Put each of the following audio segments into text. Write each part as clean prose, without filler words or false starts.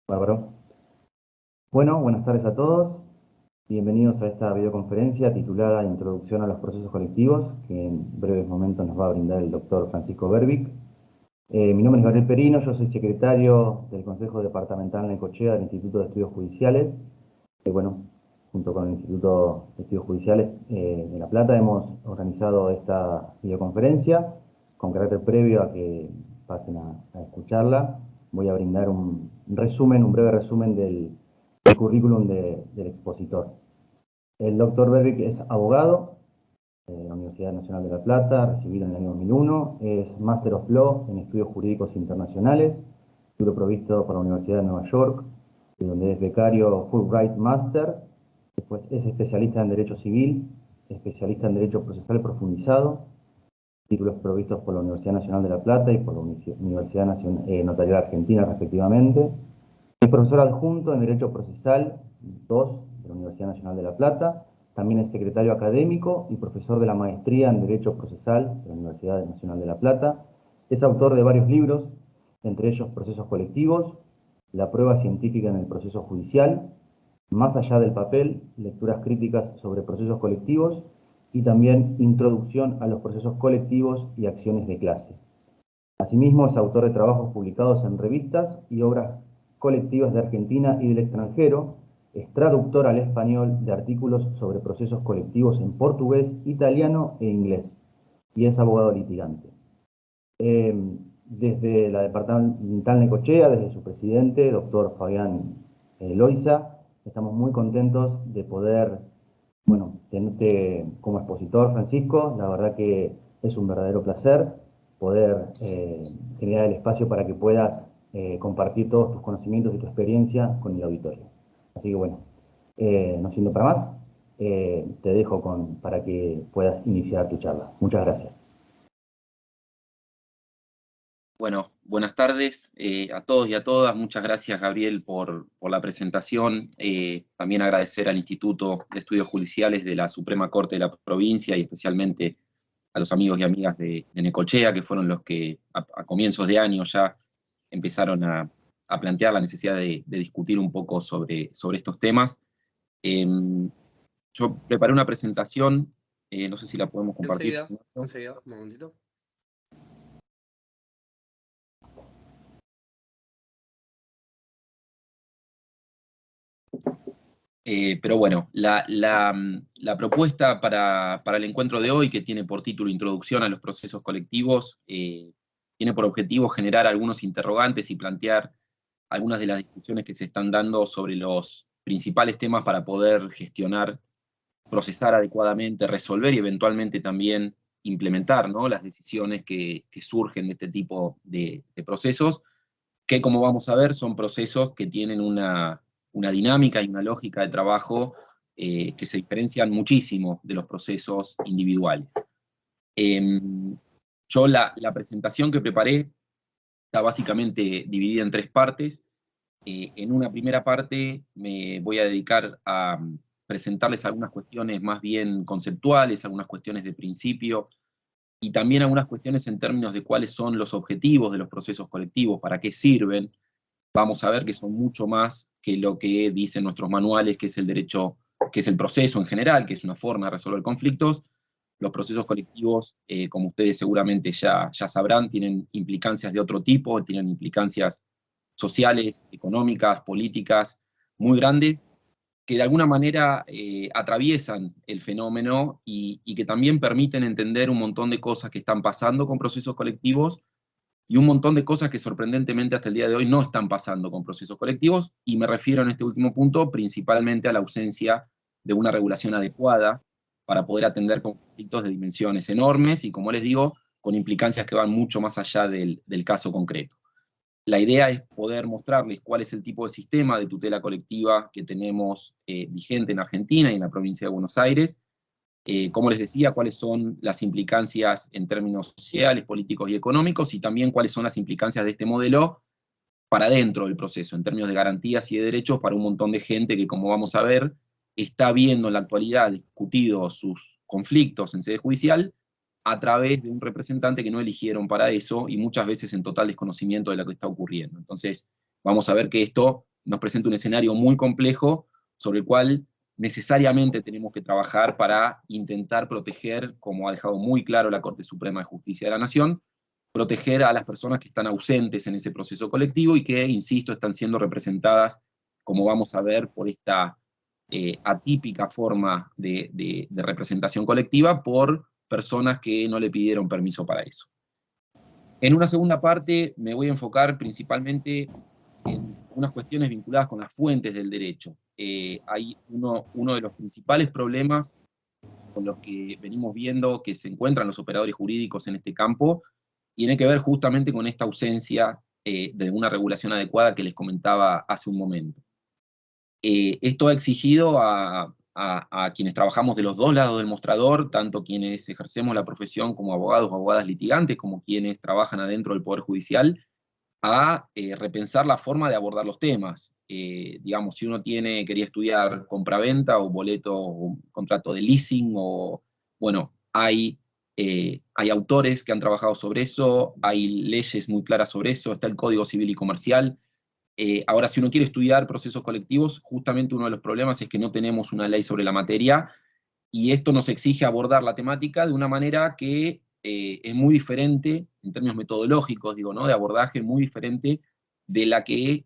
Bárbaro. Bueno, buenas tardes a todos. Bienvenidos a esta videoconferencia titulada Introducción a los procesos colectivos, que en breves momentos nos va a brindar el doctor Francisco Berbic. Mi nombre es Gabriel Perino, yo soy secretario del Consejo Departamental Necochea del Instituto de Estudios Judiciales. Junto con el Instituto de Estudios Judiciales de La Plata hemos organizado esta videoconferencia con carácter previo a que pasen a escucharla. Voy a brindar un breve resumen del currículum del expositor. El doctor Berbic es abogado de la Universidad Nacional de La Plata, recibido en el año 2001, es Master of Law en Estudios Jurídicos Internacionales, título provisto por la Universidad de Nueva York, de donde es becario Fulbright Master. Después es especialista en Derecho Civil, especialista en Derecho Procesal Profundizado, títulos provistos por la Universidad Nacional de La Plata y por la Universidad Notarial Argentina, respectivamente. Es profesor adjunto en Derecho Procesal 2 de la Universidad Nacional de La Plata. También es secretario académico y profesor de la maestría en Derecho Procesal de la Universidad Nacional de La Plata. Es autor de varios libros, entre ellos Procesos Colectivos, La prueba científica en el proceso judicial, Más allá del papel, lecturas críticas sobre procesos colectivos y también Introducción a los procesos colectivos y acciones de clase. Asimismo, es autor de trabajos publicados en revistas y obras colectivas de Argentina y del extranjero, es traductor al español de artículos sobre procesos colectivos en portugués, italiano e inglés, y es abogado litigante. Desde la Departamental Necochea, desde su presidente, doctor Fabián Loiza, estamos muy contentos de poder, tenerte como expositor, Francisco. La verdad que es un verdadero placer poder generar el espacio para que puedas compartir todos tus conocimientos y tu experiencia con el auditorio. Así que no siendo para más, te dejo para que puedas iniciar tu charla. Muchas gracias. Bueno, buenas tardes a todos y a todas. Muchas gracias, Gabriel, por la presentación. También agradecer al Instituto de Estudios Judiciales de la Suprema Corte de la provincia y especialmente a los amigos y amigas de Necochea, que fueron los que a comienzos de año ya empezaron a plantear la necesidad de discutir un poco sobre estos temas. Yo preparé una presentación, no sé si la podemos compartir. Enseguida, un momentito. Pero bueno, la propuesta para el encuentro de hoy, que tiene por título Introducción a los procesos colectivos, tiene por objetivo generar algunos interrogantes y plantear algunas de las discusiones que se están dando sobre los principales temas para poder gestionar, procesar adecuadamente, resolver y eventualmente también implementar, ¿no?, las decisiones que surgen de este tipo de procesos, que, como vamos a ver, son procesos que tienen una dinámica y una lógica de trabajo que se diferencian muchísimo de los procesos individuales. Yo la presentación que preparé está básicamente dividida en tres partes. En una primera parte me voy a dedicar a presentarles algunas cuestiones más bien conceptuales, algunas cuestiones de principio, y también algunas cuestiones en términos de cuáles son los objetivos de los procesos colectivos, para qué sirven. Vamos a ver que son mucho más que lo que dicen nuestros manuales, que es el derecho, que es el proceso en general, que es una forma de resolver conflictos. Los procesos colectivos, como ustedes seguramente ya sabrán, tienen implicancias de otro tipo, tienen implicancias sociales, económicas, políticas, muy grandes, que de alguna manera atraviesan el fenómeno y que también permiten entender un montón de cosas que están pasando con procesos colectivos y un montón de cosas que sorprendentemente hasta el día de hoy no están pasando con procesos colectivos, y me refiero en este último punto principalmente a la ausencia de una regulación adecuada para poder atender conflictos de dimensiones enormes y, como les digo, con implicancias que van mucho más allá del caso concreto. La idea es poder mostrarles cuál es el tipo de sistema de tutela colectiva que tenemos vigente en Argentina y en la provincia de Buenos Aires. Como les decía, cuáles son las implicancias en términos sociales, políticos y económicos, y también cuáles son las implicancias de este modelo para dentro del proceso, en términos de garantías y de derechos para un montón de gente que, como vamos a ver, está viendo en la actualidad discutidos sus conflictos en sede judicial a través de un representante que no eligieron para eso y muchas veces en total desconocimiento de lo que está ocurriendo. Entonces, vamos a ver que esto nos presenta un escenario muy complejo sobre el cual necesariamente tenemos que trabajar para intentar proteger, como ha dejado muy claro la Corte Suprema de Justicia de la Nación, proteger a las personas que están ausentes en ese proceso colectivo y que, insisto, están siendo representadas, como vamos a ver, por esta atípica forma de representación colectiva por personas que no le pidieron permiso para eso. En una segunda parte me voy a enfocar principalmente en unas cuestiones vinculadas con las fuentes del derecho. Hay uno de los principales problemas con los que venimos viendo que se encuentran los operadores jurídicos en este campo, tiene que ver justamente con esta ausencia de una regulación adecuada que les comentaba hace un momento. Esto ha exigido a quienes trabajamos de los dos lados del mostrador, tanto quienes ejercemos la profesión como abogados o abogadas litigantes, como quienes trabajan adentro del Poder Judicial, a repensar la forma de abordar los temas. Digamos, si uno quería estudiar compraventa o boleto o contrato de leasing, o bueno, hay autores que han trabajado sobre eso, hay leyes muy claras sobre eso, está el Código Civil y Comercial. Ahora, si uno quiere estudiar procesos colectivos, justamente uno de los problemas es que no tenemos una ley sobre la materia, y esto nos exige abordar la temática de una manera que es muy diferente, en términos metodológicos, digo, ¿no? De abordaje muy diferente de la que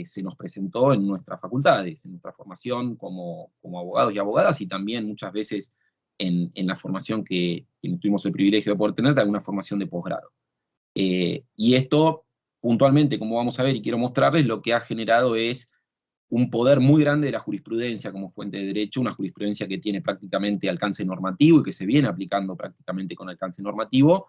se nos presentó en nuestras facultades, en nuestra formación como abogados y abogadas, y también muchas veces en la formación que tuvimos el privilegio de poder tener, de alguna formación de posgrado. Y esto, puntualmente, como vamos a ver y quiero mostrarles, lo que ha generado es un poder muy grande de la jurisprudencia como fuente de derecho, una jurisprudencia que tiene prácticamente alcance normativo y que se viene aplicando prácticamente con alcance normativo,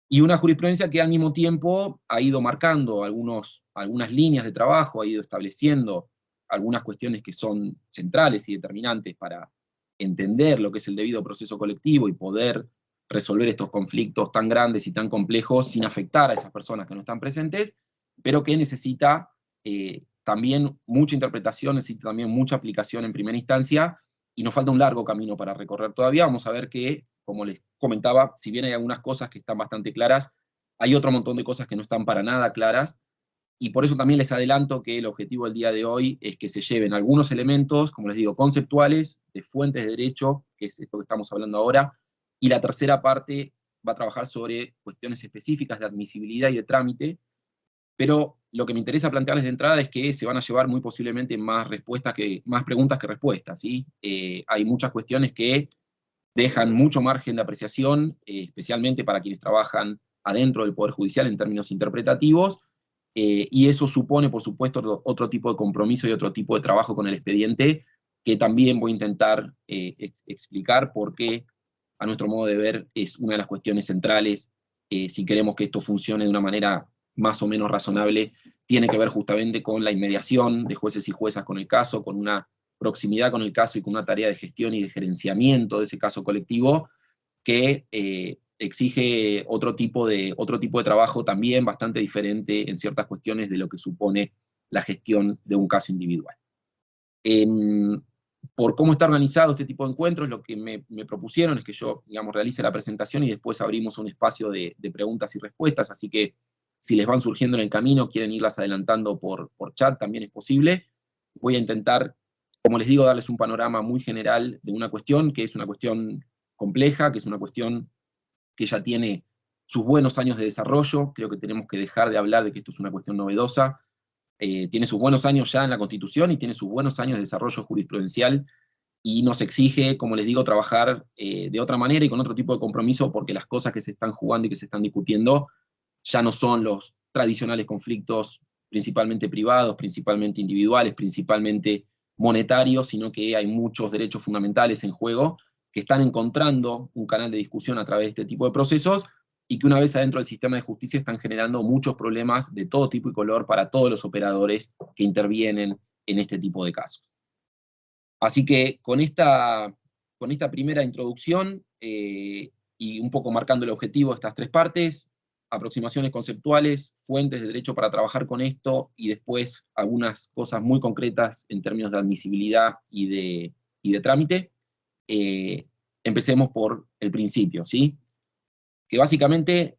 y una jurisprudencia que al mismo tiempo ha ido marcando algunas líneas de trabajo, ha ido estableciendo algunas cuestiones que son centrales y determinantes para entender lo que es el debido proceso colectivo y poder resolver estos conflictos tan grandes y tan complejos sin afectar a esas personas que no están presentes, pero que necesita también mucha interpretación, necesita también mucha aplicación en primera instancia, y nos falta un largo camino para recorrer todavía. Vamos a ver que, como les comentaba, si bien hay algunas cosas que están bastante claras, hay otro montón de cosas que no están para nada claras, y por eso también les adelanto que el objetivo del día de hoy es que se lleven algunos elementos, como les digo, conceptuales, de fuentes de derecho, que es esto que estamos hablando ahora, y la tercera parte va a trabajar sobre cuestiones específicas de admisibilidad y de trámite, pero lo que me interesa plantearles de entrada es que se van a llevar muy posiblemente más preguntas que respuestas, ¿sí? Hay muchas cuestiones que dejan mucho margen de apreciación, especialmente para quienes trabajan adentro del Poder Judicial en términos interpretativos, y eso supone, por supuesto, otro tipo de compromiso y otro tipo de trabajo con el expediente, que también voy a intentar explicar por qué, a nuestro modo de ver, es una de las cuestiones centrales, si queremos que esto funcione de una manera más o menos razonable, tiene que ver justamente con la inmediación de jueces y juezas con el caso, con una proximidad con el caso y con una tarea de gestión y de gerenciamiento de ese caso colectivo que exige otro tipo de trabajo también bastante diferente en ciertas cuestiones de lo que supone la gestión de un caso individual. Por cómo está organizado este tipo de encuentros, lo que me propusieron es que yo, digamos, realice la presentación y después abrimos un espacio de preguntas y respuestas, así que si les van surgiendo en el camino, quieren irlas adelantando por chat, también es posible. Voy a intentar, como les digo, darles un panorama muy general de una cuestión que es una cuestión compleja, que es una cuestión que ya tiene sus buenos años de desarrollo. Creo que tenemos que dejar de hablar de que esto es una cuestión novedosa. Tiene sus buenos años ya en la Constitución y tiene sus buenos años de desarrollo jurisprudencial, y nos exige, como les digo, trabajar de otra manera y con otro tipo de compromiso, porque las cosas que se están jugando y que se están discutiendo ya no son los tradicionales conflictos principalmente privados, principalmente individuales, principalmente monetarios, sino que hay muchos derechos fundamentales en juego que están encontrando un canal de discusión a través de este tipo de procesos, y que una vez adentro del sistema de justicia están generando muchos problemas de todo tipo y color para todos los operadores que intervienen en este tipo de casos. Así que con esta primera introducción y un poco marcando el objetivo de estas tres partes, aproximaciones conceptuales, fuentes de derecho para trabajar con esto, y después algunas cosas muy concretas en términos de admisibilidad y de trámite, empecemos por el principio, ¿sí? Que básicamente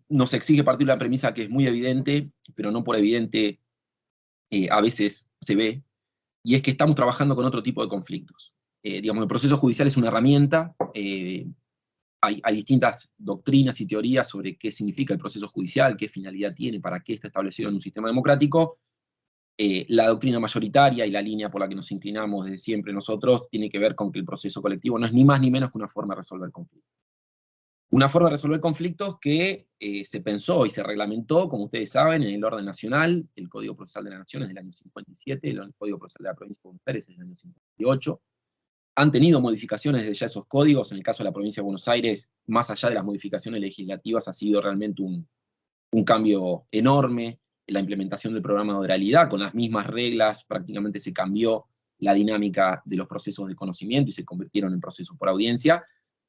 nos exige partir de una premisa que es muy evidente, pero no por evidente a veces se ve, y es que estamos trabajando con otro tipo de conflictos. Digamos, el proceso judicial es una herramienta, hay distintas doctrinas y teorías sobre qué significa el proceso judicial, qué finalidad tiene, para qué está establecido en un sistema democrático. La doctrina mayoritaria y la línea por la que nos inclinamos desde siempre nosotros tiene que ver con que el proceso colectivo no es ni más ni menos que una forma de resolver conflictos. Una forma de resolver conflictos que se pensó y se reglamentó, como ustedes saben, en el orden nacional. El Código Procesal de la Nación es del año 57, el Código Procesal de la Provincia de Buenos Aires es del año 58. Han tenido modificaciones desde ya esos códigos. En el caso de la Provincia de Buenos Aires, más allá de las modificaciones legislativas, ha sido realmente un cambio enorme. La implementación del programa de oralidad, con las mismas reglas, prácticamente se cambió la dinámica de los procesos de conocimiento y se convirtieron en procesos por audiencia.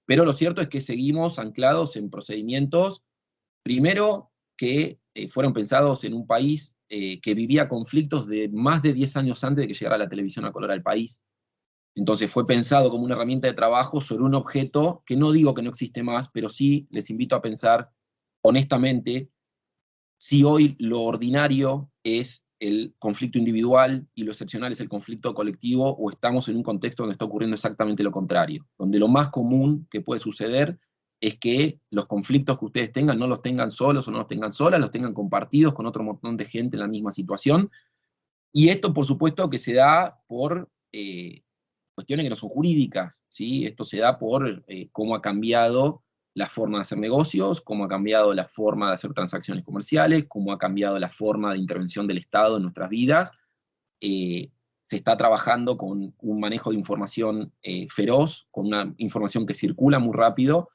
Pero lo cierto es que seguimos anclados en procedimientos, primero, que fueron pensados en un país que vivía conflictos de más de 10 años antes de que llegara la televisión a color al país. Entonces fue pensado como una herramienta de trabajo sobre un objeto que no digo que no existe más, pero sí les invito a pensar honestamente si hoy lo ordinario es el conflicto individual y lo excepcional es el conflicto colectivo, o estamos en un contexto donde está ocurriendo exactamente lo contrario, donde lo más común que puede suceder es que los conflictos que ustedes tengan no los tengan solos o no los tengan solas, los tengan compartidos con otro montón de gente en la misma situación. Y esto, por supuesto, que se da por cuestiones que no son jurídicas, ¿sí? Esto se da por cómo ha cambiado la forma de hacer negocios, cómo ha cambiado la forma de hacer transacciones comerciales, cómo ha cambiado la forma de intervención del Estado en nuestras vidas. Se está trabajando con un manejo de información feroz, con una información que circula muy rápido,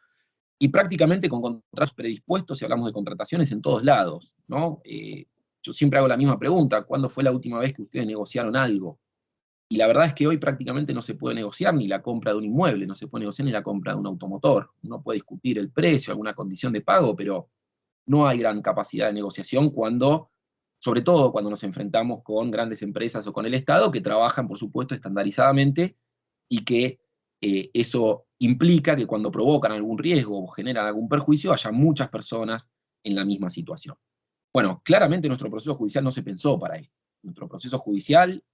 y prácticamente con contratos predispuestos, si hablamos de contrataciones, en todos lados, ¿no? Yo siempre hago la misma pregunta: ¿cuándo fue la última vez que ustedes negociaron algo? Y la verdad es que hoy prácticamente no se puede negociar ni la compra de un inmueble, no se puede negociar ni la compra de un automotor. Uno puede discutir el precio, alguna condición de pago, pero no hay gran capacidad de negociación cuando, sobre todo cuando nos enfrentamos con grandes empresas o con el Estado, que trabajan, por supuesto, estandarizadamente, y que eso implica que cuando provocan algún riesgo o generan algún perjuicio, haya muchas personas en la misma situación. Bueno, claramente nuestro proceso judicial no se pensó para esto. Nuestro proceso judicial,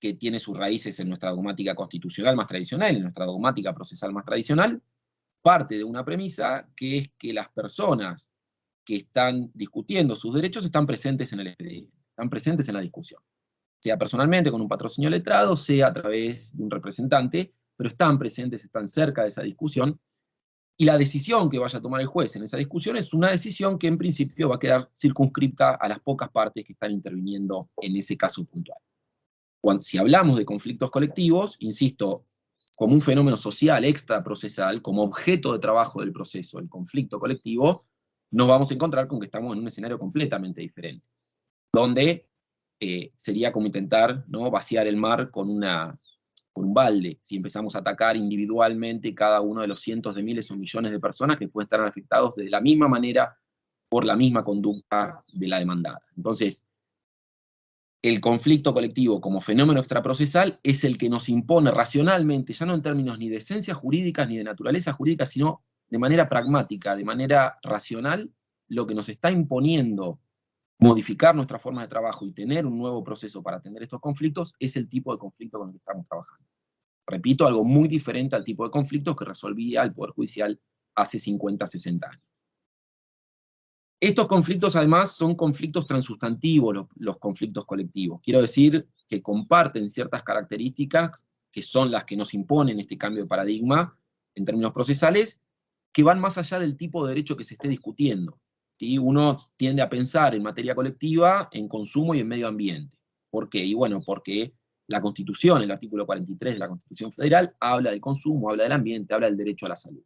que tiene sus raíces en nuestra dogmática constitucional más tradicional, en nuestra dogmática procesal más tradicional, parte de una premisa que es que las personas que están discutiendo sus derechos están presentes en el expediente, están presentes en la discusión, sea personalmente con un patrocinio letrado, sea a través de un representante, pero están presentes, están cerca de esa discusión, y la decisión que vaya a tomar el juez en esa discusión es una decisión que en principio va a quedar circunscripta a las pocas partes que están interviniendo en ese caso puntual. Si hablamos de conflictos colectivos, insisto, como un fenómeno social extraprocesal, como objeto de trabajo del proceso, el conflicto colectivo, nos vamos a encontrar con que estamos en un escenario completamente diferente, donde sería como intentar, ¿no?, vaciar el mar con un balde, si empezamos a atacar individualmente cada uno de los cientos de miles o millones de personas que pueden estar afectados de la misma manera por la misma conducta de la demandada. Entonces, el conflicto colectivo como fenómeno extraprocesal es el que nos impone racionalmente, ya no en términos ni de esencias jurídicas ni de naturaleza jurídica, sino de manera pragmática, de manera racional, lo que nos está imponiendo modificar nuestra forma de trabajo y tener un nuevo proceso para atender estos conflictos es el tipo de conflicto con el que estamos trabajando. Repito, algo muy diferente al tipo de conflictos que resolvía el Poder Judicial hace 50, 60 años. Estos conflictos, además, son conflictos transustantivos, los conflictos colectivos. Quiero decir que comparten ciertas características que son las que nos imponen este cambio de paradigma en términos procesales, que van más allá del tipo de derecho que se esté discutiendo, ¿sí? Uno tiende a pensar en materia colectiva, en consumo y en medio ambiente. ¿Por qué? Y bueno, porque la Constitución, el artículo 43 de la Constitución Federal, habla del consumo, habla del ambiente, habla del derecho a la salud.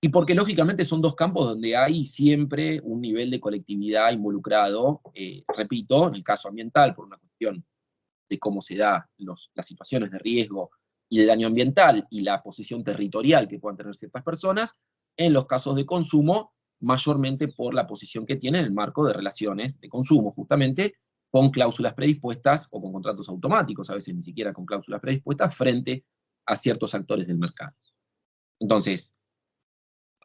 Y porque lógicamente son dos campos donde hay siempre un nivel de colectividad involucrado, repito, en el caso ambiental, por una cuestión de cómo se dan las situaciones de riesgo y de daño ambiental y la posición territorial que puedan tener ciertas personas; en los casos de consumo, mayormente por la posición que tienen en el marco de relaciones de consumo, justamente con cláusulas predispuestas o con contratos automáticos, a veces ni siquiera con cláusulas predispuestas, frente a ciertos actores del mercado. Entonces,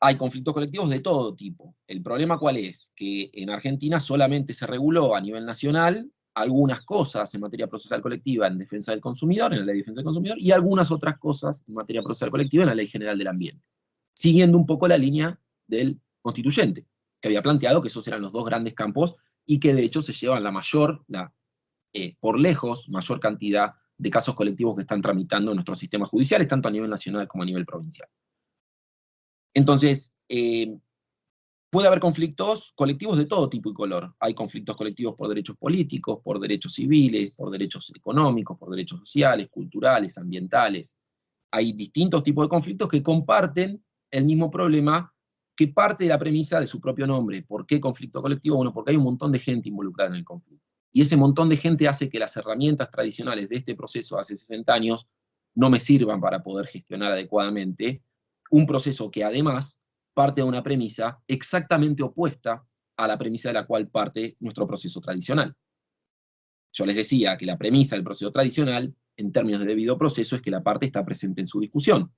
Hay conflictos colectivos de todo tipo. ¿El problema cuál es? Que en Argentina solamente se reguló a nivel nacional algunas cosas en materia procesal colectiva en defensa del consumidor, en la ley de defensa del consumidor, y algunas otras cosas en materia procesal colectiva en la ley general del ambiente, siguiendo un poco la línea del constituyente, que había planteado que esos eran los dos grandes campos y que de hecho se llevan por lejos, mayor cantidad de casos colectivos que están tramitando en nuestros sistemas judiciales, tanto a nivel nacional como a nivel provincial. Entonces, puede haber conflictos colectivos de todo tipo y color. Hay conflictos colectivos por derechos políticos, por derechos civiles, por derechos económicos, por derechos sociales, culturales, ambientales. Hay distintos tipos de conflictos que comparten el mismo problema, que parte de la premisa de su propio nombre. ¿Por qué conflicto colectivo? Bueno, porque hay un montón de gente involucrada en el conflicto. Y ese montón de gente hace que las herramientas tradicionales de este proceso hace 60 años no me sirvan para poder gestionar adecuadamente un proceso que además parte de una premisa exactamente opuesta a la premisa de la cual parte nuestro proceso tradicional. Yo les decía que la premisa del proceso tradicional, en términos de debido proceso, es que la parte está presente en su discusión.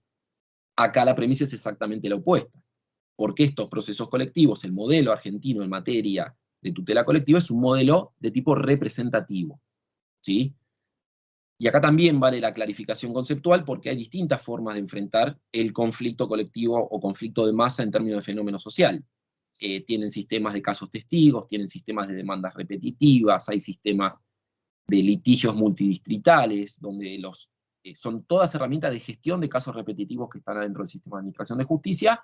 Acá la premisa es exactamente la opuesta, porque estos procesos colectivos, el modelo argentino en materia de tutela colectiva es un modelo de tipo representativo, ¿sí? Y acá también vale la clarificación conceptual porque hay distintas formas de enfrentar el conflicto colectivo o conflicto de masa en términos de fenómeno social. Tienen sistemas de casos testigos, tienen sistemas de demandas repetitivas, hay sistemas de litigios multidistritales, donde son todas herramientas de gestión de casos repetitivos que están adentro del sistema de administración de justicia.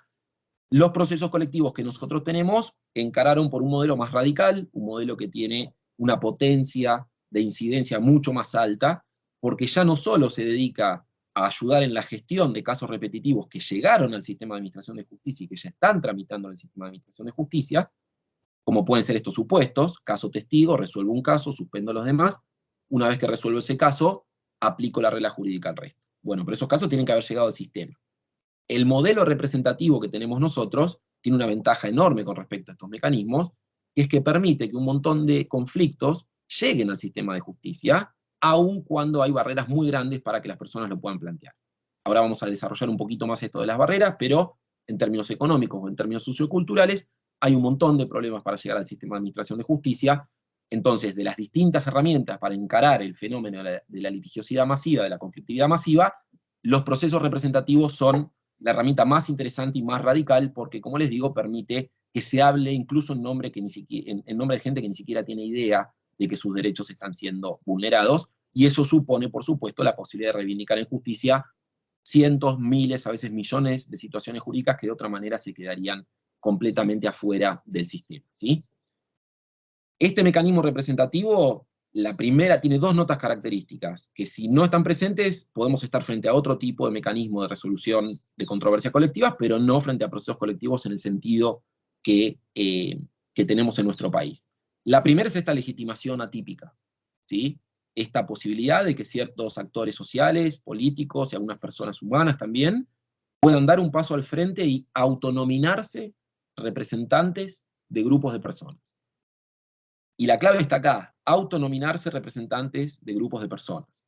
Los procesos colectivos que nosotros tenemos encararon por un modelo más radical, un modelo que tiene una potencia de incidencia mucho más alta, porque ya no solo se dedica a ayudar en la gestión de casos repetitivos que llegaron al sistema de administración de justicia y que ya están tramitando en el sistema de administración de justicia, como pueden ser estos supuestos: caso testigo, resuelvo un caso, suspendo los demás, una vez que resuelvo ese caso, aplico la regla jurídica al resto. Bueno, pero esos casos tienen que haber llegado al sistema. El modelo representativo que tenemos nosotros tiene una ventaja enorme con respecto a estos mecanismos, que es que permite que un montón de conflictos lleguen al sistema de justicia, aun cuando hay barreras muy grandes para que las personas lo puedan plantear. Ahora vamos a desarrollar un poquito más esto de las barreras, pero en términos económicos o en términos socioculturales, hay un montón de problemas para llegar al sistema de administración de justicia. Entonces, de las distintas herramientas para encarar el fenómeno de la litigiosidad masiva, de la conflictividad masiva, los procesos representativos son la herramienta más interesante y más radical, porque, como les digo, permite que se hable incluso en nombre de gente que ni siquiera tiene idea de que sus derechos están siendo vulnerados, y eso supone, por supuesto, la posibilidad de reivindicar en justicia cientos, miles, a veces millones de situaciones jurídicas que de otra manera se quedarían completamente afuera del sistema, ¿sí? Este mecanismo representativo, la primera, tiene dos notas características, que si no están presentes, podemos estar frente a otro tipo de mecanismo de resolución de controversias colectivas, pero no frente a procesos colectivos en el sentido que tenemos en nuestro país. La primera es esta legitimación atípica, ¿sí? Esta posibilidad de que ciertos actores sociales, políticos y algunas personas humanas también puedan dar un paso al frente y autonominarse representantes de grupos de personas. Y la clave está acá: autonominarse representantes de grupos de personas.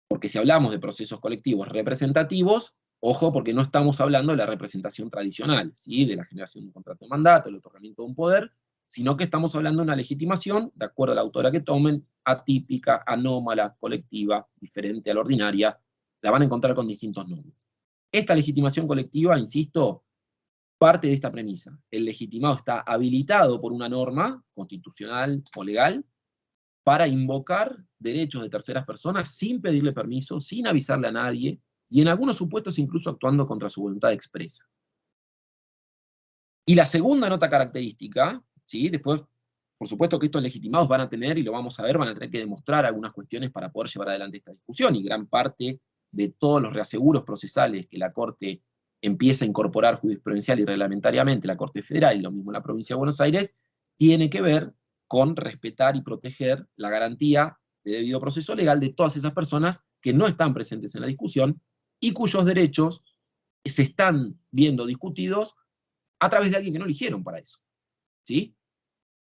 Porque si hablamos de procesos colectivos representativos, ojo, porque no estamos hablando de la representación tradicional, ¿sí? De la generación de un contrato de mandato, el otorgamiento de un poder, sino que estamos hablando de una legitimación, de acuerdo a la autora que tomen, atípica, anómala, colectiva, diferente a la ordinaria. La van a encontrar con distintos nombres. Esta legitimación colectiva, insisto, parte de esta premisa: el legitimado está habilitado por una norma constitucional o legal para invocar derechos de terceras personas sin pedirle permiso, sin avisarle a nadie, y en algunos supuestos incluso actuando contra su voluntad expresa. Y la segunda nota característica, ¿sí? Después, por supuesto que estos legitimados van a tener, y lo vamos a ver, van a tener que demostrar algunas cuestiones para poder llevar adelante esta discusión, y gran parte de todos los reaseguros procesales que la Corte empieza a incorporar jurisprudencial y reglamentariamente, la Corte Federal y lo mismo la Provincia de Buenos Aires, tiene que ver con respetar y proteger la garantía de debido proceso legal de todas esas personas que no están presentes en la discusión y cuyos derechos se están viendo discutidos a través de alguien que no eligieron para eso, ¿sí?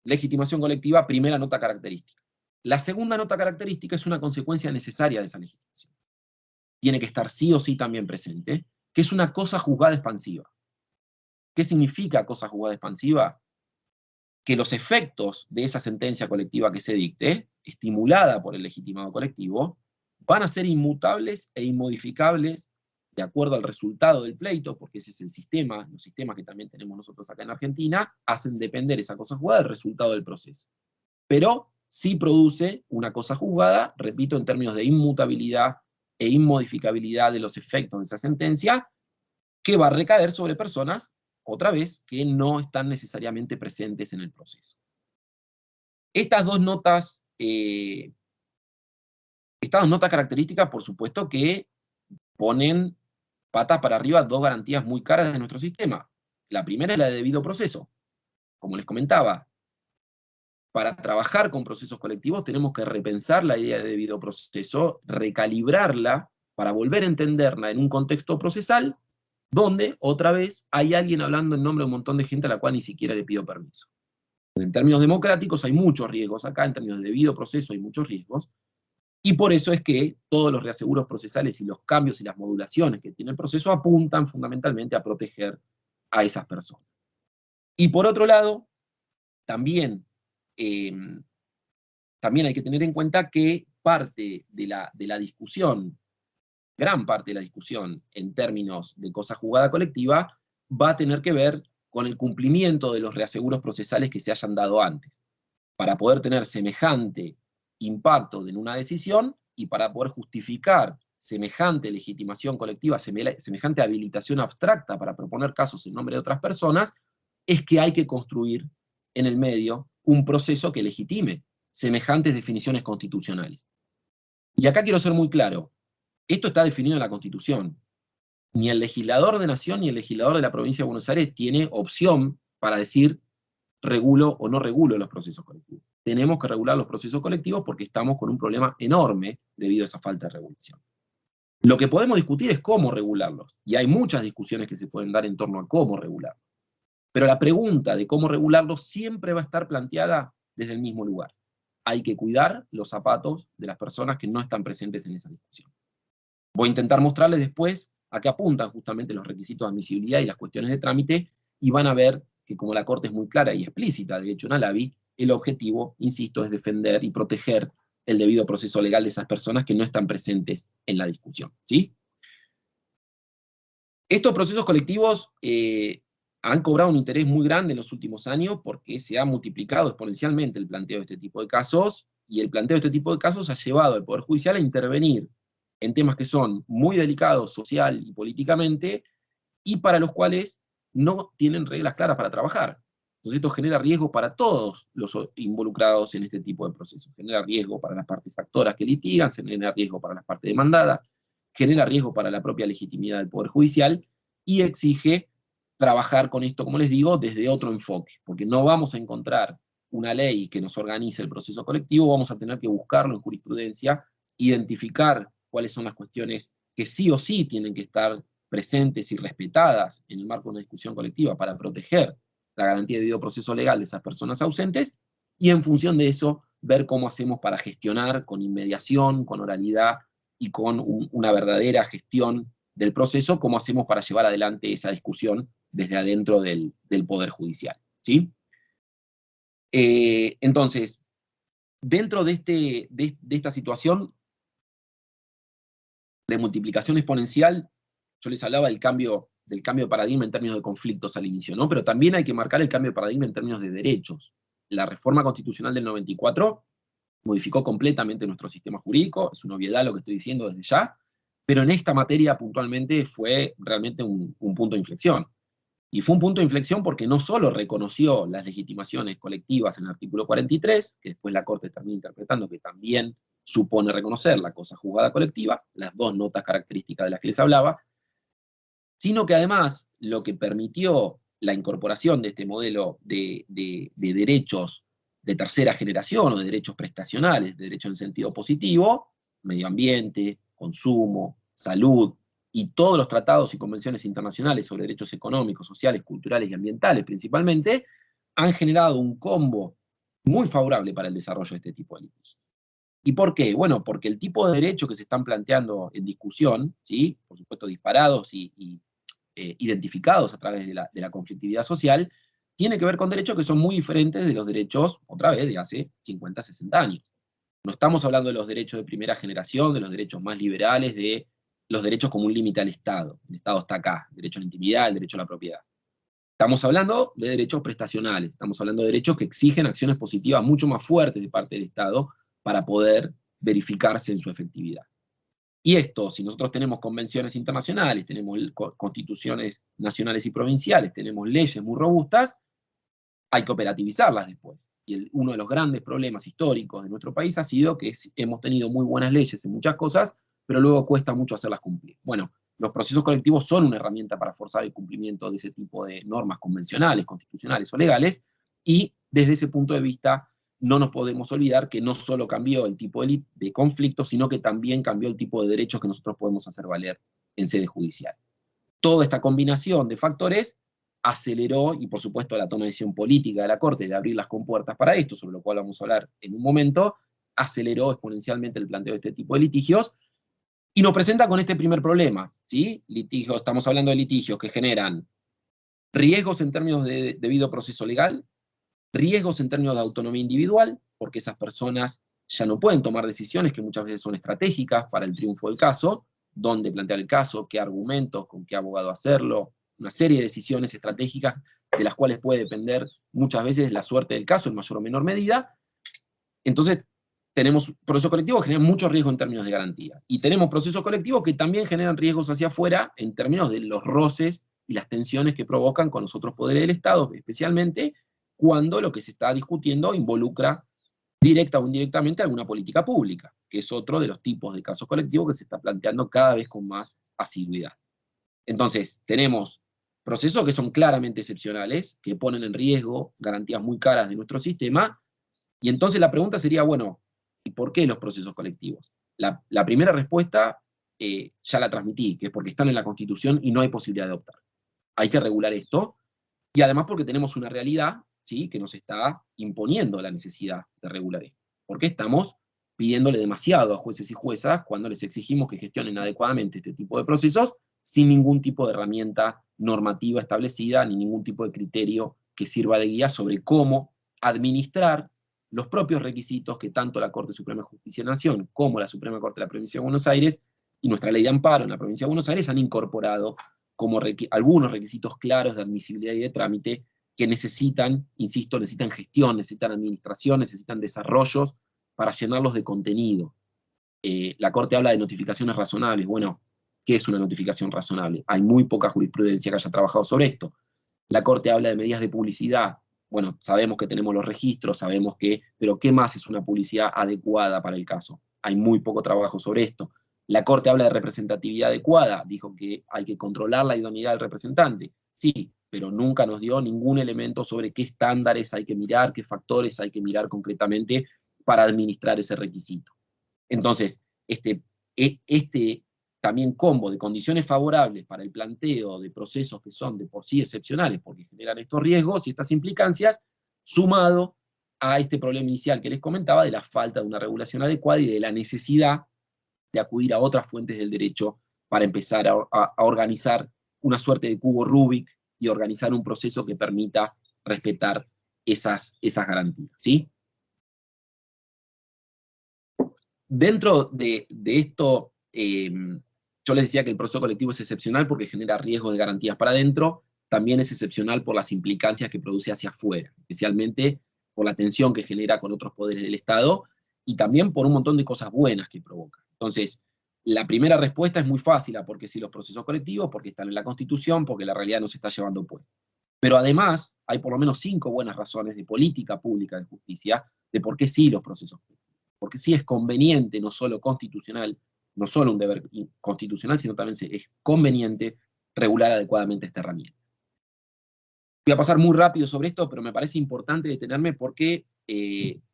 Legitimación colectiva, primera nota característica. La segunda nota característica es una consecuencia necesaria de esa legitimación. Tiene que estar sí o sí también presente, que es una cosa juzgada expansiva. ¿Qué significa cosa jugada expansiva? Que los efectos de esa sentencia colectiva que se dicte, estimulada por el legitimado colectivo, van a ser inmutables e inmodificables de acuerdo al resultado del pleito, porque ese es el sistema, los sistemas que también tenemos nosotros acá en Argentina, hacen depender esa cosa jugada del resultado del proceso. Pero sí produce una cosa juzgada, repito, en términos de inmutabilidad e inmodificabilidad de los efectos de esa sentencia, que va a recaer sobre personas, otra vez, que no están necesariamente presentes en el proceso. Estas dos notas características, por supuesto, que ponen patas para arriba dos garantías muy caras de nuestro sistema. La primera es la de debido proceso. Como les comentaba, para trabajar con procesos colectivos tenemos que repensar la idea de debido proceso, recalibrarla para volver a entenderla en un contexto procesal donde, otra vez, hay alguien hablando en nombre de un montón de gente a la cual ni siquiera le pido permiso. En términos democráticos hay muchos riesgos acá, en términos de debido proceso hay muchos riesgos, y por eso es que todos los reaseguros procesales y los cambios y las modulaciones que tiene el proceso apuntan fundamentalmente a proteger a esas personas. Y por otro lado, también hay que tener en cuenta que parte de la discusión, gran parte de la discusión en términos de cosa jugada colectiva, va a tener que ver con el cumplimiento de los reaseguros procesales que se hayan dado antes, para poder tener semejante impacto en una decisión y para poder justificar semejante legitimación colectiva, semejante habilitación abstracta para proponer casos en nombre de otras personas, es que hay que construir en el medio un proceso que legitime semejantes definiciones constitucionales. Y acá quiero ser muy claro, esto está definido en la Constitución. Ni el legislador de Nación ni el legislador de la provincia de Buenos Aires tiene opción para decir regulo o no regulo los procesos colectivos. Tenemos que regular los procesos colectivos porque estamos con un problema enorme debido a esa falta de regulación. Lo que podemos discutir es cómo regularlos, y hay muchas discusiones que se pueden dar en torno a cómo regularlos. Pero la pregunta de cómo regularlos siempre va a estar planteada desde el mismo lugar. Hay que cuidar los zapatos de las personas que no están presentes en esa discusión. Voy a intentar mostrarles después a qué apuntan justamente los requisitos de admisibilidad y las cuestiones de trámite, y van a ver que como la Corte es muy clara y explícita, de hecho en Alavi, el objetivo, insisto, es defender y proteger el debido proceso legal de esas personas que no están presentes en la discusión, ¿sí? Estos procesos colectivos han cobrado un interés muy grande en los últimos años porque se ha multiplicado exponencialmente el planteo de este tipo de casos, y el planteo de este tipo de casos ha llevado al Poder Judicial a intervenir en temas que son muy delicados social y políticamente, y para los cuales no tienen reglas claras para trabajar. Entonces esto genera riesgo para todos los involucrados en este tipo de procesos. Genera riesgo para las partes actoras que litigan, genera riesgo para las partes demandadas, genera riesgo para la propia legitimidad del Poder Judicial, y exige trabajar con esto, como les digo, desde otro enfoque, porque no vamos a encontrar una ley que nos organice el proceso colectivo, vamos a tener que buscarlo en jurisprudencia, identificar cuáles son las cuestiones que sí o sí tienen que estar presentes y respetadas en el marco de una discusión colectiva para proteger la garantía de debido proceso legal de esas personas ausentes, y en función de eso ver cómo hacemos para gestionar con inmediación, con oralidad y con una verdadera gestión del proceso, cómo hacemos para llevar adelante esa discusión desde adentro del Poder Judicial, ¿sí? Entonces, dentro de esta situación de multiplicación exponencial, yo les hablaba del cambio de paradigma en términos de conflictos al inicio, ¿no? Pero también hay que marcar el cambio de paradigma en términos de derechos. La reforma constitucional del 94 modificó completamente nuestro sistema jurídico, es una obviedad lo que estoy diciendo desde ya, pero en esta materia puntualmente fue realmente un punto de inflexión. Y fue un punto de inflexión porque no solo reconoció las legitimaciones colectivas en el artículo 43, que después la Corte termina interpretando que también supone reconocer la cosa juzgada colectiva, las dos notas características de las que les hablaba, sino que además lo que permitió la incorporación de este modelo de derechos de tercera generación o de derechos prestacionales, de derechos en sentido positivo, medio ambiente, consumo, salud, y todos los tratados y convenciones internacionales sobre derechos económicos, sociales, culturales y ambientales principalmente, han generado un combo muy favorable para el desarrollo de este tipo de litigios. ¿Y por qué? Bueno, porque el tipo de derechos que se están planteando en discusión, ¿sí? Por supuesto disparados y identificados a través de la conflictividad social, tiene que ver con derechos que son muy diferentes de los derechos, otra vez, de hace 50, 60 años. No estamos hablando de los derechos de primera generación, de los derechos más liberales, de los derechos como un límite al Estado. El Estado está acá, el derecho a la intimidad, el derecho a la propiedad. Estamos hablando de derechos prestacionales, estamos hablando de derechos que exigen acciones positivas mucho más fuertes de parte del Estado para poder verificarse en su efectividad. Y esto, si nosotros tenemos convenciones internacionales, tenemos constituciones nacionales y provinciales, tenemos leyes muy robustas, hay que operativizarlas después. Y uno de los grandes problemas históricos de nuestro país ha sido que hemos tenido muy buenas leyes en muchas cosas, pero luego cuesta mucho hacerlas cumplir. Bueno, los procesos colectivos son una herramienta para forzar el cumplimiento de ese tipo de normas convencionales, constitucionales o legales, y desde ese punto de vista no nos podemos olvidar que no solo cambió el tipo de conflicto, sino que también cambió el tipo de derechos que nosotros podemos hacer valer en sede judicial. Toda esta combinación de factores aceleró, y por supuesto la toma de decisión política de la Corte de abrir las compuertas para esto, sobre lo cual vamos a hablar en un momento, aceleró exponencialmente el planteo de este tipo de litigios, y nos presenta con este primer problema, ¿sí? Litigios, estamos hablando de litigios que generan riesgos en términos de debido proceso legal, riesgos en términos de autonomía individual, porque esas personas ya no pueden tomar decisiones que muchas veces son estratégicas para el triunfo del caso, dónde plantear el caso, qué argumentos, con qué abogado hacerlo, una serie de decisiones estratégicas de las cuales puede depender muchas veces la suerte del caso en mayor o menor medida. Entonces, tenemos procesos colectivos que generan mucho riesgo en términos de garantía. Y tenemos procesos colectivos que también generan riesgos hacia afuera en términos de los roces y las tensiones que provocan con los otros poderes del Estado, especialmente cuando lo que se está discutiendo involucra directa o indirectamente alguna política pública, que es otro de los tipos de casos colectivos que se está planteando cada vez con más asiduidad. Entonces, tenemos procesos que son claramente excepcionales, que ponen en riesgo garantías muy caras de nuestro sistema, y entonces la pregunta sería, bueno, ¿y por qué los procesos colectivos? La primera respuesta ya la transmití, que es porque están en la Constitución y no hay posibilidad de optar. Hay que regular esto, y además porque tenemos una realidad, ¿sí?, que nos está imponiendo la necesidad de regular esto. Porque estamos pidiéndole demasiado a jueces y juezas cuando les exigimos que gestionen adecuadamente este tipo de procesos sin ningún tipo de herramienta normativa establecida, ni ningún tipo de criterio que sirva de guía sobre cómo administrar los propios requisitos que tanto la Corte Suprema de Justicia de la Nación como la Suprema Corte de la Provincia de Buenos Aires y nuestra ley de amparo en la Provincia de Buenos Aires han incorporado como algunos requisitos claros de admisibilidad y de trámite que necesitan, insisto, necesitan gestión, necesitan administración, necesitan desarrollos para llenarlos de contenido. La Corte habla de notificaciones razonables. Bueno, ¿qué es una notificación razonable? Hay muy poca jurisprudencia que haya trabajado sobre esto. La Corte habla de medidas de publicidad. Bueno, sabemos que tenemos los registros, sabemos que, pero ¿qué más es una publicidad adecuada para el caso? Hay muy poco trabajo sobre esto. La Corte habla de representatividad adecuada, dijo que hay que controlar la idoneidad del representante. Sí, pero nunca nos dio ningún elemento sobre qué estándares hay que mirar, qué factores hay que mirar concretamente para administrar ese requisito. Entonces, este también combo de condiciones favorables para el planteo de procesos que son de por sí excepcionales porque generan estos riesgos y estas implicancias, sumado a este problema inicial que les comentaba de la falta de una regulación adecuada y de la necesidad de acudir a otras fuentes del derecho para empezar a organizar una suerte de cubo Rubik y organizar un proceso que permita respetar esas garantías, ¿sí? Dentro de esto, yo les decía que el proceso colectivo es excepcional porque genera riesgos de garantías para adentro, también es excepcional por las implicancias que produce hacia afuera, especialmente por la tensión que genera con otros poderes del Estado y también por un montón de cosas buenas que provoca. Entonces, la primera respuesta es muy fácil, porque sí los procesos colectivos, porque están en la Constitución, porque la realidad nos está llevando puesto. Pero además, hay por lo menos 5 buenas razones de política pública de justicia de por qué sí los procesos colectivos. Porque sí es conveniente, no solo constitucional, no solo un deber constitucional, sino también es conveniente regular adecuadamente esta herramienta. Voy a pasar muy rápido sobre esto, pero me parece importante detenerme porque,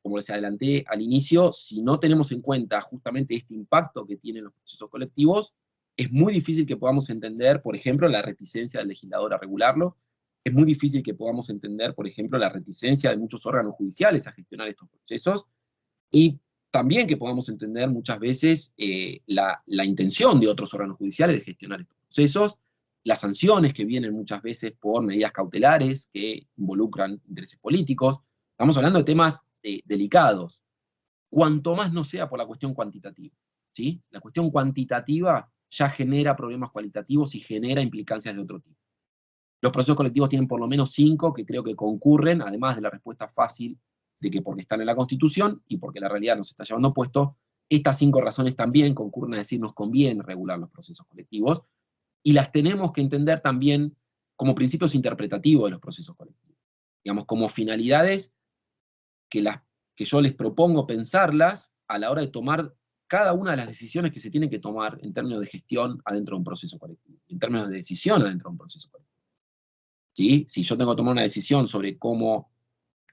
como les adelanté al inicio, si no tenemos en cuenta justamente este impacto que tienen los procesos colectivos, es muy difícil que podamos entender, por ejemplo, la reticencia del legislador a regularlo, es muy difícil que podamos entender, por ejemplo, la reticencia de muchos órganos judiciales a gestionar estos procesos, y también que podamos entender muchas veces la intención de otros órganos judiciales de gestionar estos procesos, las sanciones que vienen muchas veces por medidas cautelares que involucran intereses políticos. Estamos hablando de temas delicados, cuanto más no sea por la cuestión cuantitativa, ¿sí? La cuestión cuantitativa ya genera problemas cualitativos y genera implicancias de otro tipo. Los procesos colectivos tienen por lo menos 5 que creo que concurren, además de la respuesta fácil de que porque están en la Constitución y porque la realidad nos está llevando puesto, estas 5 razones también concurren a decir nos conviene regular los procesos colectivos, y las tenemos que entender también como principios interpretativos de los procesos colectivos. Digamos, como finalidades que yo les propongo pensarlas a la hora de tomar cada una de las decisiones que se tienen que tomar en términos de gestión adentro de un proceso colectivo, en términos de decisión adentro de un proceso colectivo. ¿Sí? Si yo tengo que tomar una decisión sobre cómo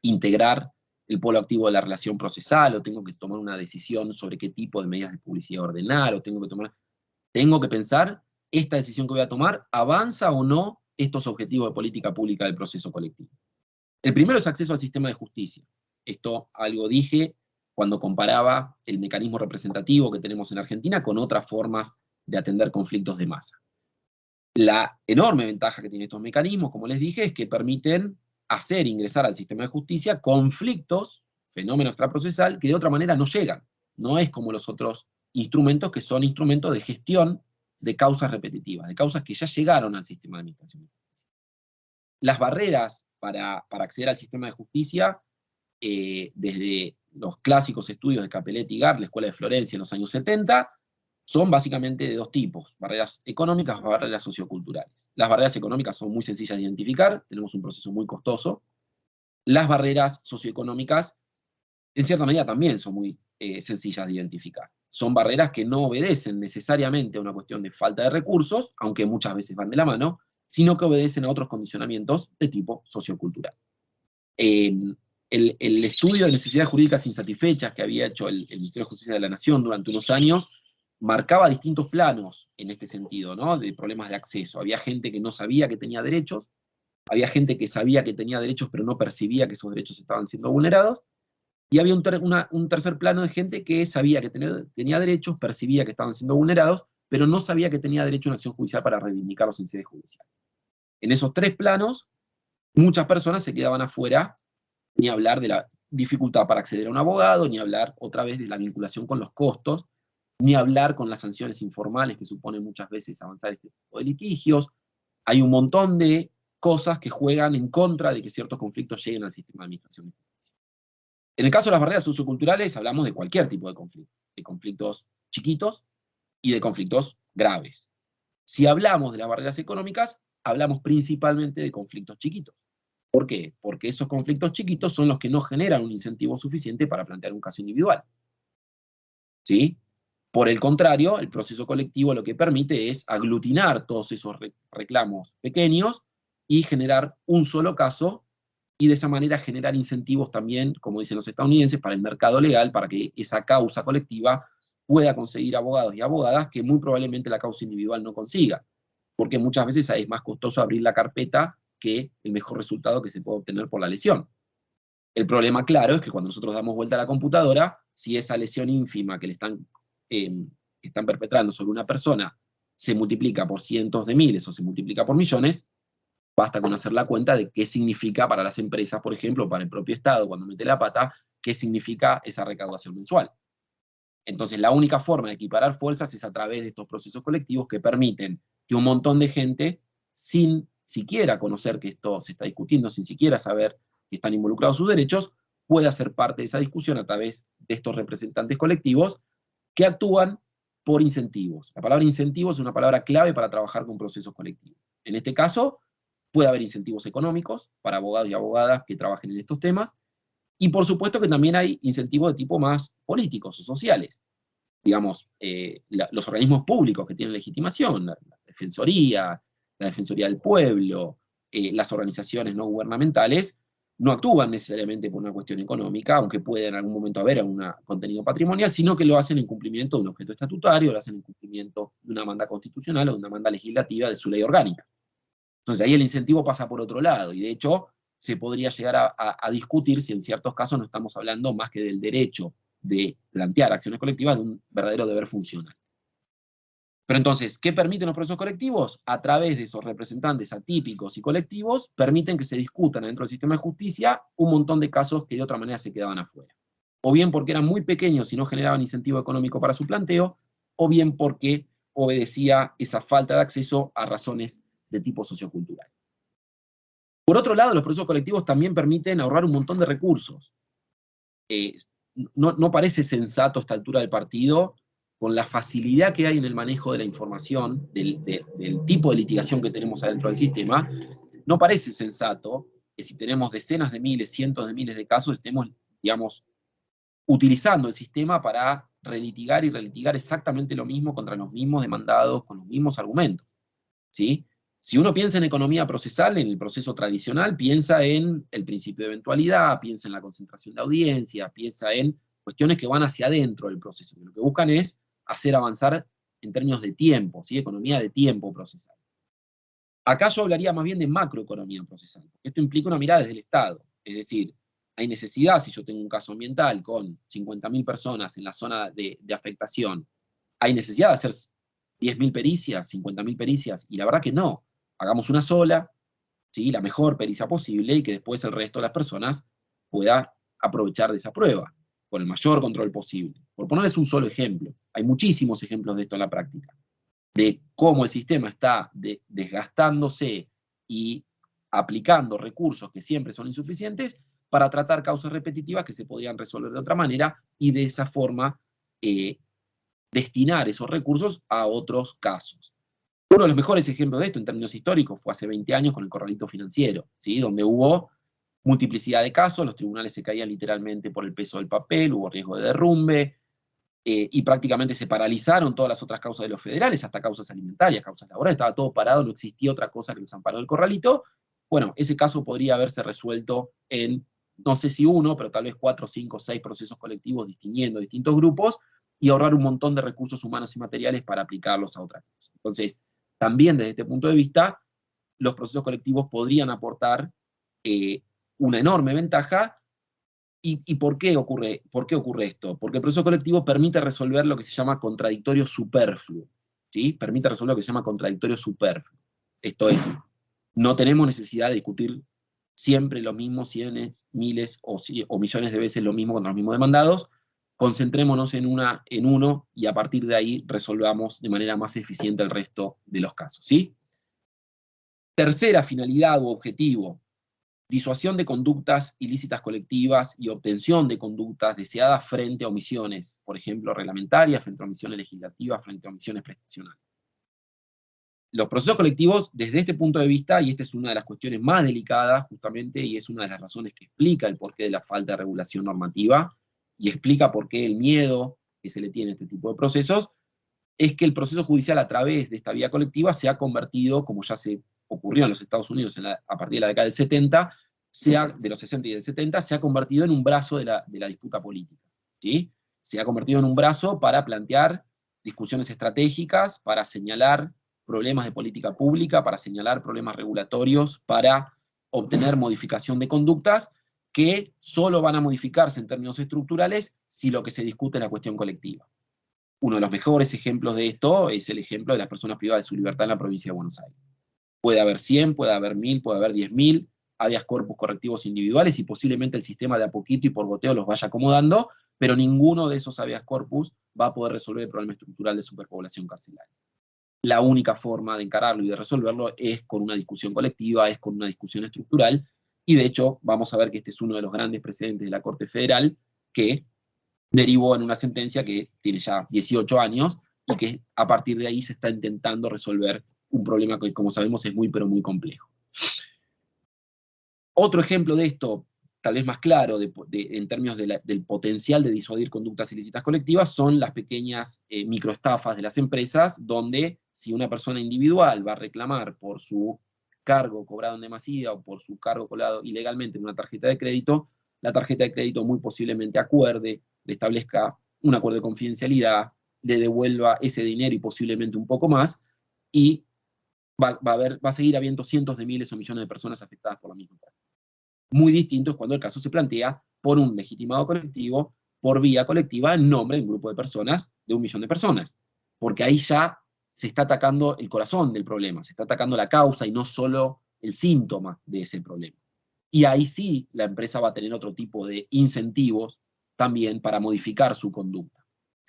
integrar el polo activo de la relación procesal, o tengo que tomar una decisión sobre qué tipo de medidas de publicidad ordenar, o tengo que pensar, esta decisión que voy a tomar, ¿avanza o no estos objetivos de política pública del proceso colectivo? El primero es acceso al sistema de justicia. Esto algo dije cuando comparaba el mecanismo representativo que tenemos en Argentina con otras formas de atender conflictos de masa. La enorme ventaja que tienen estos mecanismos, como les dije, es que permiten hacer ingresar al sistema de justicia conflictos, fenómeno extraprocesal, que de otra manera no llegan. No es como los otros instrumentos que son instrumentos de gestión de causas repetitivas, de causas que ya llegaron al sistema de administración de justicia. Las barreras para acceder al sistema de justicia, desde los clásicos estudios de Capelletti y Gard, la Escuela de Florencia en los años 70, son básicamente de 2 tipos: barreras económicas, barreras socioculturales. Las barreras económicas son muy sencillas de identificar, tenemos un proceso muy costoso. Las barreras socioeconómicas, en cierta medida, también son muy sencillas de identificar. Son barreras que no obedecen necesariamente a una cuestión de falta de recursos, aunque muchas veces van de la mano, sino que obedecen a otros condicionamientos de tipo sociocultural. El estudio de necesidades jurídicas insatisfechas que había hecho el Ministerio de Justicia de la Nación durante unos años marcaba distintos planos en este sentido, ¿no? De problemas de acceso. Había gente que no sabía que tenía derechos, había gente que sabía que tenía derechos pero no percibía que esos derechos estaban siendo vulnerados, y había un tercer plano de gente que sabía que tenía derechos, percibía que estaban siendo vulnerados, pero no sabía que tenía derecho a una acción judicial para reivindicarlos en sede judicial. En esos 3 planos, muchas personas se quedaban afuera, ni hablar de la dificultad para acceder a un abogado, ni hablar otra vez de la vinculación con los costos, ni hablar con las sanciones informales que suponen muchas veces avanzar este tipo de litigios. Hay un montón de cosas que juegan en contra de que ciertos conflictos lleguen al sistema de administración de justicia. En el caso de las barreras socioculturales, hablamos de cualquier tipo de conflictos chiquitos y de conflictos graves. Si hablamos de las barreras económicas, hablamos principalmente de conflictos chiquitos. ¿Por qué? Porque esos conflictos chiquitos son los que no generan un incentivo suficiente para plantear un caso individual. ¿Sí? Por el contrario, el proceso colectivo lo que permite es aglutinar todos esos reclamos pequeños y generar un solo caso, y de esa manera generar incentivos también, como dicen los estadounidenses, para el mercado legal, para que esa causa colectiva pueda conseguir abogados y abogadas que muy probablemente la causa individual no consiga, porque muchas veces es más costoso abrir la carpeta que el mejor resultado que se puede obtener por la lesión. El problema, claro, es que cuando nosotros damos vuelta a la computadora, si esa lesión ínfima que están perpetrando sobre una persona se multiplica por cientos de miles o se multiplica por millones, basta con hacer la cuenta de qué significa para las empresas, por ejemplo, para el propio Estado cuando mete la pata, qué significa esa recaudación mensual. Entonces, la única forma de equiparar fuerzas es a través de estos procesos colectivos que permiten que un montón de gente, sin siquiera conocer que esto se está discutiendo, sin siquiera saber que están involucrados sus derechos, pueda ser parte de esa discusión a través de estos representantes colectivos que actúan por incentivos. La palabra incentivo es una palabra clave para trabajar con procesos colectivos. En este caso, puede haber incentivos económicos para abogados y abogadas que trabajen en estos temas, y por supuesto que también hay incentivos de tipo más políticos o sociales. Digamos, los organismos públicos que tienen legitimación, la Defensoría del Pueblo, las organizaciones no gubernamentales, no actúan necesariamente por una cuestión económica, aunque puede en algún momento haber un contenido patrimonial, sino que lo hacen en cumplimiento de un objeto estatutario, lo hacen en cumplimiento de una demanda constitucional o de una demanda legislativa de su ley orgánica. Entonces ahí el incentivo pasa por otro lado, y de hecho se podría llegar a discutir si en ciertos casos no estamos hablando más que del derecho de plantear acciones colectivas, de un verdadero deber funcional. Pero entonces, ¿qué permiten los procesos colectivos? A través de esos representantes atípicos y colectivos, permiten que se discutan dentro del sistema de justicia un montón de casos que de otra manera se quedaban afuera. O bien porque eran muy pequeños y no generaban incentivo económico para su planteo, o bien porque obedecía esa falta de acceso a razones de tipo sociocultural. Por otro lado, los procesos colectivos también permiten ahorrar un montón de recursos. No parece sensato a esta altura del partido, con la facilidad que hay en el manejo de la información, del tipo de litigación que tenemos adentro del sistema, no parece sensato que si tenemos decenas de miles, cientos de miles de casos, estemos, digamos, utilizando el sistema para relitigar y relitigar exactamente lo mismo contra los mismos demandados, con los mismos argumentos, ¿sí? Si uno piensa en economía procesal, en el proceso tradicional, piensa en el principio de eventualidad, piensa en la concentración de audiencia, piensa en cuestiones que van hacia adentro del proceso, que lo que buscan es hacer avanzar en términos de tiempo, ¿sí? Economía de tiempo procesal. Acá yo hablaría más bien de macroeconomía procesal, porque esto implica una mirada desde el Estado, es decir, hay necesidad, si yo tengo un caso ambiental con 50.000 personas en la zona de afectación, hay necesidad de hacer 10.000 pericias, 50.000 pericias, y la verdad que no. Hagamos una sola, ¿sí? La mejor pericia posible, y que después el resto de las personas pueda aprovechar de esa prueba, con el mayor control posible. Por ponerles un solo ejemplo, hay muchísimos ejemplos de esto en la práctica, de cómo el sistema está desgastándose y aplicando recursos que siempre son insuficientes para tratar causas repetitivas que se podrían resolver de otra manera y de esa forma destinar esos recursos a otros casos. Uno de los mejores ejemplos de esto en términos históricos fue hace 20 años con el corralito financiero, ¿sí? Donde hubo multiplicidad de casos, los tribunales se caían literalmente por el peso del papel, hubo riesgo de derrumbe, y prácticamente se paralizaron todas las otras causas de los federales, hasta causas alimentarias, causas laborales, estaba todo parado, no existía otra cosa que los amparó del corralito. Bueno, ese caso podría haberse resuelto en, no sé si uno, pero tal vez 4, 5, 6 procesos colectivos distinguiendo distintos grupos y ahorrar un montón de recursos humanos y materiales para aplicarlos a otras cosas. Entonces, también desde este punto de vista, los procesos colectivos podrían aportar una enorme ventaja. ¿Y por qué ocurre esto? Porque el proceso colectivo permite resolver lo que se llama contradictorio superfluo, ¿sí? Permite resolver lo que se llama contradictorio superfluo. Esto es, no tenemos necesidad de discutir siempre lo mismo, cientos, miles o millones de veces lo mismo contra los mismos demandados. Concentrémonos en uno y a partir de ahí resolvamos de manera más eficiente el resto de los casos, ¿sí? Tercera finalidad u objetivo: disuasión de conductas ilícitas colectivas y obtención de conductas deseadas frente a omisiones, por ejemplo, reglamentarias, frente a omisiones legislativas, frente a omisiones prestacionales. Los procesos colectivos, desde este punto de vista, y esta es una de las cuestiones más delicadas, justamente, y es una de las razones que explica el porqué de la falta de regulación normativa, y explica por qué el miedo que se le tiene a este tipo de procesos, es que el proceso judicial a través de esta vía colectiva se ha convertido, como ya se ocurrió en los Estados Unidos a partir de la década del 70, de los 60 y del 70, se ha convertido en un brazo de la disputa política, ¿sí? Se ha convertido en un brazo para plantear discusiones estratégicas, para señalar problemas de política pública, para señalar problemas regulatorios, para obtener modificación de conductas que solo van a modificarse en términos estructurales si lo que se discute es la cuestión colectiva. Uno de los mejores ejemplos de esto es el ejemplo de las personas privadas de su libertad en la provincia de Buenos Aires. Puede haber 100, puede haber 1000, puede haber 10.000 habeas corpus correctivos individuales y posiblemente el sistema de a poquito y por goteo los vaya acomodando, pero ninguno de esos habeas corpus va a poder resolver el problema estructural de superpoblación carcelaria. La única forma de encararlo y de resolverlo es con una discusión colectiva, es con una discusión estructural, y de hecho vamos a ver que este es uno de los grandes precedentes de la Corte Federal que derivó en una sentencia que tiene ya 18 años y que a partir de ahí se está intentando resolver un problema que, como sabemos, es muy, pero muy complejo. Otro ejemplo de esto, tal vez más claro, en términos del potencial de disuadir conductas ilícitas colectivas, son las pequeñas microestafas de las empresas, donde si una persona individual va a reclamar por su cargo cobrado en demasía o por su cargo cobrado ilegalmente en una tarjeta de crédito, la tarjeta de crédito muy posiblemente acuerde, le establezca un acuerdo de confidencialidad, le devuelva ese dinero y posiblemente un poco más, y va a seguir habiendo cientos de miles o millones de personas afectadas por la misma práctica. Muy distinto es cuando el caso se plantea por un legitimado colectivo, por vía colectiva, en nombre de un grupo de personas, de 1 millón de personas. Porque ahí ya se está atacando el corazón del problema, se está atacando la causa y no solo el síntoma de ese problema. Y ahí sí la empresa va a tener otro tipo de incentivos también para modificar su conducta.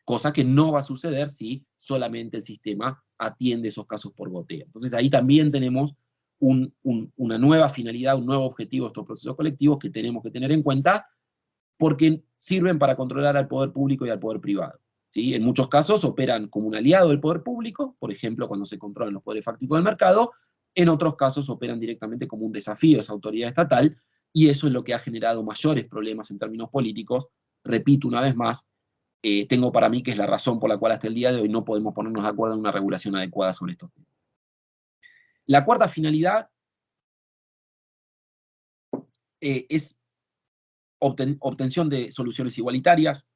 Cosa que no va a suceder si solamente el sistema atiende esos casos por goteo. Entonces ahí también tenemos una nueva finalidad, un nuevo objetivo de estos procesos colectivos que tenemos que tener en cuenta porque sirven para controlar al poder público y al poder privado. ¿Sí? En muchos casos operan como un aliado del poder público, por ejemplo, cuando se controlan los poderes fácticos del mercado, en otros casos operan directamente como un desafío a esa autoridad estatal, y eso es lo que ha generado mayores problemas en términos políticos. Repito una vez más, tengo para mí que es la razón por la cual hasta el día de hoy no podemos ponernos de acuerdo en una regulación adecuada sobre estos temas. La cuarta finalidad es obtención de soluciones igualitarias.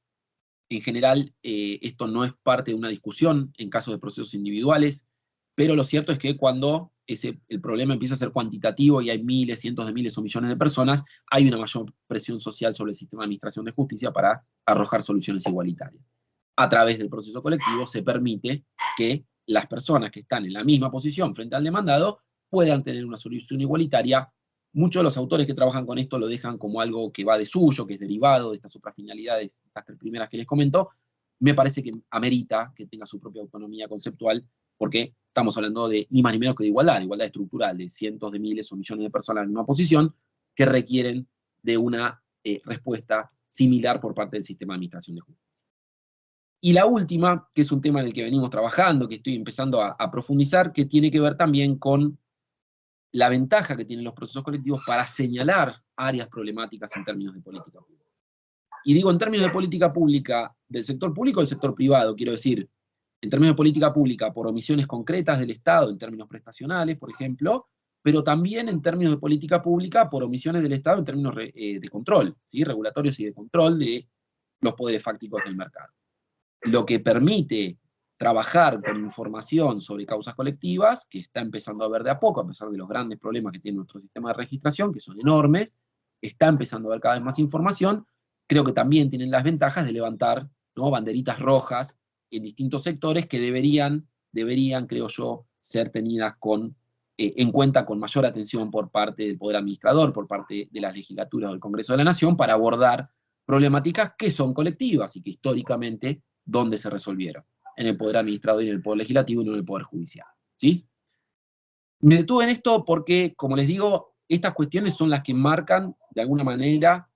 En general, esto no es parte de una discusión en casos de procesos individuales, pero lo cierto es que cuando el problema empieza a ser cuantitativo y hay miles, cientos de miles o millones de personas, hay una mayor presión social sobre el sistema de administración de justicia para arrojar soluciones igualitarias. A través del proceso colectivo se permite que las personas que están en la misma posición frente al demandado puedan tener una solución igualitaria. Muchos de los autores que trabajan con esto lo dejan como algo que va de suyo, que es derivado de estas otras finalidades, estas tres primeras que les comento. Me parece que amerita que tenga su propia autonomía conceptual, porque estamos hablando de ni más ni menos que de igualdad estructural, de cientos de miles o millones de personas en la misma posición que requieren de una respuesta similar por parte del sistema de administración de justicia. Y la última, que es un tema en el que venimos trabajando, que estoy empezando a profundizar, que tiene que ver también con la ventaja que tienen los procesos colectivos para señalar áreas problemáticas en términos de política pública. Y digo en términos de política pública del sector público o del sector privado, quiero decir, en términos de política pública por omisiones concretas del Estado, en términos prestacionales, por ejemplo, pero también en términos de política pública por omisiones del Estado en términos de control, ¿sí? Regulatorios y de control de los poderes fácticos del mercado. Lo que permite trabajar con información sobre causas colectivas, que está empezando a ver de a poco, a pesar de los grandes problemas que tiene nuestro sistema de registración, que son enormes, está empezando a ver cada vez más información, creo que también tienen las ventajas de levantar, ¿no?, banderitas rojas en distintos sectores que deberían, creo yo, ser tenidas en cuenta con mayor atención por parte del Poder Administrador, por parte de las legislaturas o del Congreso de la Nación, para abordar problemáticas que son colectivas y que históricamente, ¿dónde se resolvieron? En el Poder Administrador y en el Poder Legislativo y no en el Poder Judicial. ¿Sí? Me detuve en esto porque, como les digo, estas cuestiones son las que marcan, de alguna manera,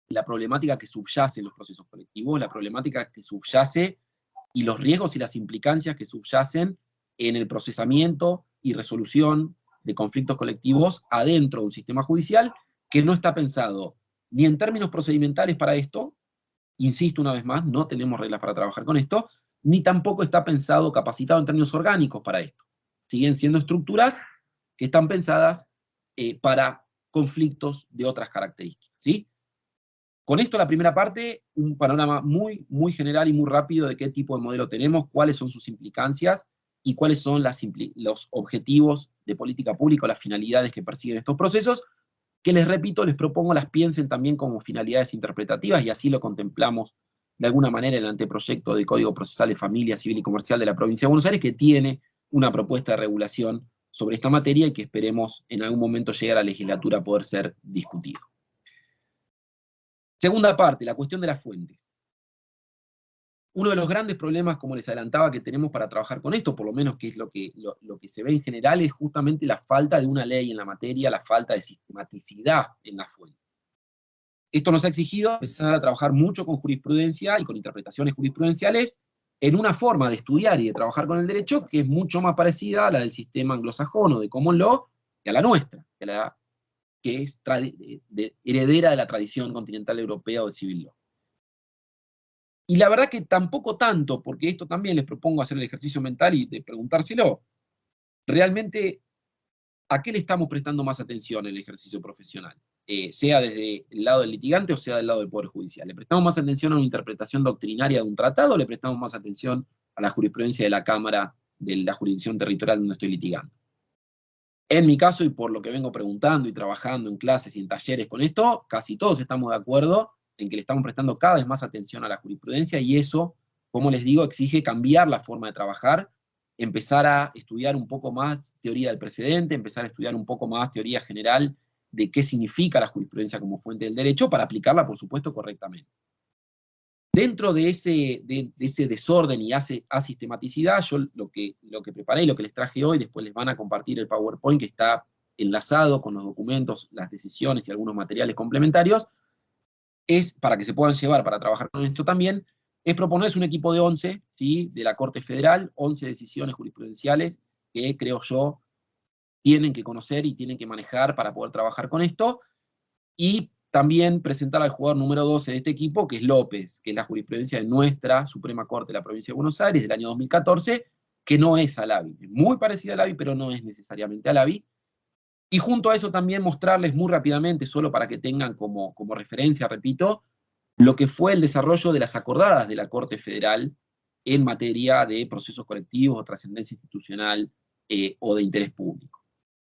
la problemática que subyace en los procesos colectivos, la problemática que subyace y los riesgos y las implicancias que subyacen en el procesamiento y resolución de conflictos colectivos adentro de un sistema judicial que no está pensado ni en términos procedimentales para esto, insisto una vez más, no tenemos reglas para trabajar con esto, ni tampoco está pensado, capacitado en términos orgánicos para esto. Siguen siendo estructuras que están pensadas para conflictos de otras características, ¿sí? Con esto, la primera parte, un panorama muy, muy general y muy rápido de qué tipo de modelo tenemos, cuáles son sus implicancias y cuáles son los objetivos de política pública o las finalidades que persiguen estos procesos, que les repito, les propongo las piensen también como finalidades interpretativas, y así lo contemplamos de alguna manera en el anteproyecto de Código Procesal de Familia, Civil y Comercial de la Provincia de Buenos Aires, que tiene una propuesta de regulación sobre esta materia y que esperemos en algún momento llegar a la legislatura a poder ser discutido. Segunda parte, la cuestión de las fuentes. Uno de los grandes problemas, como les adelantaba, que tenemos para trabajar con esto, por lo menos que es lo que se ve en general, es justamente la falta de una ley en la materia, la falta de sistematicidad en la fuente. Esto nos ha exigido empezar a trabajar mucho con jurisprudencia y con interpretaciones jurisprudenciales en una forma de estudiar y de trabajar con el derecho que es mucho más parecida a la del sistema anglosajón o de common law que a la nuestra, que es heredera de la tradición continental europea o de civil law. Y la verdad que tampoco tanto, porque esto también les propongo hacer el ejercicio mental y de preguntárselo, realmente, ¿a qué le estamos prestando más atención en el ejercicio profesional? Sea desde el lado del litigante o sea del lado del Poder Judicial. ¿Le prestamos más atención a una interpretación doctrinaria de un tratado o le prestamos más atención a la jurisprudencia de la Cámara de la jurisdicción territorial donde estoy litigando? En mi caso, y por lo que vengo preguntando y trabajando en clases y en talleres con esto, casi todos estamos de acuerdo en que le estamos prestando cada vez más atención a la jurisprudencia, y eso, como les digo, exige cambiar la forma de trabajar empezar a estudiar un poco más teoría del precedente, empezar a estudiar un poco más teoría general de qué significa la jurisprudencia como fuente del derecho para aplicarla, por supuesto, correctamente. Dentro de ese desorden y asistematicidad, yo lo que preparé y lo que les traje hoy, después les van a compartir el PowerPoint que está enlazado con los documentos, las decisiones y algunos materiales complementarios, es para que se puedan llevar para trabajar con esto también, es proponerles un equipo de 11, ¿sí? De la Corte Federal, 11 decisiones jurisprudenciales que creo yo tienen que conocer y tienen que manejar para poder trabajar con esto, y también presentar al jugador número 12 de este equipo, que es López, que es la jurisprudencia de nuestra Suprema Corte de la Provincia de Buenos Aires del año 2014, que no es Alavi. Es muy parecida a Alavi, pero no es necesariamente Alavi. Y junto a eso también mostrarles muy rápidamente, solo para que tengan como referencia, repito, lo que fue el desarrollo de las acordadas de la Corte Federal en materia de procesos colectivos o trascendencia institucional o de interés público.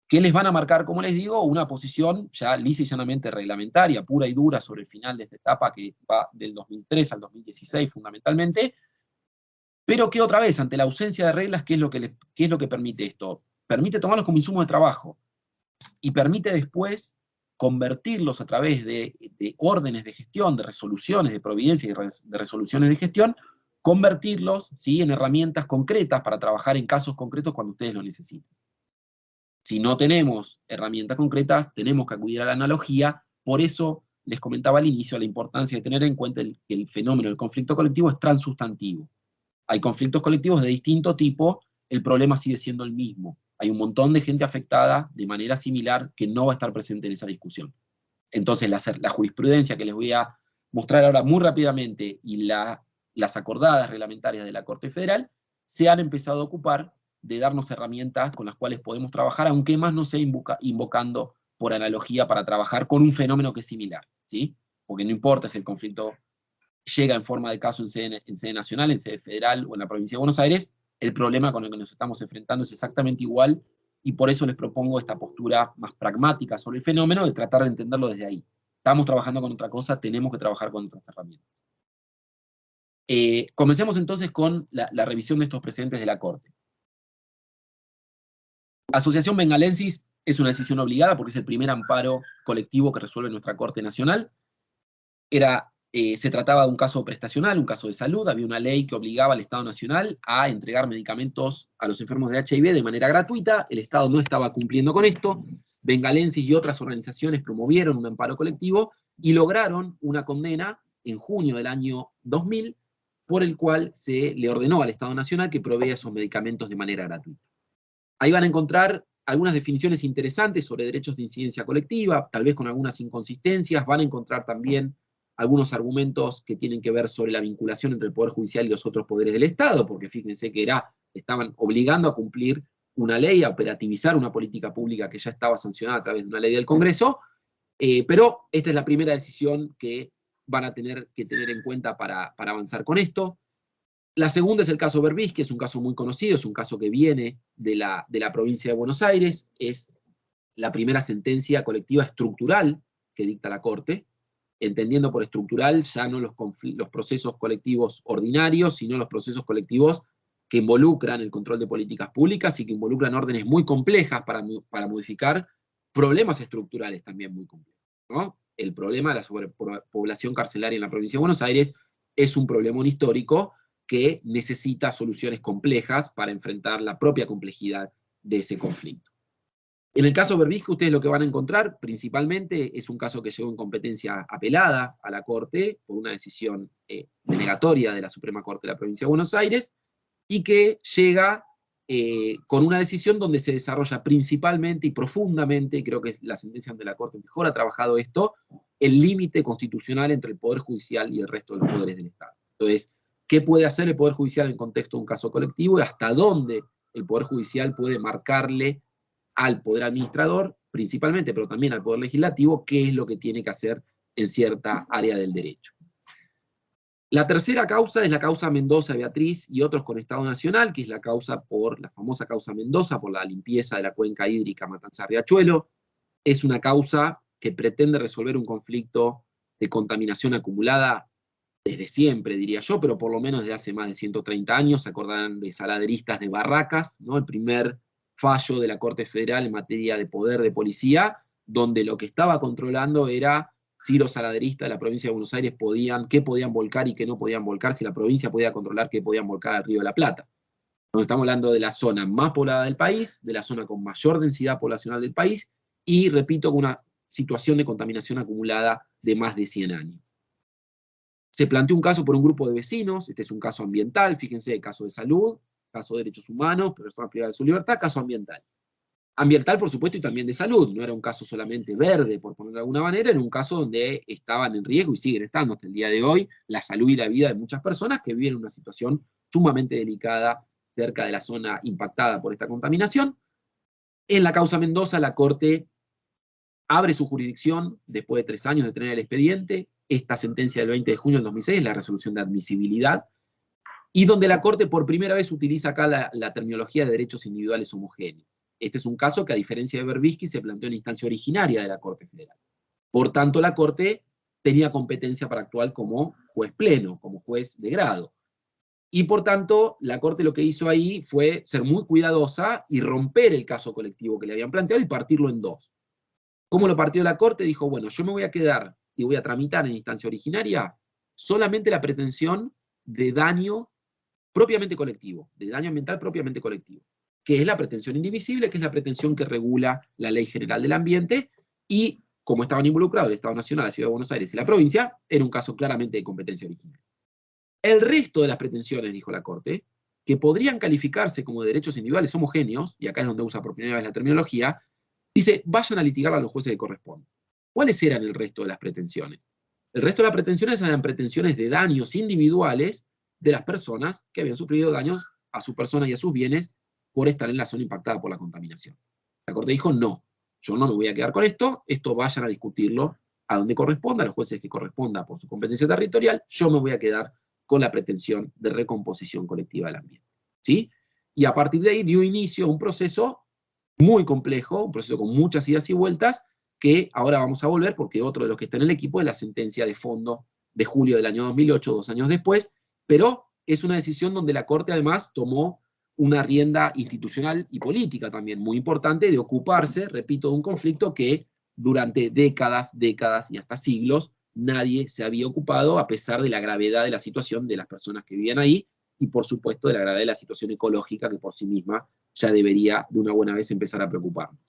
Que les van a marcar, como les digo, una posición ya lisa y llanamente reglamentaria, pura y dura sobre el final de esta etapa que va del 2003 al 2016 fundamentalmente, pero que otra vez, ante la ausencia de reglas, ¿qué es lo que permite esto? Permite tomarlos como insumo de trabajo y permite después convertirlos a través de órdenes de gestión, de resoluciones de providencia y de resoluciones de gestión, convertirlos, ¿sí?, en herramientas concretas para trabajar en casos concretos cuando ustedes lo necesiten. Si no tenemos herramientas concretas, tenemos que acudir a la analogía. Por eso les comentaba al inicio la importancia de tener en cuenta que el fenómeno del conflicto colectivo es transustantivo. Hay conflictos colectivos de distinto tipo, el problema sigue siendo el mismo. Hay un montón de gente afectada de manera similar que no va a estar presente en esa discusión. Entonces, la jurisprudencia que les voy a mostrar ahora muy rápidamente y las acordadas reglamentarias de la Corte Federal se han empezado a ocupar de darnos herramientas con las cuales podemos trabajar, aunque más no sea invocando por analogía para trabajar con un fenómeno que es similar, ¿sí? Porque no importa si el conflicto llega en forma de caso en sede nacional, en sede federal o en la provincia de Buenos Aires, el problema con el que nos estamos enfrentando es exactamente igual, y por eso les propongo esta postura más pragmática sobre el fenómeno, de tratar de entenderlo desde ahí. Estamos trabajando con otra cosa, tenemos que trabajar con otras herramientas. Comencemos entonces con la revisión de estos precedentes de la Corte. Asociación Bengalensis es una decisión obligada porque es el primer amparo colectivo que resuelve nuestra Corte Nacional. Se trataba de un caso prestacional, un caso de salud. Había una ley que obligaba al Estado Nacional a entregar medicamentos a los enfermos de HIV de manera gratuita. El Estado no estaba cumpliendo con esto. Bengalensis y otras organizaciones promovieron un amparo colectivo y lograron una condena en junio del año 2000, por el cual se le ordenó al Estado Nacional que provea esos medicamentos de manera gratuita. Ahí van a encontrar algunas definiciones interesantes sobre derechos de incidencia colectiva, tal vez con algunas inconsistencias. Van a encontrar también algunos argumentos que tienen que ver sobre la vinculación entre el Poder Judicial y los otros poderes del Estado, porque fíjense que estaban obligando a cumplir una ley, a operativizar una política pública que ya estaba sancionada a través de una ley del Congreso, pero esta es la primera decisión que van a tener que tener en cuenta para avanzar con esto. La segunda es el caso Berbis, que es un caso muy conocido, es un caso que viene de la provincia de Buenos Aires, es la primera sentencia colectiva estructural que dicta la Corte, entendiendo por estructural ya no los procesos colectivos ordinarios, sino los procesos colectivos que involucran el control de políticas públicas y que involucran órdenes muy complejas para modificar problemas estructurales también muy complejos, ¿no? El problema de la sobrepoblación carcelaria en la provincia de Buenos Aires es un problemón histórico que necesita soluciones complejas para enfrentar la propia complejidad de ese conflicto. En el caso Berbisque, ustedes lo que van a encontrar principalmente es un caso que llegó en competencia apelada a la Corte por una decisión denegatoria de la Suprema Corte de la Provincia de Buenos Aires, y que llega con una decisión donde se desarrolla principalmente y profundamente, creo que es la sentencia donde la Corte mejor ha trabajado esto, el límite constitucional entre el Poder Judicial y el resto de los poderes del Estado. Entonces, ¿qué puede hacer el Poder Judicial en contexto de un caso colectivo y hasta dónde el Poder Judicial puede marcarle al Poder Administrador, principalmente, pero también al Poder Legislativo, qué es lo que tiene que hacer en cierta área del derecho? La tercera causa es la causa Mendoza-Beatriz y otros con Estado Nacional, que es la famosa causa Mendoza por la limpieza de la cuenca hídrica Matanza-Riachuelo. Es una causa que pretende resolver un conflicto de contaminación acumulada desde siempre, diría yo, pero por lo menos desde hace más de 130 años. Se acordarán de Saladeristas de Barracas, ¿no? El primer fallo de la Corte Federal en materia de poder de policía, donde lo que estaba controlando era si los saladeristas de la provincia de Buenos Aires qué podían volcar y qué no podían volcar, si la provincia podía controlar qué podían volcar al Río de la Plata. Entonces estamos hablando de la zona más poblada del país, de la zona con mayor densidad poblacional del país, y repito, con una situación de contaminación acumulada de más de 100 años. Se planteó un caso por un grupo de vecinos, este es un caso ambiental, fíjense, caso de salud, caso de derechos humanos, personas privadas de su libertad, caso ambiental. Ambiental, por supuesto, y también de salud, no era un caso solamente verde, por ponerlo de alguna manera, era un caso donde estaban en riesgo y siguen estando hasta el día de hoy la salud y la vida de muchas personas que viven en una situación sumamente delicada cerca de la zona impactada por esta contaminación. En la causa Mendoza, la Corte abre su jurisdicción después de 3 años de tener el expediente. Esta sentencia del 20 de junio del 2006 es la resolución de admisibilidad, y donde la Corte por primera vez utiliza acá la terminología de derechos individuales homogéneos. Este es un caso que, a diferencia de Berbisky, se planteó en la instancia originaria de la Corte Federal. Por tanto, la Corte tenía competencia para actuar como juez pleno, como juez de grado. Y por tanto, la Corte lo que hizo ahí fue ser muy cuidadosa y romper el caso colectivo que le habían planteado y partirlo en dos. ¿Cómo lo partió la Corte? Dijo, bueno, yo me voy a quedar y voy a tramitar en instancia originaria solamente la pretensión de daño propiamente colectivo, de daño ambiental propiamente colectivo, que es la pretensión indivisible, que es la pretensión que regula la Ley General del Ambiente, y como estaban involucrados el Estado Nacional, la Ciudad de Buenos Aires y la provincia, era un caso claramente de competencia original. El resto de las pretensiones, dijo la Corte, que podrían calificarse como de derechos individuales homogéneos, y acá es donde usa por primera vez la terminología, dice, vayan a litigar a los jueces que corresponden. ¿Cuáles eran el resto de las pretensiones? El resto de las pretensiones eran pretensiones de daños individuales de las personas que habían sufrido daños a su persona y a sus bienes por estar en la zona impactada por la contaminación. La Corte dijo, no, yo no me voy a quedar con esto vayan a discutirlo a donde corresponda, a los jueces que corresponda por su competencia territorial, yo me voy a quedar con la pretensión de recomposición colectiva del ambiente. ¿Sí? Y a partir de ahí dio inicio a un proceso muy complejo, un proceso con muchas idas y vueltas, que ahora vamos a volver porque otro de los que está en el equipo es la sentencia de fondo de julio del año 2008, 2 años después, pero es una decisión donde la Corte además tomó una rienda institucional y política también muy importante de ocuparse, repito, de un conflicto que durante décadas y hasta siglos nadie se había ocupado, a pesar de la gravedad de la situación de las personas que vivían ahí y por supuesto de la gravedad de la situación ecológica que por sí misma ya debería de una buena vez empezar a preocuparnos.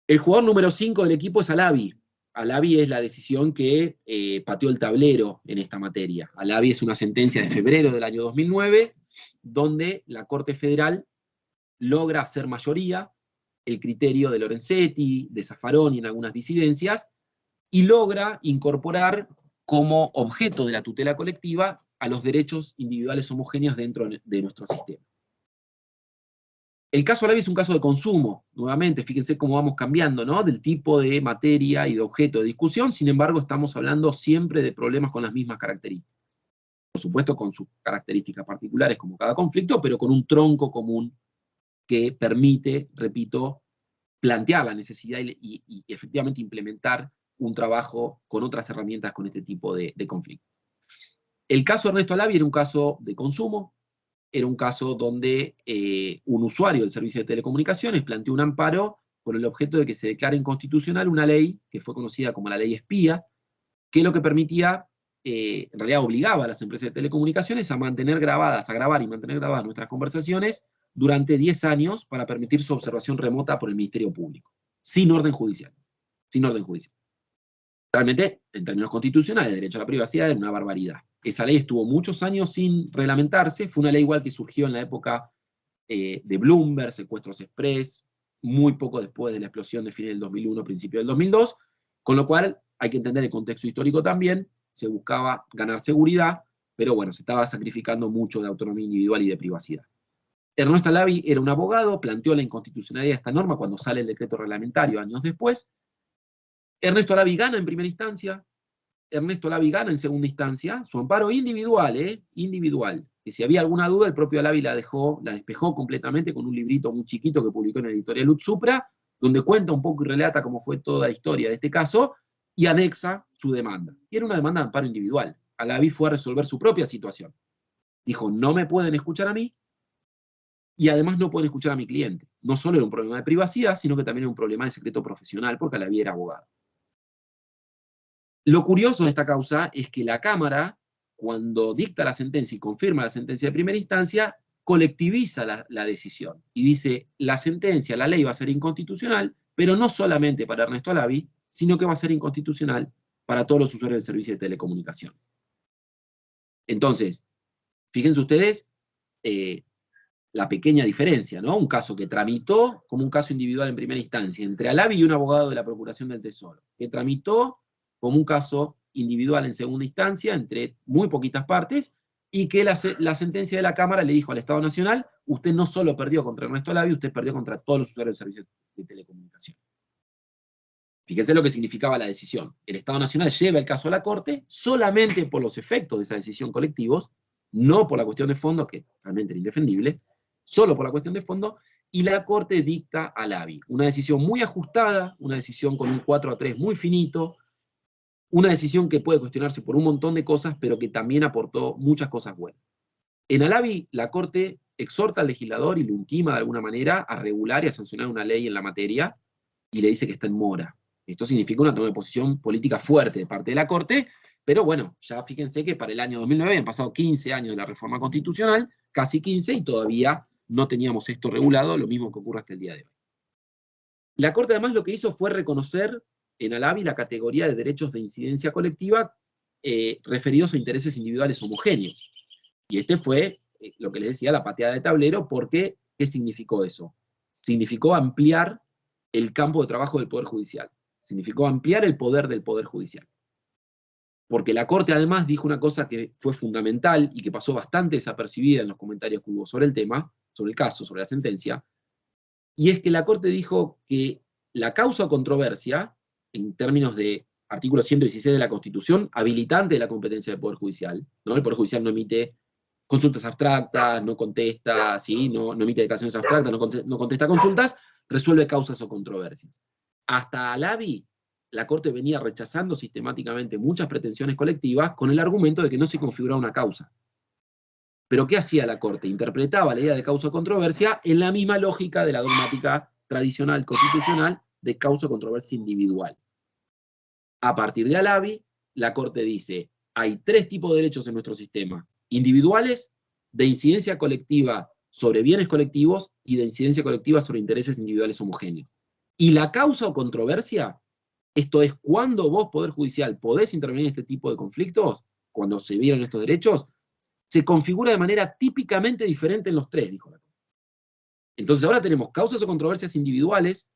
El jugador número 5 del equipo es Alavi. Alavi es la decisión que pateó el tablero en esta materia. Alavi es una sentencia de febrero del año 2009, donde la Corte Federal logra hacer mayoría, el criterio de Lorenzetti, de Zaffaroni en algunas disidencias, y logra incorporar como objeto de la tutela colectiva a los derechos individuales homogéneos dentro de nuestro sistema. El caso Alavi es un caso de consumo, nuevamente, fíjense cómo vamos cambiando, ¿no? Del tipo de materia y de objeto de discusión, sin embargo, estamos hablando siempre de problemas con las mismas características. Por supuesto, con sus características particulares, como cada conflicto, pero con un tronco común que permite, repito, plantear la necesidad y efectivamente implementar un trabajo con otras herramientas con este tipo de conflictos. El caso Ernesto Alavi era un caso de consumo, era un caso donde un usuario del servicio de telecomunicaciones planteó un amparo con el objeto de que se declare inconstitucional una ley que fue conocida como la ley espía, que lo que permitía, en realidad obligaba a las empresas de telecomunicaciones a grabar y mantener grabadas nuestras conversaciones durante 10 años para permitir su observación remota por el Ministerio Público, sin orden judicial. Sin orden judicial. Realmente, en términos constitucionales, el derecho a la privacidad era una barbaridad. Esa ley estuvo muchos años sin reglamentarse, fue una ley igual que surgió en la época de Bloomberg, secuestros express, muy poco después de la explosión de fines del 2001, principio del 2002, con lo cual hay que entender el contexto histórico también, se buscaba ganar seguridad, pero bueno, se estaba sacrificando mucho de autonomía individual y de privacidad. Ernesto Alavi era un abogado, planteó la inconstitucionalidad de esta norma cuando sale el decreto reglamentario años después. Ernesto Alavi gana en primera instancia, Ernesto Alavi gana en segunda instancia, su amparo individual, individual, que si había alguna duda, el propio Alavi la despejó completamente con un librito muy chiquito que publicó en la editorial Lutz Supra, donde cuenta un poco y relata cómo fue toda la historia de este caso, y anexa su demanda. Y era una demanda de amparo individual. Alavi fue a resolver su propia situación. Dijo, no me pueden escuchar a mí, y además no pueden escuchar a mi cliente. No solo era un problema de privacidad, sino que también era un problema de secreto profesional, porque Alavi era abogado. Lo curioso de esta causa es que la Cámara, cuando dicta la sentencia y confirma la sentencia de primera instancia, colectiviza la decisión y dice, la sentencia, la ley va a ser inconstitucional, pero no solamente para Ernesto Alavi, sino que va a ser inconstitucional para todos los usuarios del servicio de telecomunicaciones. Entonces, fíjense ustedes la pequeña diferencia, ¿no? Un caso que tramitó como un caso individual en primera instancia entre Alavi y un abogado de la Procuración del Tesoro, que tramitó como un caso individual en segunda instancia entre muy poquitas partes, y que la sentencia de la Cámara le dijo al Estado Nacional, usted no solo perdió contra Ernesto Alavi, usted perdió contra todos los usuarios del servicio de telecomunicaciones. Fíjense lo que significaba la decisión. El Estado Nacional lleva el caso a la Corte solamente por los efectos de esa decisión colectivos, no por la cuestión de fondo, que realmente era indefendible, solo por la cuestión de fondo, y la Corte dicta a Alavi. Una decisión muy ajustada, una decisión con un 4-3 muy finito, una decisión que puede cuestionarse por un montón de cosas, pero que también aportó muchas cosas buenas. En Alavi, la Corte exhorta al legislador y lo intima de alguna manera a regular y a sancionar una ley en la materia, y le dice que está en mora. Esto significa una toma de posición política fuerte de parte de la Corte, pero bueno, ya fíjense que para el año 2009 han pasado 15 años de la reforma constitucional, casi 15, y todavía no teníamos esto regulado, lo mismo que ocurre hasta el día de hoy. La Corte además lo que hizo fue reconocer en Alavi la categoría de derechos de incidencia colectiva referidos a intereses individuales homogéneos. Y este fue lo que les decía, la pateada de tablero, porque ¿qué significó eso? Significó ampliar el campo de trabajo del Poder Judicial. Significó ampliar el poder del Poder Judicial. Porque la Corte además dijo una cosa que fue fundamental y que pasó bastante desapercibida en los comentarios que hubo sobre el tema, sobre el caso, sobre la sentencia, y es que la Corte dijo que la causa o controversia, en términos de artículo 116 de la Constitución, habilitante de la competencia del Poder Judicial, ¿no? El Poder Judicial no emite consultas abstractas, no contesta, ¿sí? no emite declaraciones abstractas, no contesta consultas, resuelve causas o controversias. Hasta Alavi, la Corte venía rechazando sistemáticamente muchas pretensiones colectivas con el argumento de que no se configuraba una causa. Pero ¿qué hacía la Corte? Interpretaba la idea de causa o controversia en la misma lógica de la dogmática tradicional constitucional de causa o controversia individual. A partir de Alavi, la Corte dice, hay tres tipos de derechos en nuestro sistema: individuales, de incidencia colectiva sobre bienes colectivos y de incidencia colectiva sobre intereses individuales homogéneos. Y la causa o controversia, esto es cuando vos, Poder Judicial, podés intervenir en este tipo de conflictos, cuando se vieron estos derechos, se configura de manera típicamente diferente en los tres, dijo la Corte. Entonces ahora tenemos causas o controversias individuales,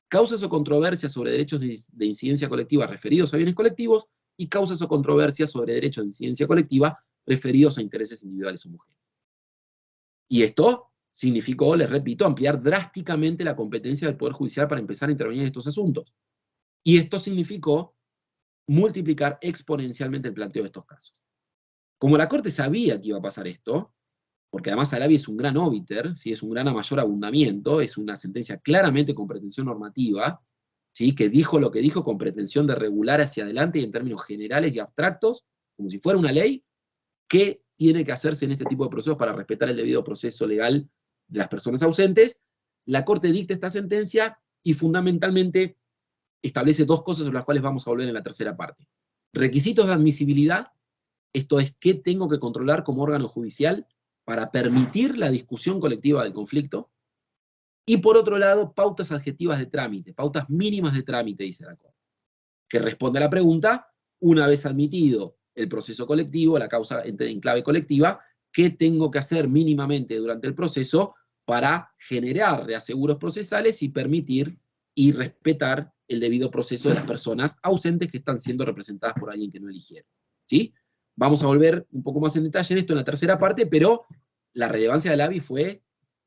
causas o controversias sobre derechos de incidencia colectiva referidos a bienes colectivos, y causas o controversias sobre derechos de incidencia colectiva referidos a intereses individuales homogéneos. Y esto significó, les repito, ampliar drásticamente la competencia del Poder Judicial para empezar a intervenir en estos asuntos. Y esto significó multiplicar exponencialmente el planteo de estos casos. Como la Corte sabía que iba a pasar esto, porque además Alavi es un gran óbiter, ¿sí? Es un gran a mayor abundamiento, es una sentencia claramente con pretensión normativa, ¿sí? Que dijo lo que dijo con pretensión de regular hacia adelante y en términos generales y abstractos, como si fuera una ley, qué tiene que hacerse en este tipo de procesos para respetar el debido proceso legal de las personas ausentes. La Corte dicta esta sentencia y fundamentalmente establece dos cosas sobre las cuales vamos a volver en la tercera parte. Requisitos de admisibilidad, esto es, qué tengo que controlar como órgano judicial para permitir la discusión colectiva del conflicto. Y por otro lado, pautas adjetivas de trámite, pautas mínimas de trámite, dice la Corte, que responde a la pregunta, una vez admitido el proceso colectivo, la causa en clave colectiva, ¿qué tengo que hacer mínimamente durante el proceso para generar reaseguros procesales y permitir y respetar el debido proceso de las personas ausentes que están siendo representadas por alguien que no eligieron? ¿Sí? Vamos a volver un poco más en detalle en esto en la tercera parte, pero la relevancia del ABI fue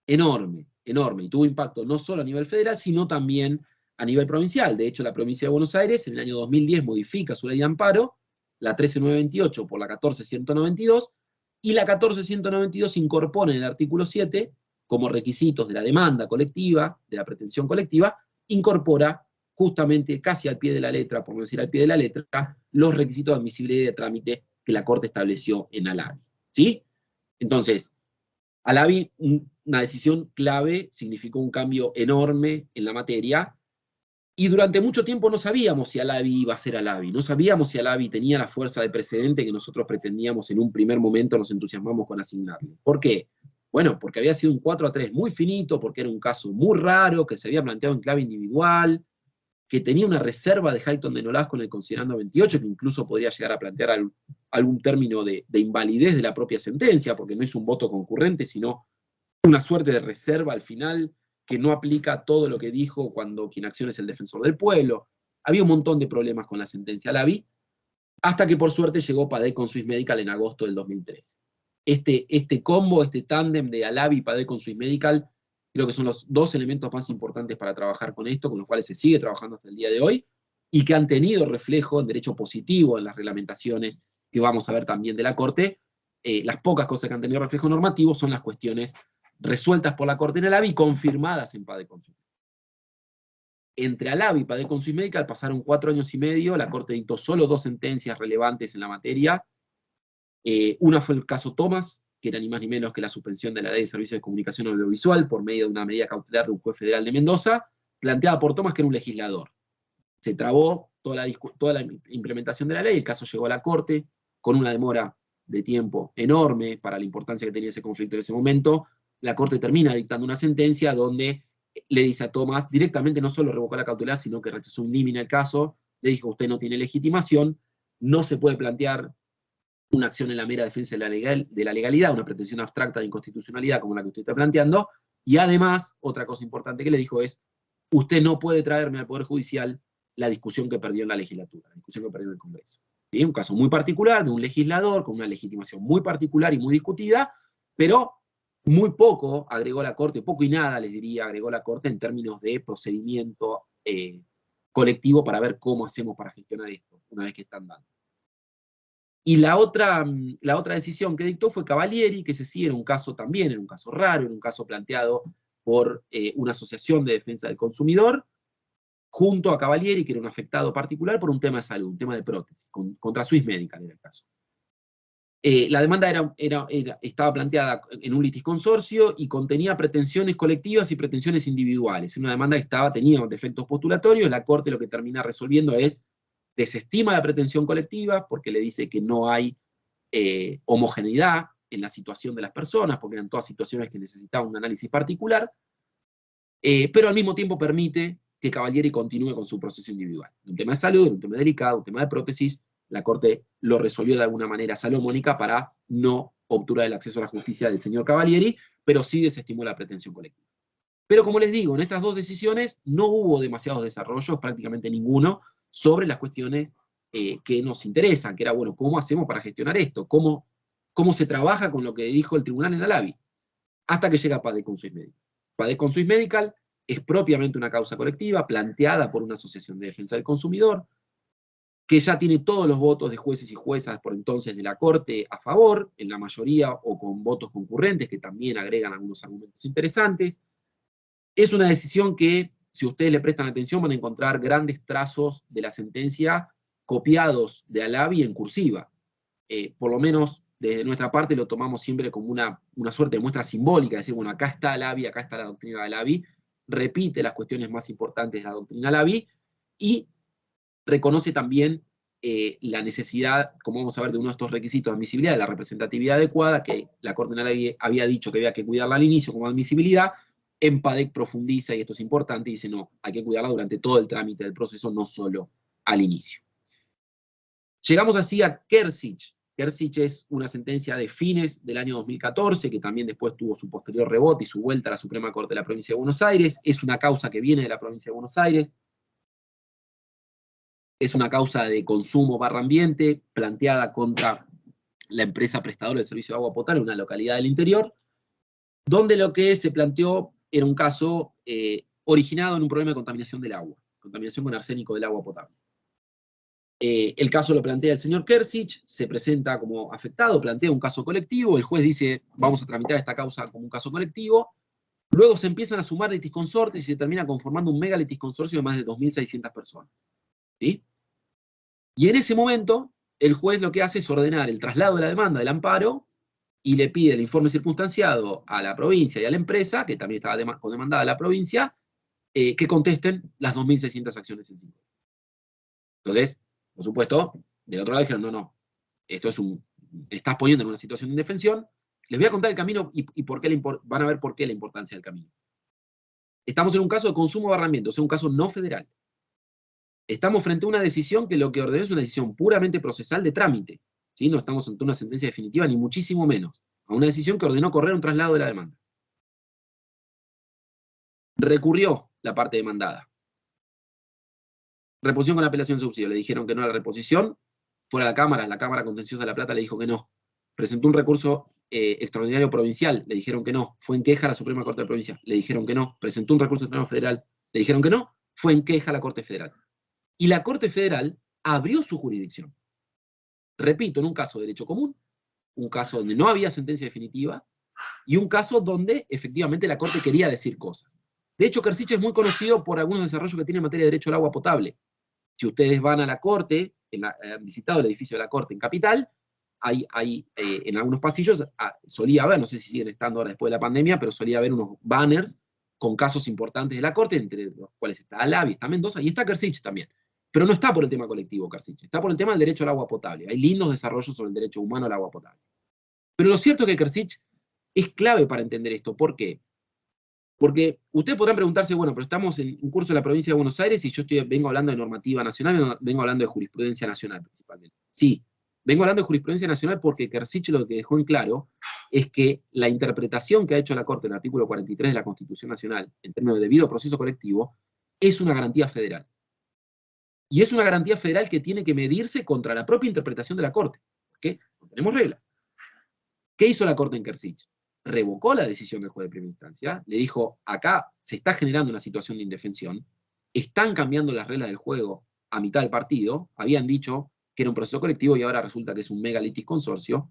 enorme, enorme, y tuvo impacto no solo a nivel federal, sino también a nivel provincial. De hecho, la provincia de Buenos Aires en el año 2010 modifica su ley de amparo, la 13928 por la 14192, y la 14192 incorpora en el artículo 7, como requisitos de la demanda colectiva, de la pretensión colectiva, incorpora justamente casi al pie de la letra, por no decir al pie de la letra, los requisitos de admisibilidad y de trámite que la Corte estableció en Alavi. ¿Sí? Entonces, Alavi, una decisión clave, significó un cambio enorme en la materia, y durante mucho tiempo no sabíamos si Alavi iba a ser Alavi, no sabíamos si Alavi tenía la fuerza de precedente que nosotros pretendíamos en un primer momento, nos entusiasmamos con asignarle. ¿Por qué? Bueno, porque había sido un 4-3 muy finito, porque era un caso muy raro, que se había planteado en clave individual, que tenía una reserva de Hayton de Nolasco en el considerando 28, que incluso podría llegar a plantear algún término de invalidez de la propia sentencia, porque no es un voto concurrente, sino una suerte de reserva al final, que no aplica todo lo que dijo cuando quien acciona es el defensor del pueblo. Había un montón de problemas con la sentencia Alavi, hasta que por suerte llegó Padec con Swiss Medical en agosto del 2013. Este combo, este tándem de Alavi y Padec con Swiss Medical, creo que son los dos elementos más importantes para trabajar con esto, con los cuales se sigue trabajando hasta el día de hoy, y que han tenido reflejo en derecho positivo en las reglamentaciones que vamos a ver también de la Corte. Las pocas cosas que han tenido reflejo normativo son las cuestiones resueltas por la Corte en Alavi y confirmadas en Padec con Swiss Medical. Entre Alavi y Padec con Swiss Medical pasaron 4 años y medio, la Corte dictó solo 2 sentencias relevantes en la materia. Una fue el caso Thomas, que era ni más ni menos que la suspensión de la Ley de Servicios de Comunicación Audiovisual por medio de una medida cautelar de un juez federal de Mendoza, planteada por Thomas, que era un legislador. Se trabó toda la implementación de la ley, el caso llegó a la Corte, con una demora de tiempo enorme para la importancia que tenía ese conflicto en ese momento. La Corte termina dictando una sentencia donde le dice a Thomas, directamente no solo revocó la cautelar, sino que rechazó un límite el caso, le dijo, usted no tiene legitimación, no se puede plantear una acción en la mera defensa de la legalidad, una pretensión abstracta de inconstitucionalidad como la que usted está planteando, y además, otra cosa importante que le dijo es, usted no puede traerme al Poder Judicial la discusión que perdió en la legislatura, la discusión que perdió en el Congreso. ¿Sí? Un caso muy particular de un legislador con una legitimación muy particular y muy discutida, pero muy poco agregó la Corte, poco y nada, les diría, agregó la Corte en términos de procedimiento colectivo para ver cómo hacemos para gestionar esto, una vez que están dando. Y la otra decisión que dictó fue Cavalieri, que ese sí era un caso también, era un caso raro, era un caso planteado por una asociación de defensa del consumidor, junto a Cavalieri, que era un afectado particular por un tema de salud, un tema de prótesis, contra Swiss Medical era el caso. La demanda estaba planteada en un litisconsorcio y contenía pretensiones colectivas y pretensiones individuales. Una demanda que tenía defectos postulatorios, la Corte lo que termina resolviendo es desestima la pretensión colectiva porque le dice que no hay homogeneidad en la situación de las personas, porque eran todas situaciones que necesitaban un análisis particular, pero al mismo tiempo permite que Cavalieri continúe con su proceso individual. Un tema de salud, un tema delicado, un tema de prótesis, la Corte lo resolvió de alguna manera salomónica para no obturar el acceso a la justicia del señor Cavalieri, pero sí desestimó la pretensión colectiva. Pero como les digo, en estas dos decisiones no hubo demasiados desarrollos, prácticamente ninguno, sobre las cuestiones que nos interesan, que era, bueno, ¿cómo hacemos para gestionar esto? ¿Cómo se trabaja con lo que dijo el tribunal en Alavi? Hasta que llega Padec con Swiss Medical. Padec con Swiss Medical es propiamente una causa colectiva planteada por una asociación de defensa del consumidor, que ya tiene todos los votos de jueces y juezas por entonces de la Corte a favor, en la mayoría o con votos concurrentes, que también agregan algunos argumentos interesantes. Es una decisión que, si ustedes le prestan atención, van a encontrar grandes trazos de la sentencia copiados de Alavi en cursiva. Por lo menos desde nuestra parte lo tomamos siempre como una suerte de muestra simbólica, es decir, bueno, acá está Alavi, acá está la doctrina de Alavi, repite las cuestiones más importantes de la doctrina Alavi y reconoce también la necesidad, como vamos a ver, de uno de estos requisitos de admisibilidad, de la representatividad adecuada, que la Corte en Alavi había dicho que había que cuidarla al inicio como admisibilidad. En Padec profundiza, y esto es importante, y dice, no, hay que cuidarla durante todo el trámite del proceso, no solo al inicio. Llegamos así a Kersich. Kersich es una sentencia de fines del año 2014, que también después tuvo su posterior rebote y su vuelta a la Suprema Corte de la Provincia de Buenos Aires. Es una causa que viene de la Provincia de Buenos Aires. Es una causa de consumo barra ambiente, planteada contra la empresa prestadora del servicio de agua potable en una localidad del interior, donde lo que se planteó era un caso originado en un problema de contaminación del agua, contaminación con arsénico del agua potable. El caso lo plantea el señor Kersich, se presenta como afectado, plantea un caso colectivo, el juez dice, vamos a tramitar esta causa como un caso colectivo, Luego se empiezan a sumar litisconsortes y se termina conformando un mega litisconsorcio de más de 2.600 personas. ¿Sí? Y en ese momento, el juez lo que hace es ordenar el traslado de la demanda del amparo y le pide el informe circunstanciado a la provincia y a la empresa, que también estaba condemandada a la provincia, que contesten las 2.600 acciones en 5 años. Entonces, por supuesto, del otro lado dijeron, no, esto es estás poniendo en una situación de indefensión. Les voy a contar el camino y por qué van a ver por qué la importancia del camino. Estamos en un caso de consumo de barramiento, o sea, un caso no federal. Estamos frente a una decisión que lo que ordenó es una decisión puramente procesal de trámite. ¿Sí? No estamos ante una sentencia definitiva, ni muchísimo menos. A una decisión que ordenó correr un traslado de la demanda. Recurrió la parte demandada. Reposición con apelación de subsidio. Le dijeron que no a la reposición. Fuera la Cámara Contenciosa de La Plata le dijo que no. Presentó un recurso extraordinario provincial, le dijeron que no. Fue en queja a la Suprema Corte de Provincia, le dijeron que no. Presentó un recurso extraordinario federal, le dijeron que no. Fue en queja a la Corte Federal. Y la Corte Federal abrió su jurisdicción. Repito, en un caso de derecho común, un caso donde no había sentencia definitiva, y un caso donde efectivamente la Corte quería decir cosas. De hecho, Kershich es muy conocido por algunos desarrollos que tiene en materia de derecho al agua potable. Si ustedes van a la Corte, han visitado el edificio de la Corte en Capital, hay en algunos pasillos, solía haber, no sé si siguen estando ahora después de la pandemia, pero solía haber unos banners con casos importantes de la Corte, entre los cuales está Alavi, está Mendoza, y está Kershich también. Pero no está por el tema colectivo Kershich, está por el tema del derecho al agua potable. Hay lindos desarrollos sobre el derecho humano al agua potable. Pero lo cierto es que Kershich es clave para entender esto. ¿Por qué? Porque ustedes podrán preguntarse, bueno, pero estamos en un curso de la provincia de Buenos Aires y yo vengo hablando de normativa nacional, vengo hablando de jurisprudencia nacional principalmente. Sí, vengo hablando de jurisprudencia nacional porque Kershich lo que dejó en claro es que la interpretación que ha hecho la Corte en el artículo 43 de la Constitución Nacional, en términos de debido proceso colectivo, es una garantía federal. Y es una garantía federal que tiene que medirse contra la propia interpretación de la Corte. ¿Por qué? No tenemos reglas. ¿Qué hizo la Corte en Kershich? Revocó la decisión del juez de primera instancia, le dijo, acá se está generando una situación de indefensión, están cambiando las reglas del juego a mitad del partido, habían dicho que era un proceso colectivo y ahora resulta que es un mega litisconsorcio,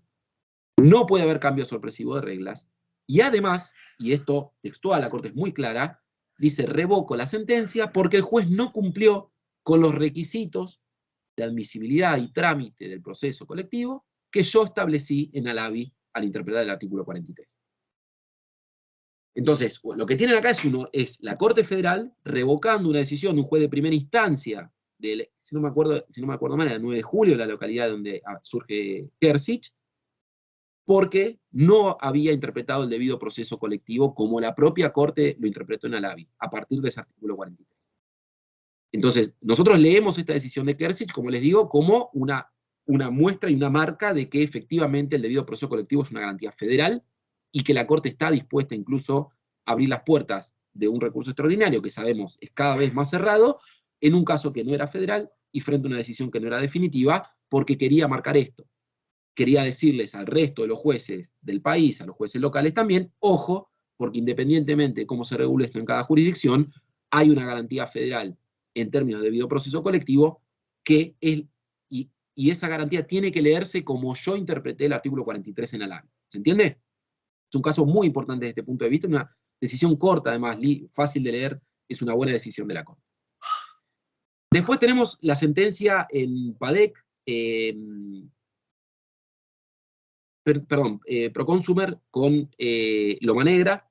no puede haber cambio sorpresivo de reglas, y además, y esto textual, la Corte es muy clara, dice, revoco la sentencia porque el juez no cumplió con los requisitos de admisibilidad y trámite del proceso colectivo que yo establecí en Alavi al interpretar el artículo 43. Entonces, lo que tienen acá es la Corte Federal revocando una decisión de un juez de primera instancia, si no me acuerdo mal, el 9 de julio, la localidad donde surge Kershich, porque no había interpretado el debido proceso colectivo como la propia Corte lo interpretó en Alavi, a partir de ese artículo 43. Entonces, nosotros leemos esta decisión de Kershich, como les digo, como una muestra y una marca de que efectivamente el debido proceso colectivo es una garantía federal y que la Corte está dispuesta incluso a abrir las puertas de un recurso extraordinario que sabemos es cada vez más cerrado, en un caso que no era federal y frente a una decisión que no era definitiva, porque quería marcar esto. Quería decirles al resto de los jueces del país, a los jueces locales también, ojo, porque independientemente de cómo se regule esto en cada jurisdicción, hay una garantía federal en términos de debido proceso colectivo que es, y esa garantía tiene que leerse como yo interpreté el artículo 43 en Alavi. ¿Se entiende? Es un caso muy importante desde este punto de vista, una decisión corta, además, fácil de leer, es una buena decisión de la Corte. Después tenemos la sentencia en PADEC, Proconsumer con Loma Negra.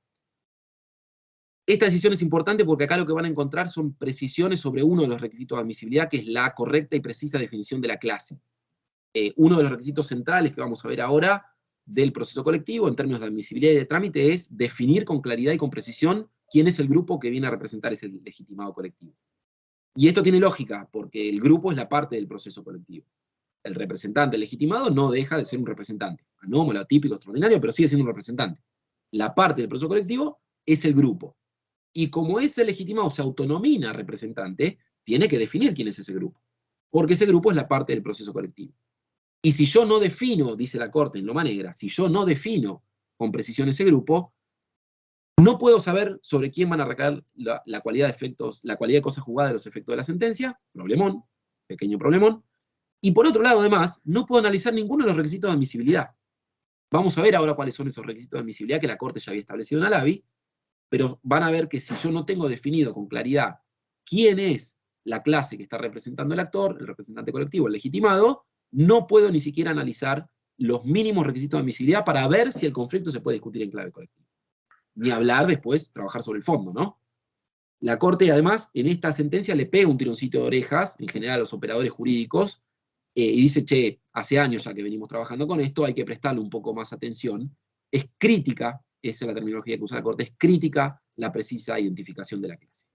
Esta decisión es importante porque acá lo que van a encontrar son precisiones sobre uno de los requisitos de admisibilidad, que es la correcta y precisa definición de la clase. Uno de los requisitos centrales que vamos a ver ahora del proceso colectivo en términos de admisibilidad y de trámite es definir con claridad y con precisión quién es el grupo que viene a representar ese legitimado colectivo. Y esto tiene lógica, porque el grupo es la parte del proceso colectivo. El representante legitimado no deja de ser un representante, anómalo, atípico, extraordinario, pero sigue siendo un representante. La parte del proceso colectivo es el grupo. Y como ese legitimado se autonomina representante, tiene que definir quién es ese grupo, porque ese grupo es la parte del proceso colectivo. Y si yo no defino, dice la Corte en Loma Negra, si yo no defino con precisión ese grupo, no puedo saber sobre quién van a recaer la cualidad de efectos, la cualidad de cosas jugadas de los efectos de la sentencia, problemón, pequeño problemón. Y por otro lado, además, no puedo analizar ninguno de los requisitos de admisibilidad. Vamos a ver ahora cuáles son esos requisitos de admisibilidad que la Corte ya había establecido en Alavi, pero van a ver que si yo no tengo definido con claridad quién es la clase que está representando el actor, el representante colectivo, el legitimado, no puedo ni siquiera analizar los mínimos requisitos de admisibilidad para ver si el conflicto se puede discutir en clave colectiva. Ni hablar después, trabajar sobre el fondo, ¿no? La Corte, además, en esta sentencia le pega un tironcito de orejas, en general a los operadores jurídicos, y dice, che, hace años ya que venimos trabajando con esto, hay que prestarle un poco más atención. Es crítica, esa es la terminología que usa la Corte, es crítica la precisa identificación de la clase.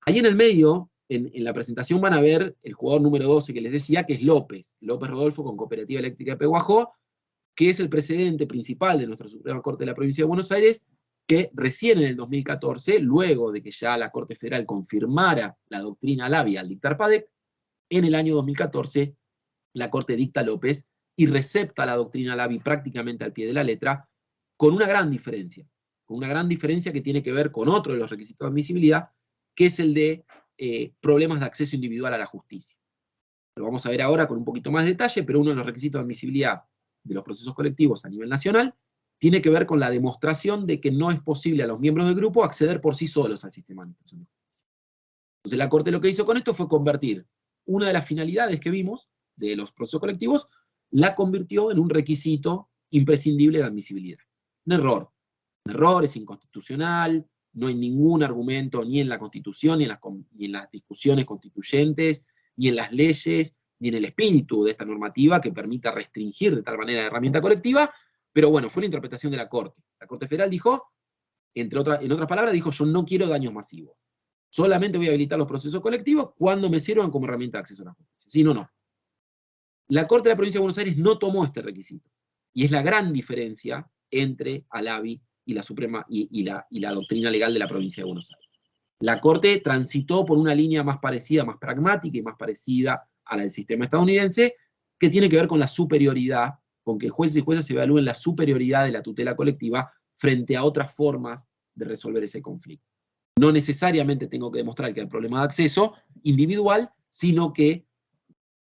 Ahí en el medio, en la presentación van a ver el jugador número 12 que les decía, que es López Rodolfo con Cooperativa Eléctrica de Peguajó, que es el precedente principal de nuestra Suprema Corte de la Provincia de Buenos Aires, que recién en el 2014, luego de que ya la Corte Federal confirmara la doctrina Alavi al dictar PADEC, en el año 2014 la Corte dicta López y recepta la doctrina Alavi prácticamente al pie de la letra, con una gran diferencia que tiene que ver con otro de los requisitos de admisibilidad, que es el de problemas de acceso individual a la justicia. Lo vamos a ver ahora con un poquito más de detalle, pero uno de los requisitos de admisibilidad de los procesos colectivos a nivel nacional tiene que ver con la demostración de que no es posible a los miembros del grupo acceder por sí solos al sistema de administración de justicia. Entonces la Corte lo que hizo con esto fue convertir una de las finalidades que vimos de los procesos colectivos, la convirtió en un requisito imprescindible de admisibilidad. Un error. Un error, es inconstitucional, no hay ningún argumento ni en la Constitución, ni en las discusiones constituyentes, ni en las leyes, ni en el espíritu de esta normativa que permita restringir de tal manera la herramienta colectiva, pero bueno, fue la interpretación de la Corte. La Corte Federal dijo, en otras palabras, dijo, yo no quiero daños masivos. Solamente voy a habilitar los procesos colectivos cuando me sirvan como herramienta de acceso a la justicia. Si no, no. La Corte de la Provincia de Buenos Aires no tomó este requisito. Y es la gran diferencia entre Alavi y la Suprema y la doctrina legal de la Provincia de Buenos Aires. La Corte transitó por una línea más parecida, más pragmática y más parecida a la del sistema estadounidense, que tiene que ver con la superioridad, con que jueces y juezas evalúen la superioridad de la tutela colectiva frente a otras formas de resolver ese conflicto. No necesariamente tengo que demostrar que hay problema de acceso individual, sino que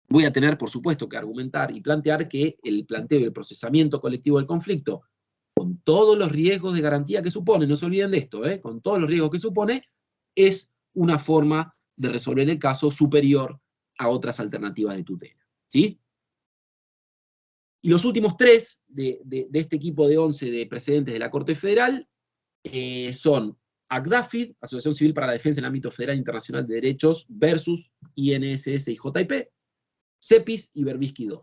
voy a tener, por supuesto, que argumentar y plantear que el planteo y el procesamiento colectivo del conflicto, con todos los riesgos de garantía que supone, no se olviden de esto, con todos los riesgos que supone, es una forma de resolver el caso superior a otras alternativas de tutela. ¿Sí? Y los últimos tres de este equipo de 11 de precedentes de la Corte Federal son ACDAFID, Asociación Civil para la Defensa en el Ámbito Federal Internacional de Derechos, versus INSS y JIP, CEPIS y Berbisky II.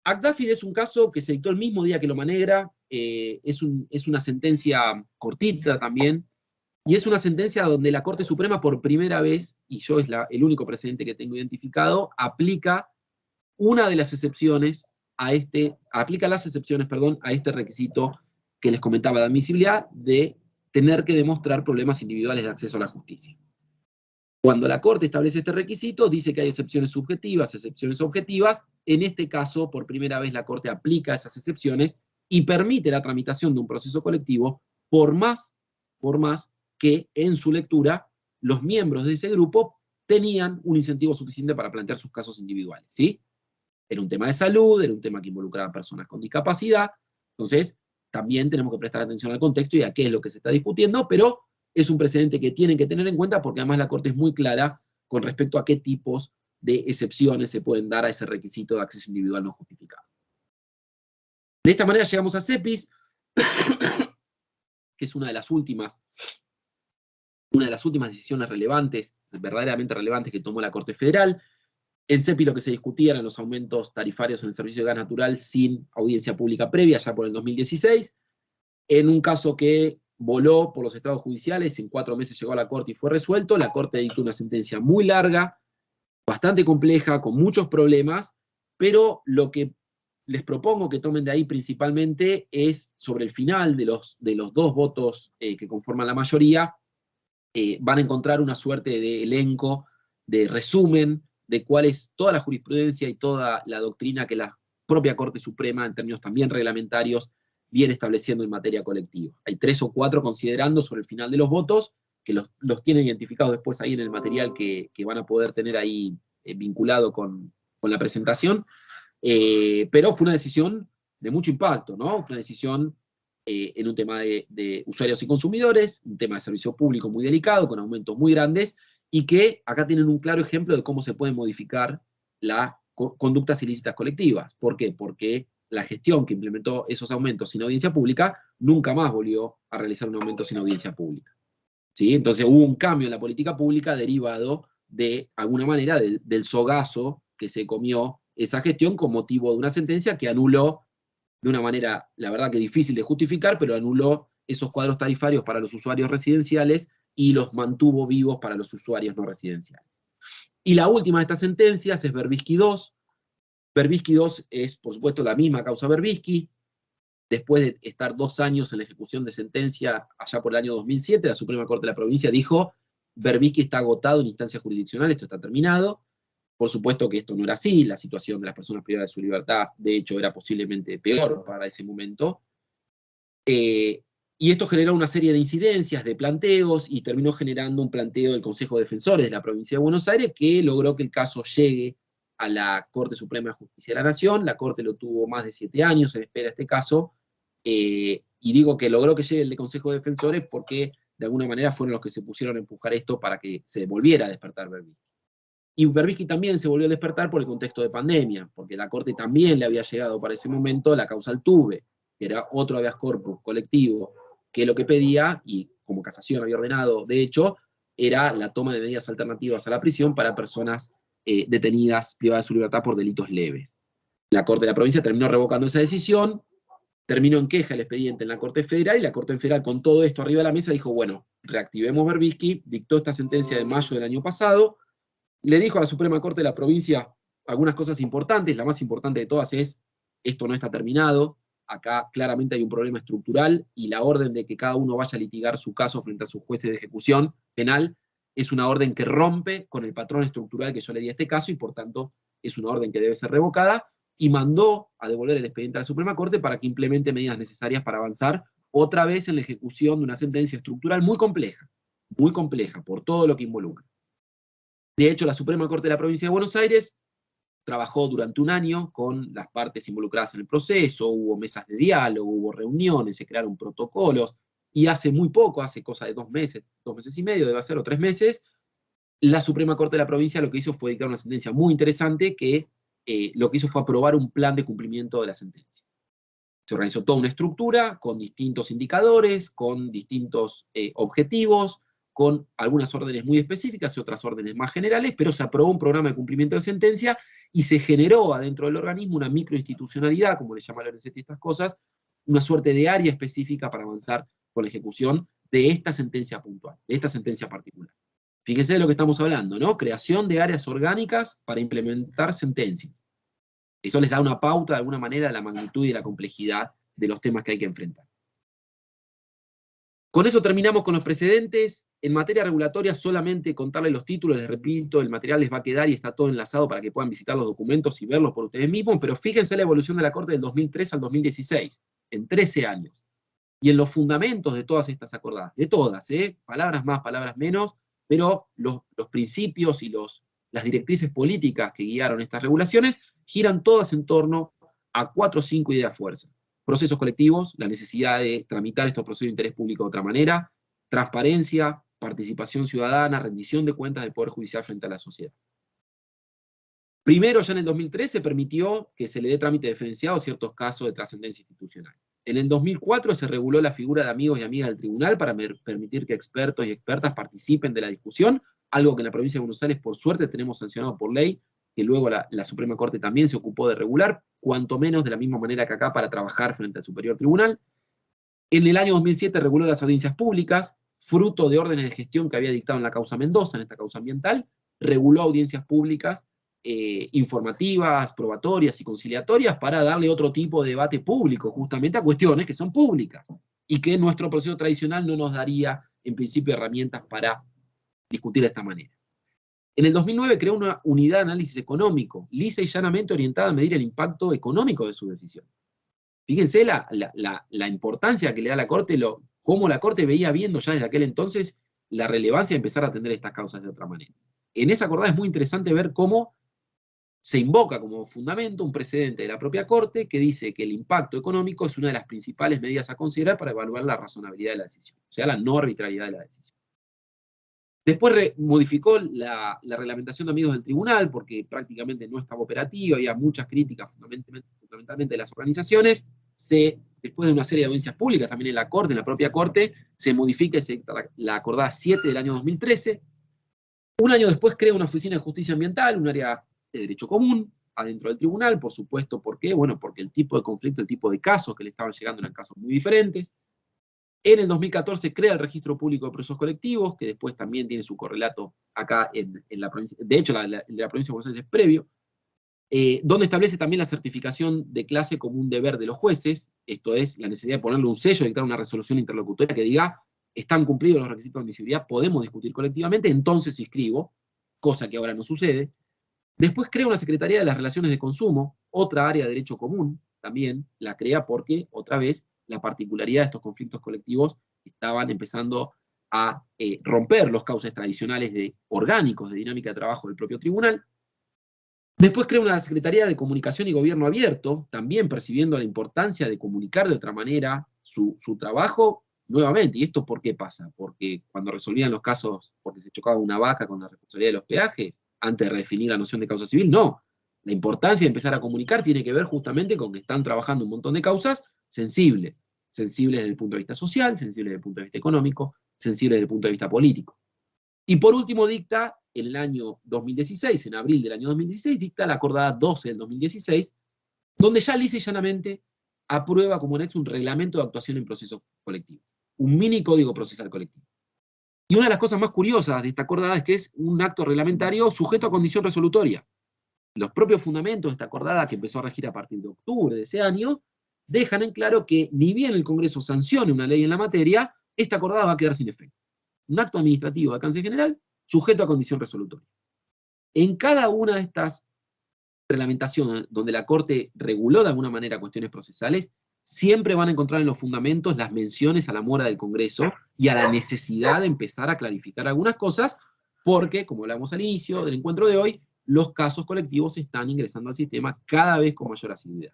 ACDAFID es un caso que se dictó el mismo día que Loma Negra, es una sentencia cortita también, y es una sentencia donde la Corte Suprema por primera vez, y yo es el único precedente que tengo identificado, aplica las excepciones a este requisito que les comentaba de admisibilidad, de tener que demostrar problemas individuales de acceso a la justicia. Cuando la Corte establece este requisito, dice que hay excepciones subjetivas, excepciones objetivas. En este caso, por primera vez, la Corte aplica esas excepciones y permite la tramitación de un proceso colectivo por más que en su lectura los miembros de ese grupo tenían un incentivo suficiente para plantear sus casos individuales, ¿sí? Era un tema de salud, era un tema que involucraba a personas con discapacidad, entonces también tenemos que prestar atención al contexto y a qué es lo que se está discutiendo, pero es un precedente que tienen que tener en cuenta porque además la Corte es muy clara con respecto a qué tipos de excepciones se pueden dar a ese requisito de acceso individual no justificado. De esta manera llegamos a CEPIS, que es una de las últimas decisiones relevantes, verdaderamente relevantes que tomó la Corte Federal. En CEPIS lo que se discutía eran los aumentos tarifarios en el servicio de gas natural sin audiencia pública previa, ya por el 2016. En un caso que voló por los estrados judiciales, en 4 meses llegó a la Corte y fue resuelto. La Corte dictó una sentencia muy larga, bastante compleja, con muchos problemas, pero lo que les propongo que tomen de ahí principalmente es sobre el final de los 2 votos que conforman la mayoría, van a encontrar una suerte de elenco, de resumen, de cuál es toda la jurisprudencia y toda la doctrina que la propia Corte Suprema, en términos también reglamentarios, viene estableciendo en materia colectiva. Hay 3 o 4 considerando sobre el final de los votos, que los tienen identificados después ahí en el material que van a poder tener ahí vinculado con la presentación, pero fue una decisión de mucho impacto, ¿no? Fue una decisión en un tema de usuarios y consumidores, un tema de servicio público muy delicado, con aumentos muy grandes, y que acá tienen un claro ejemplo de cómo se pueden modificar las conductas ilícitas colectivas. ¿Por qué? Porque la gestión que implementó esos aumentos sin audiencia pública nunca más volvió a realizar un aumento sin audiencia pública. ¿Sí? Entonces hubo un cambio en la política pública derivado de alguna manera del sogazo que se comió esa gestión con motivo de una sentencia que anuló de una manera, la verdad que difícil de justificar, pero anuló esos cuadros tarifarios para los usuarios residenciales y los mantuvo vivos para los usuarios no residenciales. Y la última de estas sentencias es Berbisky II. Berbisky II es, por supuesto, la misma causa Berbisky. Después de estar 2 años en la ejecución de sentencia, allá por el año 2007, la Suprema Corte de la Provincia dijo: Berbisky está agotado en instancia jurisdiccional, esto está terminado. Por supuesto que esto no era así, la situación de las personas privadas de su libertad, de hecho, era posiblemente peor para ese momento. Y esto generó una serie de incidencias, de planteos, y terminó generando un planteo del Consejo de Defensores de la Provincia de Buenos Aires, que logró que el caso llegue a la Corte Suprema de Justicia de la Nación. La Corte lo tuvo más de 7 años en espera este caso, y digo que logró que llegue el de Consejo de Defensores porque de alguna manera fueron los que se pusieron a empujar esto para que se volviera a despertar Berbisky. Y Berbisky también se volvió a despertar por el contexto de pandemia, porque la Corte también le había llegado para ese momento la causa Altuve, que era otro habeas corpus colectivo, que lo que pedía, y como casación había ordenado, de hecho, era la toma de medidas alternativas a la prisión para personas detenidas, privadas de su libertad por delitos leves. La Corte de la Provincia terminó revocando esa decisión, terminó en queja el expediente en la Corte Federal, y la Corte Federal, con todo esto arriba de la mesa, dijo: bueno, reactivemos Berbisky, dictó esta sentencia de mayo del año pasado, le dijo a la Suprema Corte de la Provincia algunas cosas importantes. La más importante de todas es: esto no está terminado, acá claramente hay un problema estructural, y la orden de que cada uno vaya a litigar su caso frente a sus jueces de ejecución penal es una orden que rompe con el patrón estructural que yo le di a este caso, y por tanto es una orden que debe ser revocada, y mandó a devolver el expediente a la Suprema Corte para que implemente medidas necesarias para avanzar otra vez en la ejecución de una sentencia estructural muy compleja por todo lo que involucra. De hecho, la Suprema Corte de la Provincia de Buenos Aires trabajó durante un año con las partes involucradas en el proceso, hubo mesas de diálogo, hubo reuniones, se crearon protocolos, y hace muy poco, hace cosa de 2 meses y medio, debe ser, o 3 meses, la Suprema Corte de la Provincia lo que hizo fue dictar una sentencia muy interesante que lo que hizo fue aprobar un plan de cumplimiento de la sentencia. Se organizó toda una estructura con distintos indicadores, con distintos objetivos, con algunas órdenes muy específicas y otras órdenes más generales, pero se aprobó un programa de cumplimiento de sentencia y se generó adentro del organismo una microinstitucionalidad, como le llama Lorenzetti estas cosas, una suerte de área específica para avanzar con la ejecución de esta sentencia puntual, de esta sentencia particular. Fíjense de lo que estamos hablando, ¿no? Creación de áreas orgánicas para implementar sentencias. Eso les da una pauta, de alguna manera, de la magnitud y de la complejidad de los temas que hay que enfrentar. Con eso terminamos con los precedentes. En materia regulatoria, solamente contarles los títulos, les repito, el material les va a quedar y está todo enlazado para que puedan visitar los documentos y verlos por ustedes mismos, pero fíjense la evolución de la Corte del 2003 al 2016, en 13 años. Y en los fundamentos de todas estas acordadas, de todas, palabras más, palabras menos, pero los principios y las directrices políticas que guiaron estas regulaciones giran todas en torno a 4 o 5 ideas fuerza. Procesos colectivos, la necesidad de tramitar estos procesos de interés público de otra manera, transparencia, participación ciudadana, rendición de cuentas del Poder Judicial frente a la sociedad. Primero, ya en el 2003, se permitió que se le dé trámite diferenciado a ciertos casos de trascendencia institucional. En el 2004 se reguló la figura de amigos y amigas del tribunal para permitir que expertos y expertas participen de la discusión, algo que en la provincia de Buenos Aires, por suerte, tenemos sancionado por ley, que luego la Suprema Corte también se ocupó de regular, cuanto menos de la misma manera que acá, para trabajar frente al Superior Tribunal. En el año 2007 reguló las audiencias públicas, fruto de órdenes de gestión que había dictado en la causa Mendoza, en esta causa ambiental, reguló audiencias públicas informativas, probatorias y conciliatorias para darle otro tipo de debate público justamente a cuestiones que son públicas y que nuestro proceso tradicional no nos daría en principio herramientas para discutir de esta manera. En el 2009 creó una unidad de análisis económico, lisa y llanamente orientada a medir el impacto económico de su decisión. Fíjense la importancia que le da la Corte, cómo la Corte veía viendo ya desde aquel entonces la relevancia de empezar a atender estas causas de otra manera. En esa acordada es muy interesante ver cómo se invoca como fundamento un precedente de la propia Corte que dice que el impacto económico es una de las principales medidas a considerar para evaluar la razonabilidad de la decisión, o sea, la no arbitrariedad de la decisión. Después modificó la reglamentación de amigos del tribunal porque prácticamente no estaba operativa, había muchas críticas fundamentalmente de las organizaciones. Después de una serie de audiencias públicas, también en la Corte, en la propia Corte, se modifica la acordada 7 del año 2013. Un año después crea una oficina de justicia ambiental, un área de derecho común, adentro del tribunal, por supuesto. ¿Por qué? Bueno, porque el tipo de conflicto, el tipo de casos que le estaban llegando eran casos muy diferentes. En el 2014 crea el Registro Público de Procesos Colectivos, que después también tiene su correlato acá en la provincia. De hecho, el de la provincia de Buenos Aires es previo, donde establece también la certificación de clase como un deber de los jueces, esto es, la necesidad de ponerle un sello, dictar una resolución interlocutoria que diga, están cumplidos los requisitos de admisibilidad, podemos discutir colectivamente, entonces inscribo, cosa que ahora no sucede. Después crea una Secretaría de las Relaciones de Consumo, otra área de derecho común, también la crea porque, otra vez, la particularidad de estos conflictos colectivos estaban empezando a romper los cauces tradicionales orgánicos de dinámica de trabajo del propio tribunal. Después crea una Secretaría de Comunicación y Gobierno Abierto, también percibiendo la importancia de comunicar de otra manera su trabajo nuevamente. ¿Y esto por qué pasa? Porque cuando resolvían los casos, porque se chocaba una vaca con la responsabilidad de los peajes, antes de redefinir la noción de causa civil, no. La importancia de empezar a comunicar tiene que ver justamente con que están trabajando un montón de causas sensibles. Sensibles desde el punto de vista social, sensibles desde el punto de vista económico, sensibles desde el punto de vista político. Y por último dicta, en el año 2016, en abril del año 2016, dicta la acordada 12 del 2016, donde ya lisa y llanamente aprueba como anexo un reglamento de actuación en procesos colectivos, un mini código procesal colectivo. Y una de las cosas más curiosas de esta acordada es que es un acto reglamentario sujeto a condición resolutoria. Los propios fundamentos de esta acordada, que empezó a regir a partir de octubre de ese año, dejan en claro que ni bien el Congreso sancione una ley en la materia, esta acordada va a quedar sin efecto. Un acto administrativo de alcance general sujeto a condición resolutoria. En cada una de estas reglamentaciones donde la Corte reguló de alguna manera cuestiones procesales, siempre van a encontrar en los fundamentos las menciones a la mora del Congreso y a la necesidad de empezar a clarificar algunas cosas, porque, como hablamos al inicio del encuentro de hoy, los casos colectivos están ingresando al sistema cada vez con mayor asiduidad.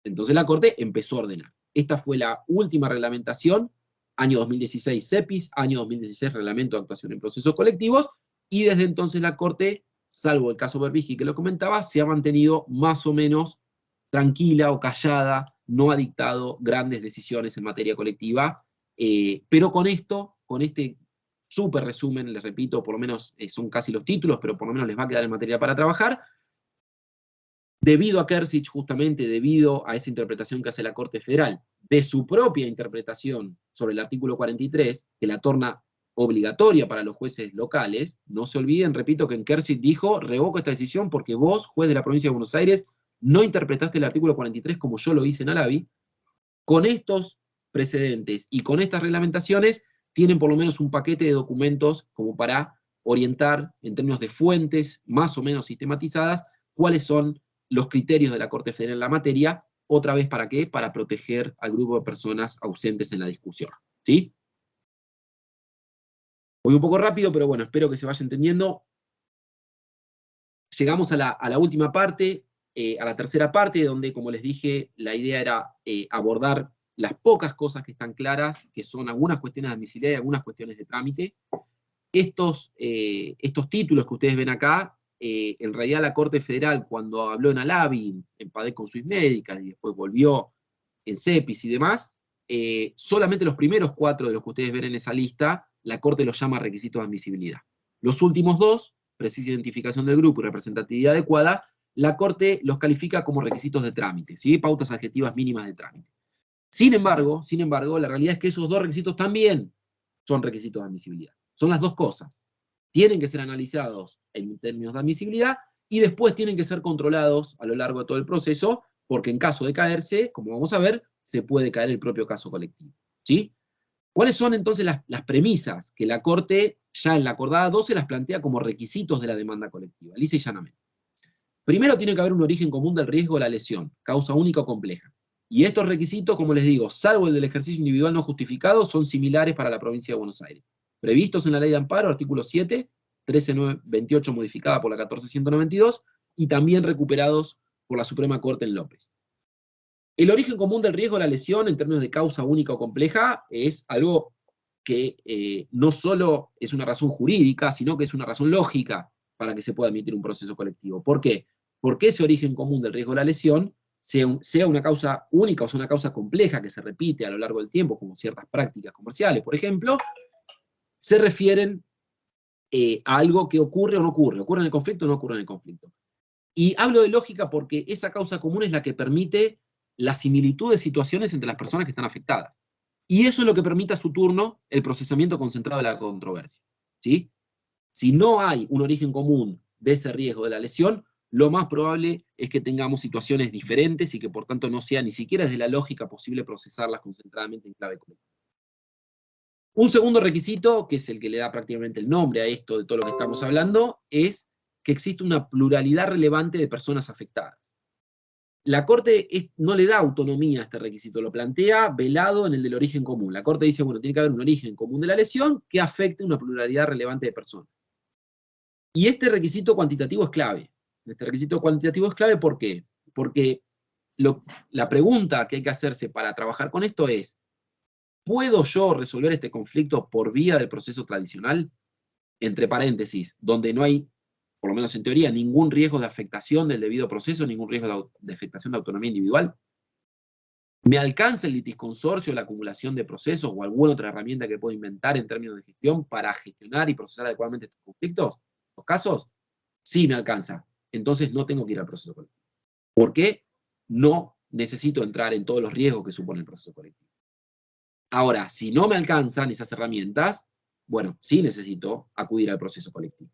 Entonces la Corte empezó a ordenar. Esta fue la última reglamentación, año 2016 CEPIS, año 2016 Reglamento de Actuación en Procesos Colectivos, y desde entonces la Corte, salvo el caso Berbigi que lo comentaba, se ha mantenido más o menos tranquila o callada, no ha dictado grandes decisiones en materia colectiva, pero con este súper resumen, les repito, por lo menos son casi los títulos, pero por lo menos les va a quedar en materia para trabajar. Debido a Kersich, justamente debido a esa interpretación que hace la Corte Federal, de su propia interpretación sobre el artículo 43, que la torna obligatoria para los jueces locales, no se olviden, repito, que en Kersich dijo, revoco esta decisión porque vos, juez de la provincia de Buenos Aires, no interpretaste el artículo 43 como yo lo hice en Alavi. Con estos precedentes y con estas reglamentaciones, tienen por lo menos un paquete de documentos como para orientar, en términos de fuentes más o menos sistematizadas, cuáles son los criterios de la Corte Federal en la materia, otra vez, ¿para qué? Para proteger al grupo de personas ausentes en la discusión, ¿sí? Voy un poco rápido, pero bueno, espero que se vaya entendiendo. Llegamos a la última parte, a la tercera parte, donde, como les dije, la idea era abordar las pocas cosas que están claras, que son algunas cuestiones de admisibilidad y algunas cuestiones de trámite. Estos títulos que ustedes ven acá, en realidad la Corte Federal, cuando habló en Alavi, en PADEC con Swiss Medical, y después volvió en CEPIS y demás, solamente los primeros 4 de los que ustedes ven en esa lista, la Corte los llama requisitos de admisibilidad. Los últimos 2, precisa identificación del grupo y representatividad adecuada, la Corte los califica como requisitos de trámite, ¿sí? Pautas adjetivas mínimas de trámite. Sin embargo, la realidad es que esos 2 requisitos también son requisitos de admisibilidad. Son las 2 cosas. Tienen que ser analizados en términos de admisibilidad y después tienen que ser controlados a lo largo de todo el proceso, porque en caso de caerse, como vamos a ver, se puede caer el propio caso colectivo, ¿sí? ¿Cuáles son entonces las premisas que la Corte, ya en la acordada 12, las plantea como requisitos de la demanda colectiva? Lisa y llanamente. Primero, tiene que haber un origen común del riesgo de la lesión, causa única o compleja. Y estos requisitos, como les digo, salvo el del ejercicio individual no justificado, son similares para la provincia de Buenos Aires. Previstos en la Ley de Amparo, artículo 7, 1328 modificada por la 14192, y también recuperados por la Suprema Corte en López. El origen común del riesgo de la lesión, en términos de causa única o compleja, es algo que no solo es una razón jurídica, sino que es una razón lógica para que se pueda admitir un proceso colectivo. ¿Por qué? Porque ese origen común del riesgo de la lesión, sea una causa única o sea una causa compleja que se repite a lo largo del tiempo, como ciertas prácticas comerciales, por ejemplo, se refieren a algo que ocurre o no ocurre en el conflicto o no ocurre en el conflicto. Y hablo de lógica porque esa causa común es la que permite la similitud de situaciones entre las personas que están afectadas. Y eso es lo que permite a su turno el procesamiento concentrado de la controversia. ¿Sí? Si no hay un origen común de ese riesgo de la lesión, lo más probable es que tengamos situaciones diferentes y que por tanto no sea ni siquiera desde la lógica posible procesarlas concentradamente en clave colectiva. Un segundo requisito, que es el que le da prácticamente el nombre a esto de todo lo que estamos hablando, es que existe una pluralidad relevante de personas afectadas. La Corte no le da autonomía a este requisito, lo plantea velado en el del origen común. La Corte dice, bueno, tiene que haber un origen común de la lesión que afecte una pluralidad relevante de personas. Y este requisito cuantitativo es clave. Este requisito cuantitativo es clave, ¿por qué? Porque la pregunta que hay que hacerse para trabajar con esto es, ¿puedo yo resolver este conflicto por vía del proceso tradicional? Entre paréntesis, donde no hay, por lo menos en teoría, ningún riesgo de afectación del debido proceso, ningún riesgo de afectación de autonomía individual. ¿Me alcanza el litisconsorcio, la acumulación de procesos o alguna otra herramienta que puedo inventar en términos de gestión para gestionar y procesar adecuadamente estos conflictos? ¿Los casos? Sí me alcanza. Entonces no tengo que ir al proceso colectivo. ¿Por qué? No necesito entrar en todos los riesgos que supone el proceso colectivo. Ahora, si no me alcanzan esas herramientas, bueno, sí necesito acudir al proceso colectivo.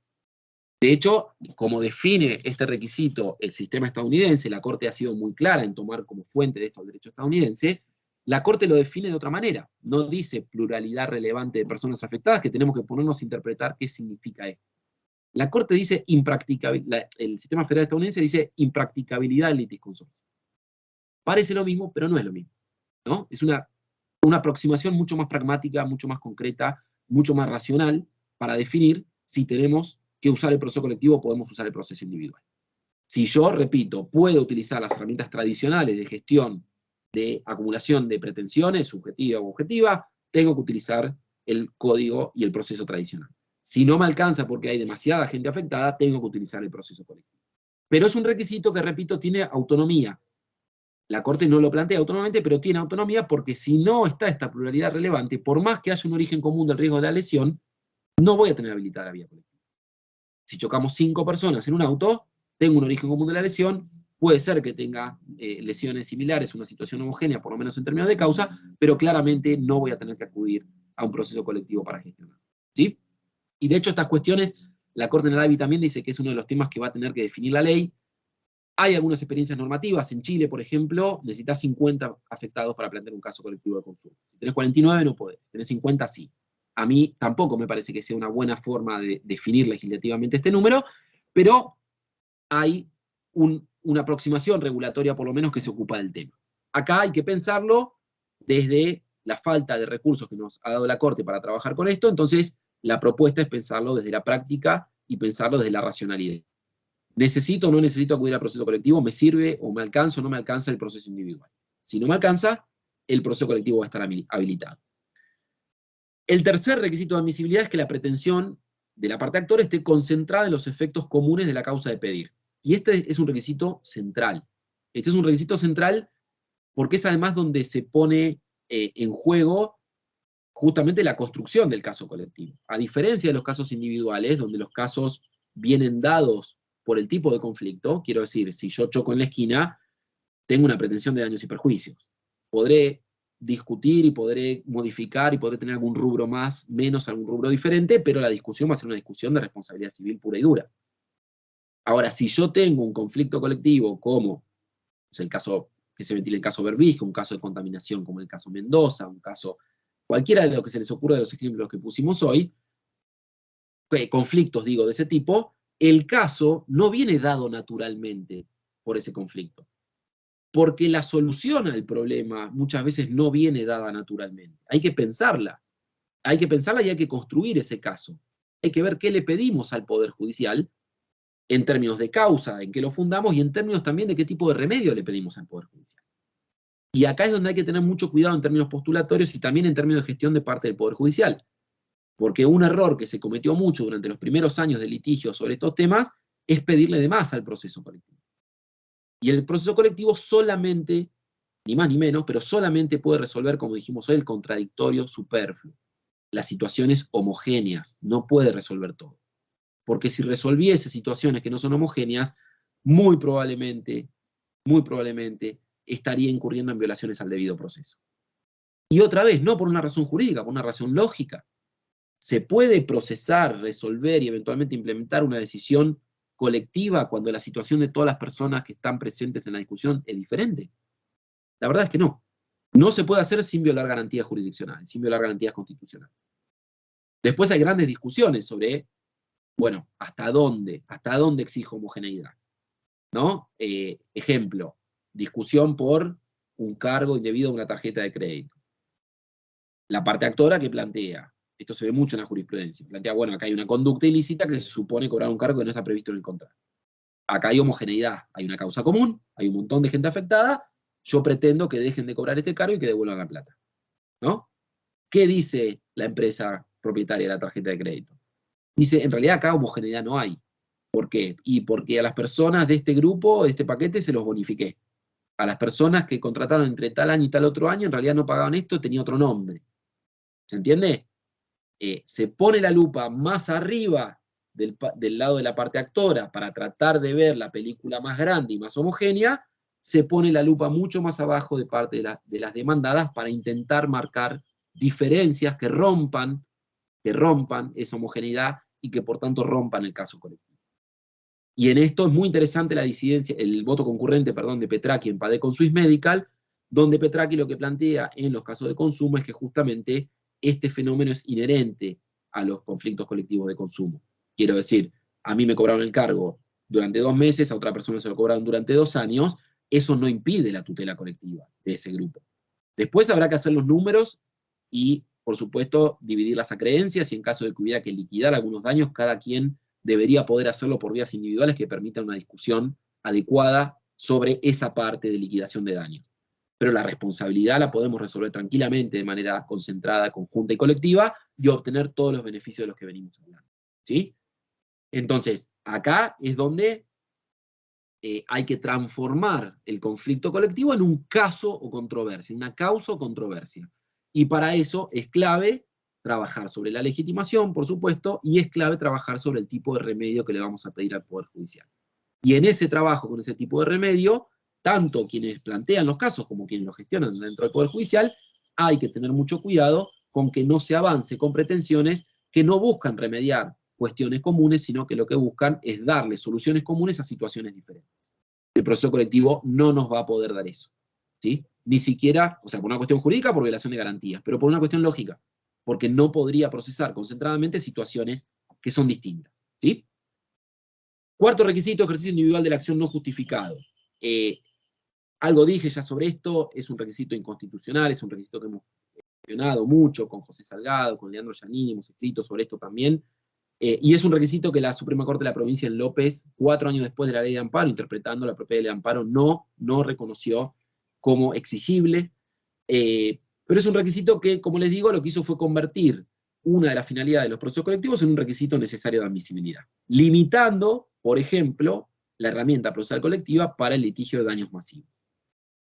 De hecho, como define este requisito el sistema estadounidense, la Corte ha sido muy clara en tomar como fuente de esto el derecho estadounidense, la Corte lo define de otra manera. No dice pluralidad relevante de personas afectadas, que tenemos que ponernos a interpretar qué significa esto. La Corte dice impracticabilidad, el sistema federal estadounidense dice impracticabilidad del litisconsorcio. Parece lo mismo, pero no es lo mismo, ¿no? Es una aproximación mucho más pragmática, mucho más concreta, mucho más racional para definir si tenemos que usar el proceso colectivo o podemos usar el proceso individual. Si yo, repito, puedo utilizar las herramientas tradicionales de gestión de acumulación de pretensiones, subjetiva o objetiva, tengo que utilizar el código y el proceso tradicional. Si no me alcanza porque hay demasiada gente afectada, tengo que utilizar el proceso colectivo. Pero es un requisito que, repito, tiene autonomía. La Corte no lo plantea autónomamente, pero tiene autonomía porque si no está esta pluralidad relevante, por más que haya un origen común del riesgo de la lesión, no voy a tener habilitada la vía colectiva. Si chocamos 5 personas en un auto, tengo un origen común de la lesión, puede ser que tenga lesiones similares, una situación homogénea, por lo menos en términos de causa, pero claramente no voy a tener que acudir a un proceso colectivo para gestionar. ¿Sí? Y de hecho estas cuestiones, la Corte en el ABI también dice que es uno de los temas que va a tener que definir la ley. Hay algunas experiencias normativas. En Chile, por ejemplo, necesitas 50 afectados para plantear un caso colectivo de consumo. Si tenés 49 no podés, si tenés 50 sí. A mí tampoco me parece que sea una buena forma de definir legislativamente este número, pero hay una aproximación regulatoria por lo menos que se ocupa del tema. Acá hay que pensarlo desde la falta de recursos que nos ha dado la Corte para trabajar con esto, entonces la propuesta es pensarlo desde la práctica y pensarlo desde la racionalidad. ¿Necesito o no necesito acudir al proceso colectivo? ¿Me sirve o me alcanza o no me alcanza el proceso individual? Si no me alcanza, el proceso colectivo va a estar habilitado. El tercer requisito de admisibilidad es que la pretensión de la parte actor esté concentrada en los efectos comunes de la causa de pedir. Y este es un requisito central. Este es un requisito central porque es además donde se pone en juego justamente la construcción del caso colectivo. A diferencia de los casos individuales, donde los casos vienen dados por el tipo de conflicto, quiero decir, si yo choco en la esquina, tengo una pretensión de daños y perjuicios. Podré discutir y podré modificar y podré tener algún rubro más, menos, algún rubro diferente, pero la discusión va a ser una discusión de responsabilidad civil pura y dura. Ahora, si yo tengo un conflicto colectivo como es el caso que se ventila el caso Berbisque, un caso de contaminación como el caso Mendoza, un caso, cualquiera de lo que se les ocurra de los ejemplos que pusimos hoy, conflictos, digo, de ese tipo, el caso no viene dado naturalmente por ese conflicto. Porque la solución al problema muchas veces no viene dada naturalmente. Hay que pensarla. Hay que pensarla y hay que construir ese caso. Hay que ver qué le pedimos al Poder Judicial en términos de causa, en qué lo fundamos, y en términos también de qué tipo de remedio le pedimos al Poder Judicial. Y acá es donde hay que tener mucho cuidado en términos postulatorios y también en términos de gestión de parte del Poder Judicial. Porque un error que se cometió mucho durante los primeros años de litigio sobre estos temas es pedirle de más al proceso colectivo. Y el proceso colectivo solamente, ni más ni menos, pero solamente puede resolver, como dijimos hoy, el contradictorio superfluo. Las situaciones homogéneas, no puede resolver todo. Porque si resolviese situaciones que no son homogéneas, muy probablemente estaría incurriendo en violaciones al debido proceso. Y otra vez, no por una razón jurídica, por una razón lógica. Se puede procesar, resolver y eventualmente implementar una decisión colectiva cuando la situación de todas las personas que están presentes en la discusión es diferente. La verdad es que no. No se puede hacer sin violar garantías jurisdiccionales, sin violar garantías constitucionales. Después hay grandes discusiones sobre, bueno, ¿hasta dónde exijo homogeneidad? ¿No? Ejemplo, discusión por un cargo indebido a una tarjeta de crédito. La parte actora que plantea, esto se ve mucho en la jurisprudencia, plantea, bueno, acá hay una conducta ilícita que se supone cobrar un cargo que no está previsto en el contrato. Acá hay homogeneidad, hay una causa común, hay un montón de gente afectada, yo pretendo que dejen de cobrar este cargo y que devuelvan la plata. ¿No? ¿Qué dice la empresa propietaria de la tarjeta de crédito? Dice, en realidad acá homogeneidad no hay. ¿Por qué? Y porque a las personas de este grupo, de este paquete, se los bonifiqué. A las personas que contrataron entre tal año y tal otro año, en realidad no pagaban esto, tenía otro nombre. ¿Se entiende? Se pone la lupa más arriba del lado de la parte actora para tratar de ver la película más grande y más homogénea, se pone la lupa mucho más abajo de parte de las demandadas para intentar marcar diferencias que rompan esa homogeneidad y que por tanto rompan el caso colectivo. Y en esto es muy interesante la disidencia, el voto concurrente, perdón, de Petracchi en Padé con Swiss Medical, donde Petracchi lo que plantea en los casos de consumo es que justamente este fenómeno es inherente a los conflictos colectivos de consumo. Quiero decir, a mí me cobraron el cargo durante 2 meses, a otra persona se lo cobraron durante 2 años, eso no impide la tutela colectiva de ese grupo. Después habrá que hacer los números y, por supuesto, dividir las acreencias y en caso de que hubiera que liquidar algunos daños, cada quien debería poder hacerlo por vías individuales que permitan una discusión adecuada sobre esa parte de liquidación de daños. Pero la responsabilidad la podemos resolver tranquilamente de manera concentrada, conjunta y colectiva y obtener todos los beneficios de los que venimos hablando. ¿Sí? Entonces, acá es donde hay que transformar el conflicto colectivo en un caso o controversia, una causa o controversia. Y para eso es clave trabajar sobre la legitimación, por supuesto, y es clave trabajar sobre el tipo de remedio que le vamos a pedir al Poder Judicial. Y en ese trabajo con ese tipo de remedio, tanto quienes plantean los casos como quienes los gestionan dentro del Poder Judicial, hay que tener mucho cuidado con que no se avance con pretensiones que no buscan remediar cuestiones comunes, sino que lo que buscan es darle soluciones comunes a situaciones diferentes. El proceso colectivo no nos va a poder dar eso, ¿sí? Ni siquiera, o sea, por una cuestión jurídica, por violación de garantías, pero por una cuestión lógica, porque no podría procesar concentradamente situaciones que son distintas, ¿sí? Cuarto requisito, ejercicio individual de la acción no justificado. Algo dije ya sobre esto, es un requisito inconstitucional, es un requisito que hemos mencionado mucho con José Salgado, con Leandro Giannini, hemos escrito sobre esto también, y es un requisito que la Suprema Corte de la Provincia en López, 4 años después de la ley de amparo, interpretando la propia ley de amparo, no reconoció como exigible, pero es un requisito que, como les digo, lo que hizo fue convertir una de las finalidades de los procesos colectivos en un requisito necesario de admisibilidad, limitando, por ejemplo, la herramienta procesal colectiva para el litigio de daños masivos.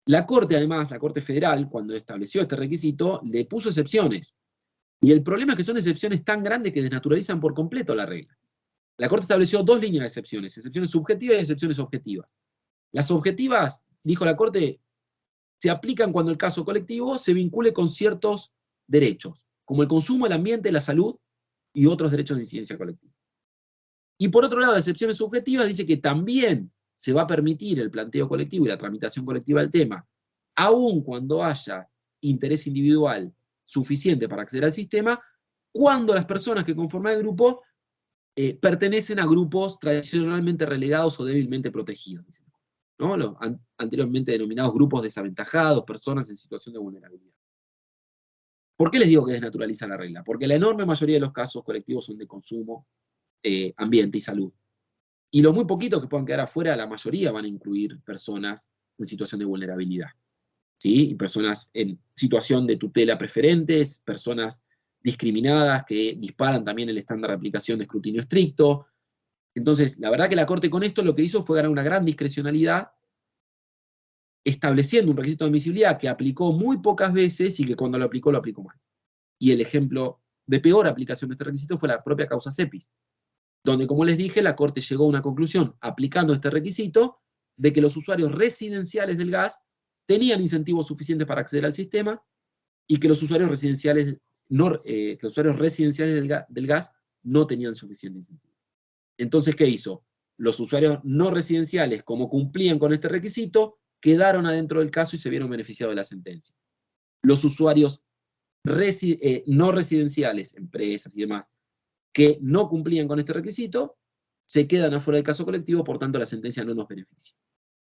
La Corte, además, la Corte Federal, cuando estableció este requisito, le puso excepciones. Y el problema es que son excepciones tan grandes que desnaturalizan por completo la regla. La Corte estableció 2 líneas de excepciones subjetivas y excepciones objetivas. Las objetivas, dijo la Corte, se aplican cuando el caso colectivo se vincule con ciertos derechos, como el consumo, el ambiente, la salud y otros derechos de incidencia colectiva. Y por otro lado, las excepciones subjetivas dice que también se va a permitir el planteo colectivo y la tramitación colectiva del tema, aun cuando haya interés individual suficiente para acceder al sistema, cuando las personas que conforman el grupo pertenecen a grupos tradicionalmente relegados o débilmente protegidos, ¿no? Los anteriormente denominados grupos desaventajados, personas en situación de vulnerabilidad. ¿Por qué les digo que desnaturaliza la regla? Porque la enorme mayoría de los casos colectivos son de consumo, ambiente y salud. Y los muy poquitos que puedan quedar afuera, la mayoría van a incluir personas en situación de vulnerabilidad, ¿sí? Y personas en situación de tutela preferentes, personas discriminadas que disparan también el estándar de aplicación de escrutinio estricto. Entonces, la verdad que la Corte con esto lo que hizo fue ganar una gran discrecionalidad, estableciendo un requisito de admisibilidad que aplicó muy pocas veces y que cuando lo aplicó mal. Y el ejemplo de peor aplicación de este requisito fue la propia causa CEPIS, donde, como les dije, la Corte llegó a una conclusión, aplicando este requisito, de que los usuarios residenciales del gas tenían incentivos suficientes para acceder al sistema y que los usuarios residenciales, del gas no tenían suficiente incentivo. Entonces, ¿qué hizo? Los usuarios no residenciales, como cumplían con este requisito, quedaron adentro del caso y se vieron beneficiados de la sentencia. Los usuarios no residenciales, empresas y demás, que no cumplían con este requisito, se quedan afuera del caso colectivo, por tanto la sentencia no nos beneficia.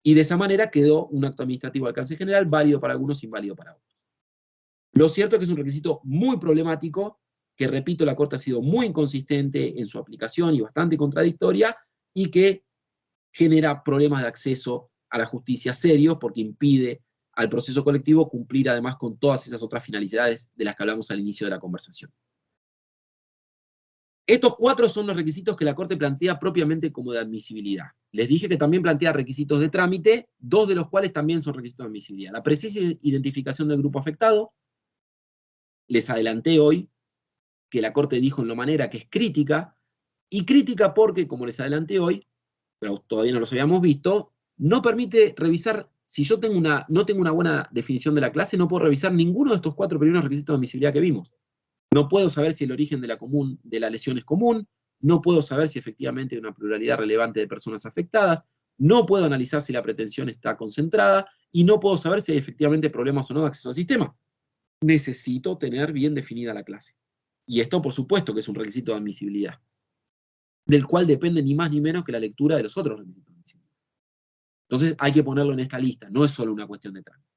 Y de esa manera quedó un acto administrativo de alcance general, válido para algunos, inválido para otros. Lo cierto es que es un requisito muy problemático, que, repito, la Corte ha sido muy inconsistente en su aplicación y bastante contradictoria, y que genera problemas de acceso a la justicia serios, porque impide al proceso colectivo cumplir además con todas esas otras finalidades de las que hablamos al inicio de la conversación. Estos 4 son los requisitos que la Corte plantea propiamente como de admisibilidad. Les dije que también plantea requisitos de trámite, 2 de los cuales también son requisitos de admisibilidad. La precisa identificación del grupo afectado. Les adelanté hoy que la Corte dijo en lo manera que es crítica, y crítica porque, como les adelanté hoy, pero todavía no los habíamos visto, no permite revisar, si yo no tengo una buena definición de la clase, no puedo revisar ninguno de estos 4 primeros requisitos de admisibilidad que vimos. No puedo saber si el origen de la lesión es común, no puedo saber si efectivamente hay una pluralidad relevante de personas afectadas, no puedo analizar si la pretensión está concentrada, y no puedo saber si hay efectivamente problemas o no de acceso al sistema. Necesito tener bien definida la clase. Y esto, por supuesto, que es un requisito de admisibilidad, del cual depende ni más ni menos que la lectura de los otros requisitos de admisibilidad. Entonces hay que ponerlo en esta lista, no es solo una cuestión de trámite.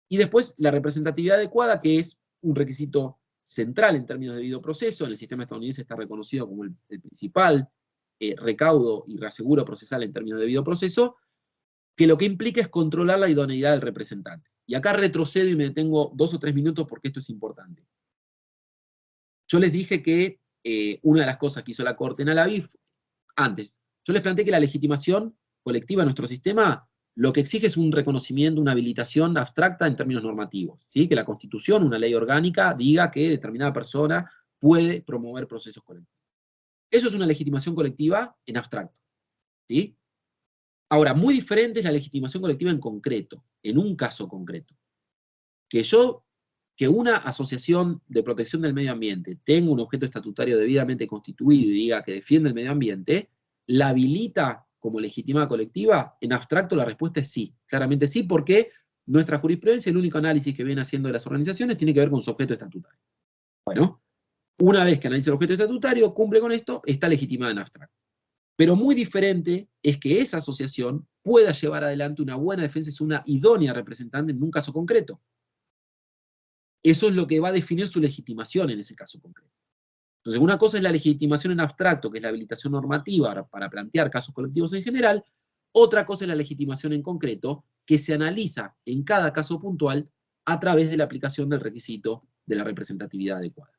Y después la representatividad adecuada, que es un requisito central en términos de debido proceso. En el sistema estadounidense está reconocido como el principal recaudo y reaseguro procesal en términos de debido proceso, que lo que implica es controlar la idoneidad del representante. Y acá retrocedo y me detengo 2 o 3 minutos porque esto es importante. Yo les dije que una de las cosas que hizo la Corte en Alavi, antes, yo les planteé que la legitimación colectiva en nuestro sistema lo que exige es un reconocimiento, una habilitación abstracta en términos normativos, ¿sí? Que la Constitución, una ley orgánica, diga que determinada persona puede promover procesos colectivos. Eso es una legitimación colectiva en abstracto, ¿sí? Ahora, muy diferente es la legitimación colectiva en concreto, en un caso concreto. Que una asociación de protección del medio ambiente tenga un objeto estatutario debidamente constituido y diga que defiende el medio ambiente, ¿la habilita como legitimada colectiva? En abstracto la respuesta es sí, claramente sí, porque nuestra jurisprudencia, el único análisis que viene haciendo de las organizaciones tiene que ver con su objeto estatutario. Bueno, una vez que analiza el objeto estatutario, cumple con esto, está legitimada en abstracto. Pero muy diferente es que esa asociación pueda llevar adelante una buena defensa, es una idónea representante en un caso concreto. Eso es lo que va a definir su legitimación en ese caso concreto. Entonces, una cosa es la legitimación en abstracto, que es la habilitación normativa para plantear casos colectivos en general. Otra cosa es la legitimación en concreto, que se analiza en cada caso puntual a través de la aplicación del requisito de la representatividad adecuada.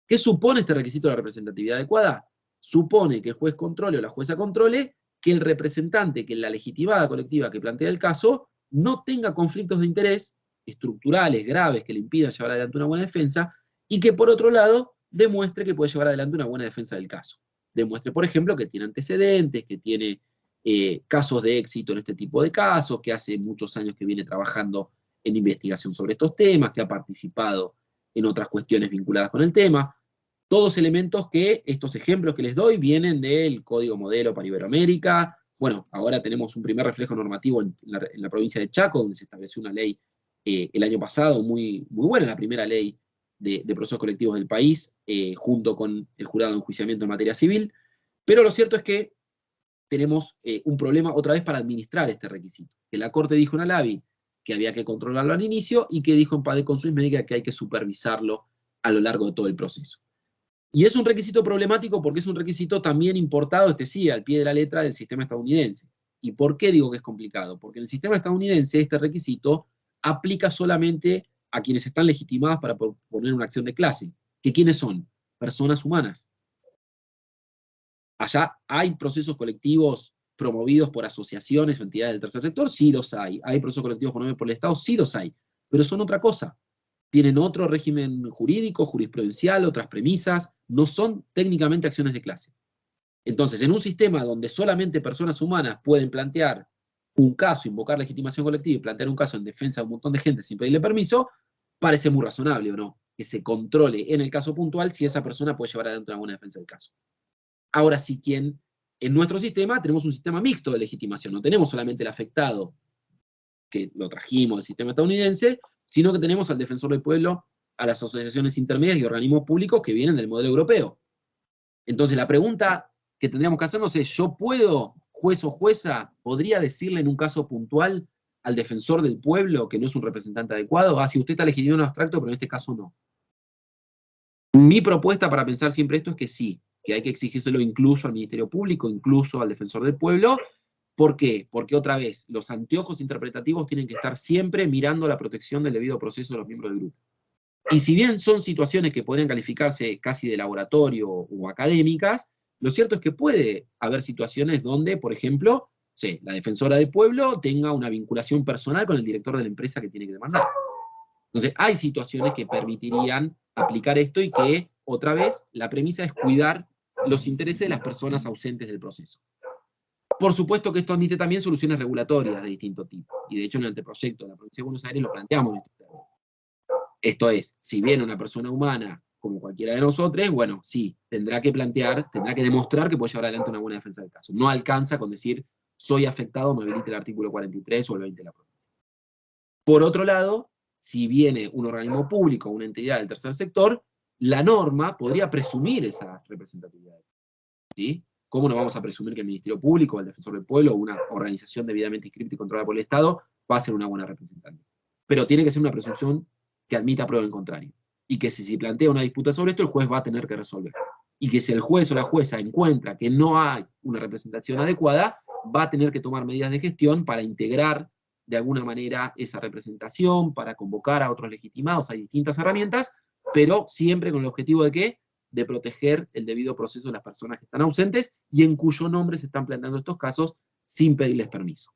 ¿Qué supone este requisito de la representatividad adecuada? Supone que el juez controle o la jueza controle que el representante, que la legitimada colectiva que plantea el caso, no tenga conflictos de interés estructurales graves que le impidan llevar adelante una buena defensa, y que por otro lado demuestre que puede llevar adelante una buena defensa del caso. Demuestre, por ejemplo, que tiene antecedentes, que tiene casos de éxito en este tipo de casos, que hace muchos años que viene trabajando en investigación sobre estos temas, que ha participado en otras cuestiones vinculadas con el tema. Todos elementos que, estos ejemplos que les doy, vienen del Código Modelo para Iberoamérica. Bueno, ahora tenemos un primer reflejo normativo en la provincia de Chaco, donde se estableció una ley el año pasado, muy buena, la primera ley de procesos colectivos del país, junto con el jurado de enjuiciamiento en materia civil. Pero lo cierto es que tenemos un problema otra vez para administrar este requisito. Que la Corte dijo en Alavi que había que controlarlo al inicio, y que dijo en Padecon Suisse Médica que hay que supervisarlo a lo largo de todo el proceso. Y es un requisito problemático porque es un requisito también importado, sí, al pie de la letra del sistema estadounidense. ¿Y por qué digo que es complicado? Porque en el sistema estadounidense este requisito aplica solamente a quienes están legitimadas para proponer una acción de clase. ¿Que quiénes son? Personas humanas. Allá hay procesos colectivos promovidos por asociaciones o entidades del tercer sector, sí los hay. Hay procesos colectivos promovidos por el Estado, sí los hay. Pero son otra cosa. Tienen otro régimen jurídico, jurisprudencial, otras premisas, no son técnicamente acciones de clase. Entonces, en un sistema donde solamente personas humanas pueden plantear un caso, invocar legitimación colectiva y plantear un caso en defensa de un montón de gente sin pedirle permiso, parece muy razonable, ¿o no? Que se controle en el caso puntual si esa persona puede llevar adelante una buena defensa del caso. Ahora, si en nuestro sistema tenemos un sistema mixto de legitimación, no tenemos solamente el afectado, que lo trajimos del sistema estadounidense, sino que tenemos al defensor del pueblo, a las asociaciones intermedias y organismos públicos que vienen del modelo europeo. Entonces, la pregunta que tendríamos que hacernos es, ¿yo puedo, juez o jueza, podría decirle en un caso puntual al defensor del pueblo que no es un representante adecuado? Si usted está legitimado en abstracto, pero en este caso no. Mi propuesta para pensar siempre esto es que sí, que hay que exigírselo incluso al Ministerio Público, incluso al defensor del pueblo. ¿Por qué? Porque otra vez, los anteojos interpretativos tienen que estar siempre mirando la protección del debido proceso de los miembros del grupo. Y si bien son situaciones que podrían calificarse casi de laboratorio o académicas, lo cierto es que puede haber situaciones donde, por ejemplo, la defensora del pueblo tenga una vinculación personal con el director de la empresa que tiene que demandar. Entonces, hay situaciones que permitirían aplicar esto y que, otra vez, la premisa es cuidar los intereses de las personas ausentes del proceso. Por supuesto que esto admite también soluciones regulatorias de distinto tipo. Y de hecho, en el anteproyecto de la Provincia de Buenos Aires lo planteamos en estos términos. Esto es, si viene una persona humana como cualquiera de nosotros, bueno, sí, tendrá que demostrar que puede llevar adelante una buena defensa del caso. No alcanza con decir, soy afectado, me habilita el artículo 43 o el 20 de la provincia. Por otro lado, si viene un organismo público o una entidad del tercer sector, la norma podría presumir esa representatividad. ¿Sí? ¿Cómo no vamos a presumir que el Ministerio Público, o el Defensor del Pueblo, o una organización debidamente inscrita y controlada por el Estado, va a ser una buena representante? Pero tiene que ser una presunción que admita prueba en contrario. Y que si plantea una disputa sobre esto, el juez va a tener que resolver. Y que si el juez o la jueza encuentra que no hay una representación adecuada, va a tener que tomar medidas de gestión para integrar de alguna manera esa representación, para convocar a otros legitimados. Hay distintas herramientas, pero siempre con el objetivo de ¿qué? De proteger el debido proceso de las personas que están ausentes y en cuyo nombre se están planteando estos casos sin pedirles permiso.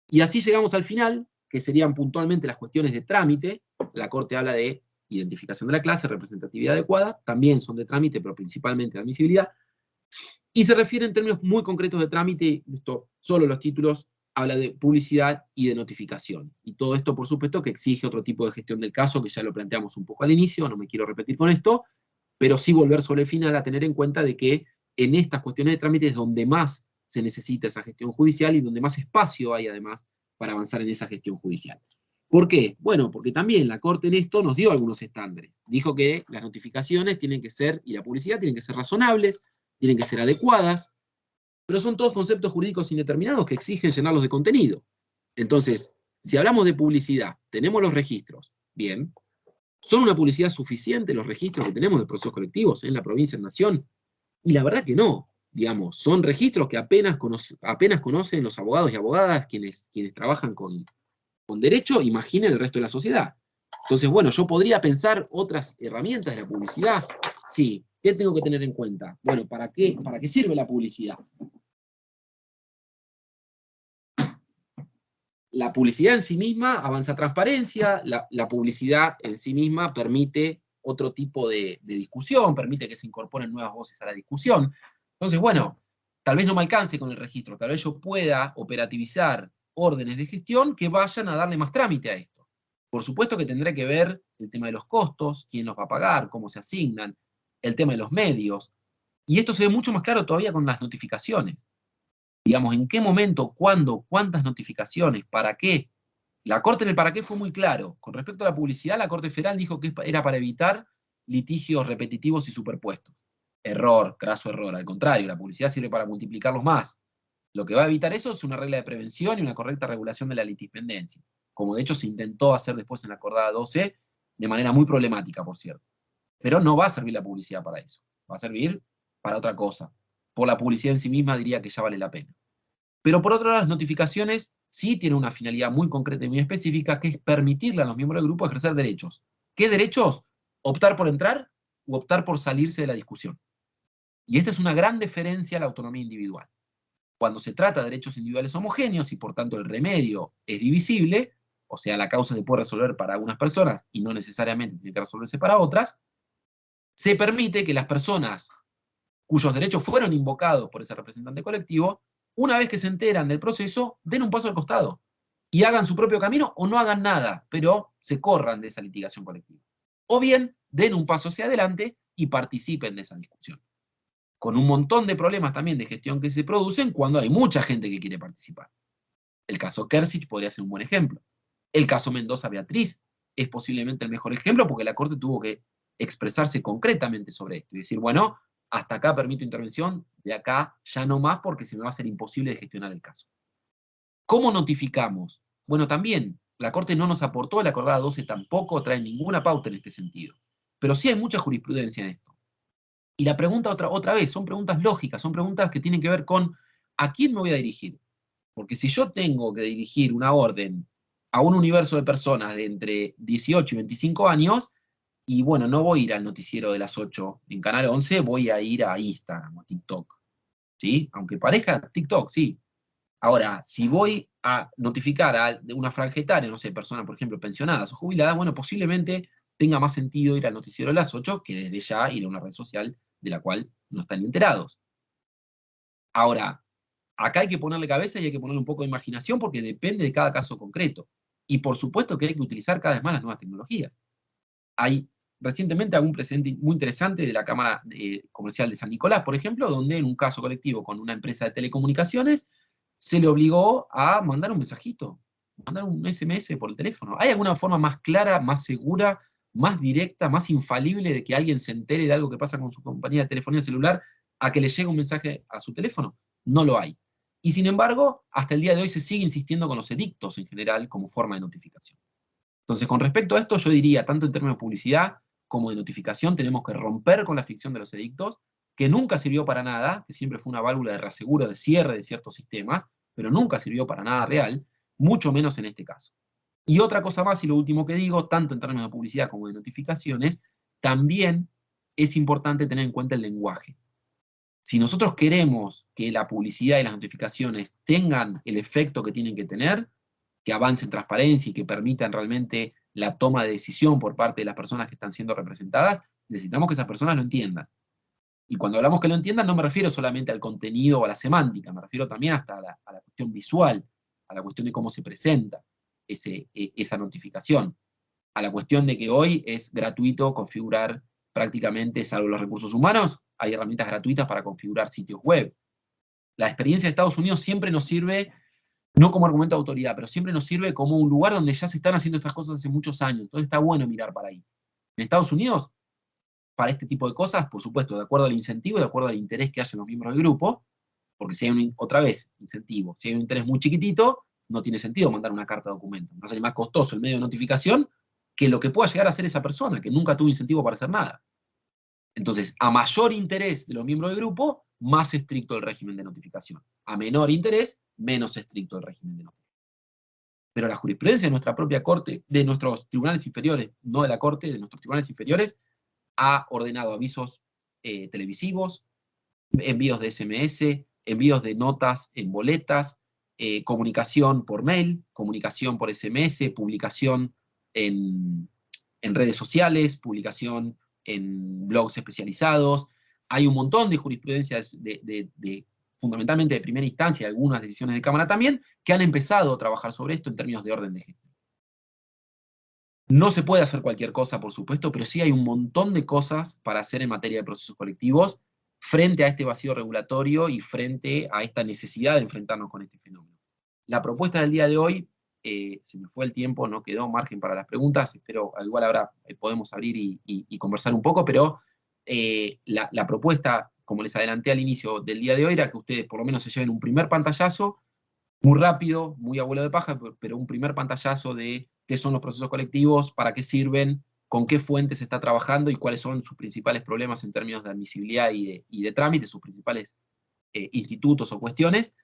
Y así llegamos al final, que serían puntualmente las cuestiones de trámite. La Corte habla de identificación de la clase, representatividad adecuada, también son de trámite, pero principalmente de admisibilidad. Y se refiere en términos muy concretos de trámite, esto solo los títulos, habla de publicidad y de notificaciones. Y todo esto, por supuesto, que exige otro tipo de gestión del caso, que ya lo planteamos un poco al inicio, no me quiero repetir con esto, pero sí volver sobre el final a tener en cuenta de que en estas cuestiones de trámite es donde más se necesita esa gestión judicial y donde más espacio hay además para avanzar en esa gestión judicial. ¿Por qué? Bueno, porque también la Corte en esto nos dio algunos estándares. Dijo que las notificaciones tienen que ser, y la publicidad tienen que ser razonables, tienen que ser adecuadas, pero son todos conceptos jurídicos indeterminados que exigen llenarlos de contenido. Entonces, si hablamos de publicidad, tenemos los registros, bien. ¿Son una publicidad suficiente los registros que tenemos de procesos colectivos en la provincia, en Nación? Y la verdad que no, digamos, son registros que apenas conocen los abogados y abogadas quienes trabajan con derecho, imaginen el resto de la sociedad. Entonces, bueno, yo podría pensar otras herramientas de la publicidad. Sí, ¿qué tengo que tener en cuenta? Bueno, ¿para qué sirve la publicidad? La publicidad en sí misma avanza transparencia, la publicidad en sí misma permite otro tipo de discusión, permite que se incorporen nuevas voces a la discusión. Entonces, bueno, tal vez no me alcance con el registro, tal vez yo pueda operativizar órdenes de gestión que vayan a darle más trámite a esto. Por supuesto que tendré que ver el tema de los costos, quién los va a pagar, cómo se asignan, el tema de los medios. Y esto se ve mucho más claro todavía con las notificaciones. Digamos, en qué momento, cuándo, cuántas notificaciones, para qué. La Corte en el para qué fue muy claro. Con respecto a la publicidad, la Corte Federal dijo que era para evitar litigios repetitivos y superpuestos. Error, craso error. Al contrario, la publicidad sirve para multiplicarlos más. Lo que va a evitar eso es una regla de prevención y una correcta regulación de la litispendencia, como de hecho se intentó hacer después en la acordada 12, de manera muy problemática, por cierto. Pero no va a servir la publicidad para eso. Va a servir para otra cosa. Por la publicidad en sí misma diría que ya vale la pena. Pero por otro lado, las notificaciones sí tienen una finalidad muy concreta y muy específica, que es permitirle a los miembros del grupo ejercer derechos. ¿Qué derechos? Optar por entrar u optar por salirse de la discusión. Y esta es una gran diferencia a la autonomía individual. Cuando se trata de derechos individuales homogéneos y por tanto el remedio es divisible, o sea, la causa se puede resolver para algunas personas y no necesariamente tiene que resolverse para otras, se permite que las personas cuyos derechos fueron invocados por ese representante colectivo, una vez que se enteran del proceso, den un paso al costado y hagan su propio camino o no hagan nada, pero se corran de esa litigación colectiva. O bien, den un paso hacia adelante y participen de esa discusión. Con un montón de problemas también de gestión que se producen cuando hay mucha gente que quiere participar. El caso Kersich podría ser un buen ejemplo. El caso Mendoza-Beatriz es posiblemente el mejor ejemplo porque la Corte tuvo que expresarse concretamente sobre esto y decir, bueno, hasta acá permito intervención, de acá ya no más porque se me va a hacer imposible de gestionar el caso. ¿Cómo notificamos? Bueno, también la Corte no nos aportó, la acordada 12 tampoco trae ninguna pauta en este sentido. Pero sí hay mucha jurisprudencia en esto. Y la pregunta otra vez, son preguntas lógicas, son preguntas que tienen que ver con ¿a quién me voy a dirigir? Porque si yo tengo que dirigir una orden a un universo de personas de entre 18 y 25 años, y bueno, no voy a ir al noticiero de las 8 en Canal 11, voy a ir a Instagram o a TikTok. ¿Sí? Aunque parezca TikTok, sí. Ahora, si voy a notificar a una franja etaria, no sé, personas, por ejemplo, pensionadas o jubiladas, bueno, posiblemente tenga más sentido ir al noticiero de las 8 que desde ya ir a una red social de la cual no están enterados. Ahora, acá hay que ponerle cabeza y hay que ponerle un poco de imaginación porque depende de cada caso concreto. Y por supuesto que hay que utilizar cada vez más las nuevas tecnologías. Hay recientemente algún precedente muy interesante de la Cámara Comercial de San Nicolás, por ejemplo, donde en un caso colectivo con una empresa de telecomunicaciones se le obligó a mandar un mensajito, mandar un SMS por el teléfono. ¿Hay alguna forma más clara, más segura, más directa, más infalible de que alguien se entere de algo que pasa con su compañía de telefonía celular a que le llegue un mensaje a su teléfono? No lo hay. Y sin embargo, hasta el día de hoy se sigue insistiendo con los edictos en general como forma de notificación. Entonces, con respecto a esto, yo diría, tanto en términos de publicidad como de notificación, tenemos que romper con la ficción de los edictos, que nunca sirvió para nada, que siempre fue una válvula de reaseguro, de cierre de ciertos sistemas, pero nunca sirvió para nada real, mucho menos en este caso. Y otra cosa más, y lo último que digo, tanto en términos de publicidad como de notificaciones, también es importante tener en cuenta el lenguaje. Si nosotros queremos que la publicidad y las notificaciones tengan el efecto que tienen que tener, que avance en transparencia y que permitan realmente la toma de decisión por parte de las personas que están siendo representadas, necesitamos que esas personas lo entiendan. Y cuando hablamos que lo entiendan, no me refiero solamente al contenido o a la semántica, me refiero también hasta a la cuestión visual, a la cuestión de cómo se presenta esa notificación, a la cuestión de que hoy es gratuito configurar prácticamente, salvo los recursos humanos, hay herramientas gratuitas para configurar sitios web. La experiencia de Estados Unidos siempre nos sirve, no como argumento de autoridad, pero siempre nos sirve como un lugar donde ya se están haciendo estas cosas hace muchos años. Entonces está bueno mirar para ahí. En Estados Unidos, para este tipo de cosas, por supuesto, de acuerdo al incentivo y de acuerdo al interés que haya los miembros del grupo, porque si hay otra vez, incentivo, si hay un interés muy chiquitito, no tiene sentido mandar una carta de documento. Va a ser más costoso el medio de notificación que lo que pueda llegar a hacer esa persona, que nunca tuvo incentivo para hacer nada. Entonces, a mayor interés de los miembros del grupo, más estricto el régimen de notificación. A menor interés, menos estricto el régimen de notificación. Pero la jurisprudencia de nuestra propia Corte, de nuestros tribunales inferiores, no de la Corte, de nuestros tribunales inferiores, ha ordenado avisos televisivos, envíos de SMS, envíos de notas en boletas, comunicación por mail, comunicación por SMS, publicación en redes sociales, publicación en blogs especializados. Hay un montón de jurisprudencias fundamentalmente de primera instancia, algunas decisiones de Cámara también, que han empezado a trabajar sobre esto en términos de orden de gestión. No se puede hacer cualquier cosa, por supuesto, pero sí hay un montón de cosas para hacer en materia de procesos colectivos frente a este vacío regulatorio y frente a esta necesidad de enfrentarnos con este fenómeno. La propuesta del día de hoy, se me fue el tiempo, no quedó margen para las preguntas, espero igual ahora podemos abrir y conversar un poco, pero la propuesta, como les adelanté al inicio del día de hoy, era que ustedes por lo menos se lleven un primer pantallazo, muy rápido, muy abuelo de paja, pero un primer pantallazo de qué son los procesos colectivos, para qué sirven, con qué fuentes se está trabajando y cuáles son sus principales problemas en términos de admisibilidad y de trámite, sus principales institutos o cuestiones,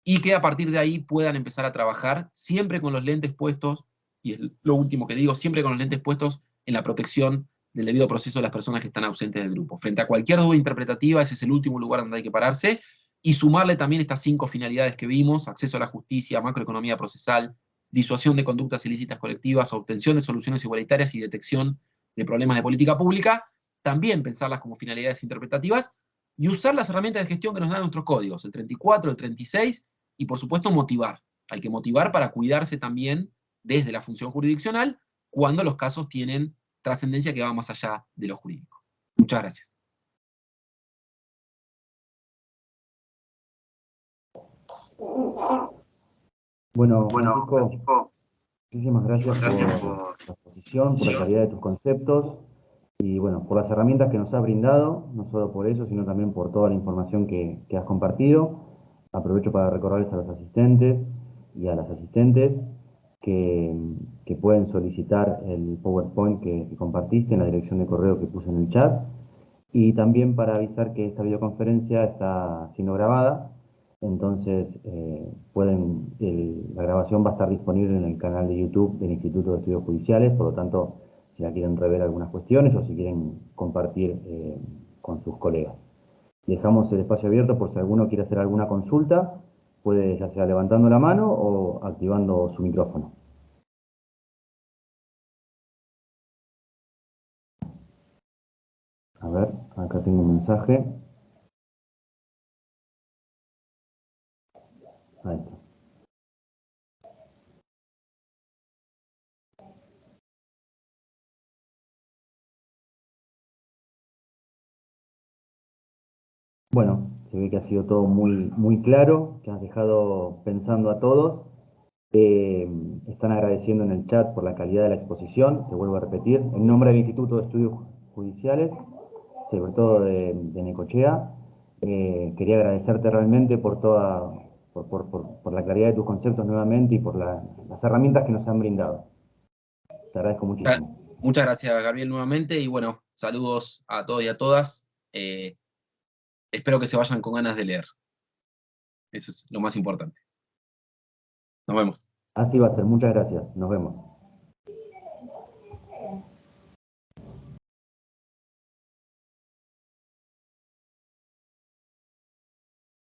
y que a partir de ahí puedan empezar a trabajar siempre con los lentes puestos, y es lo último que digo, siempre con los lentes puestos en la protección del debido proceso de las personas que están ausentes del grupo. Frente a cualquier duda interpretativa, ese es el último lugar donde hay que pararse, y sumarle también estas 5 finalidades que vimos: acceso a la justicia, macroeconomía procesal, disuasión de conductas ilícitas colectivas, obtención de soluciones igualitarias y detección de problemas de política pública, también pensarlas como finalidades interpretativas, y usar las herramientas de gestión que nos dan nuestros códigos, el 34, el 36, y por supuesto motivar. Hay que motivar para cuidarse también desde la función jurisdiccional cuando los casos tienen trascendencia que va más allá de lo jurídico. Muchas gracias. Bueno, Francisco, muchísimas gracias por la exposición, por la claridad de tus conceptos y bueno, por las herramientas que nos has brindado, no solo por eso, sino también por toda la información que has compartido. Aprovecho para recordarles a los asistentes y a las asistentes que, que pueden solicitar el PowerPoint que compartiste en la dirección de correo que puse en el chat. Y también para avisar que esta videoconferencia está siendo grabada, entonces la grabación va a estar disponible en el canal de YouTube del Instituto de Estudios Judiciales, por lo tanto, si la quieren rever algunas cuestiones o si quieren compartir con sus colegas. Dejamos el espacio abierto por si alguno quiere hacer alguna consulta, puede ya sea levantando la mano o activando su micrófono. A ver, acá tengo un mensaje. Ahí está. Bueno, se ve que ha sido todo muy claro, que has dejado pensando a todos. Están agradeciendo en el chat por la calidad de la exposición, te vuelvo a repetir, en nombre del Instituto de Estudios Judiciales, sobre todo de Necochea. Quería agradecerte realmente por por la claridad de tus conceptos nuevamente y por las herramientas que nos han brindado. Te agradezco muchísimo. Muchas gracias, Gabriel, nuevamente, y bueno, saludos a todos y a todas. Espero que se vayan con ganas de leer. Eso es lo más importante. Nos vemos. Así va a ser, muchas gracias, nos vemos.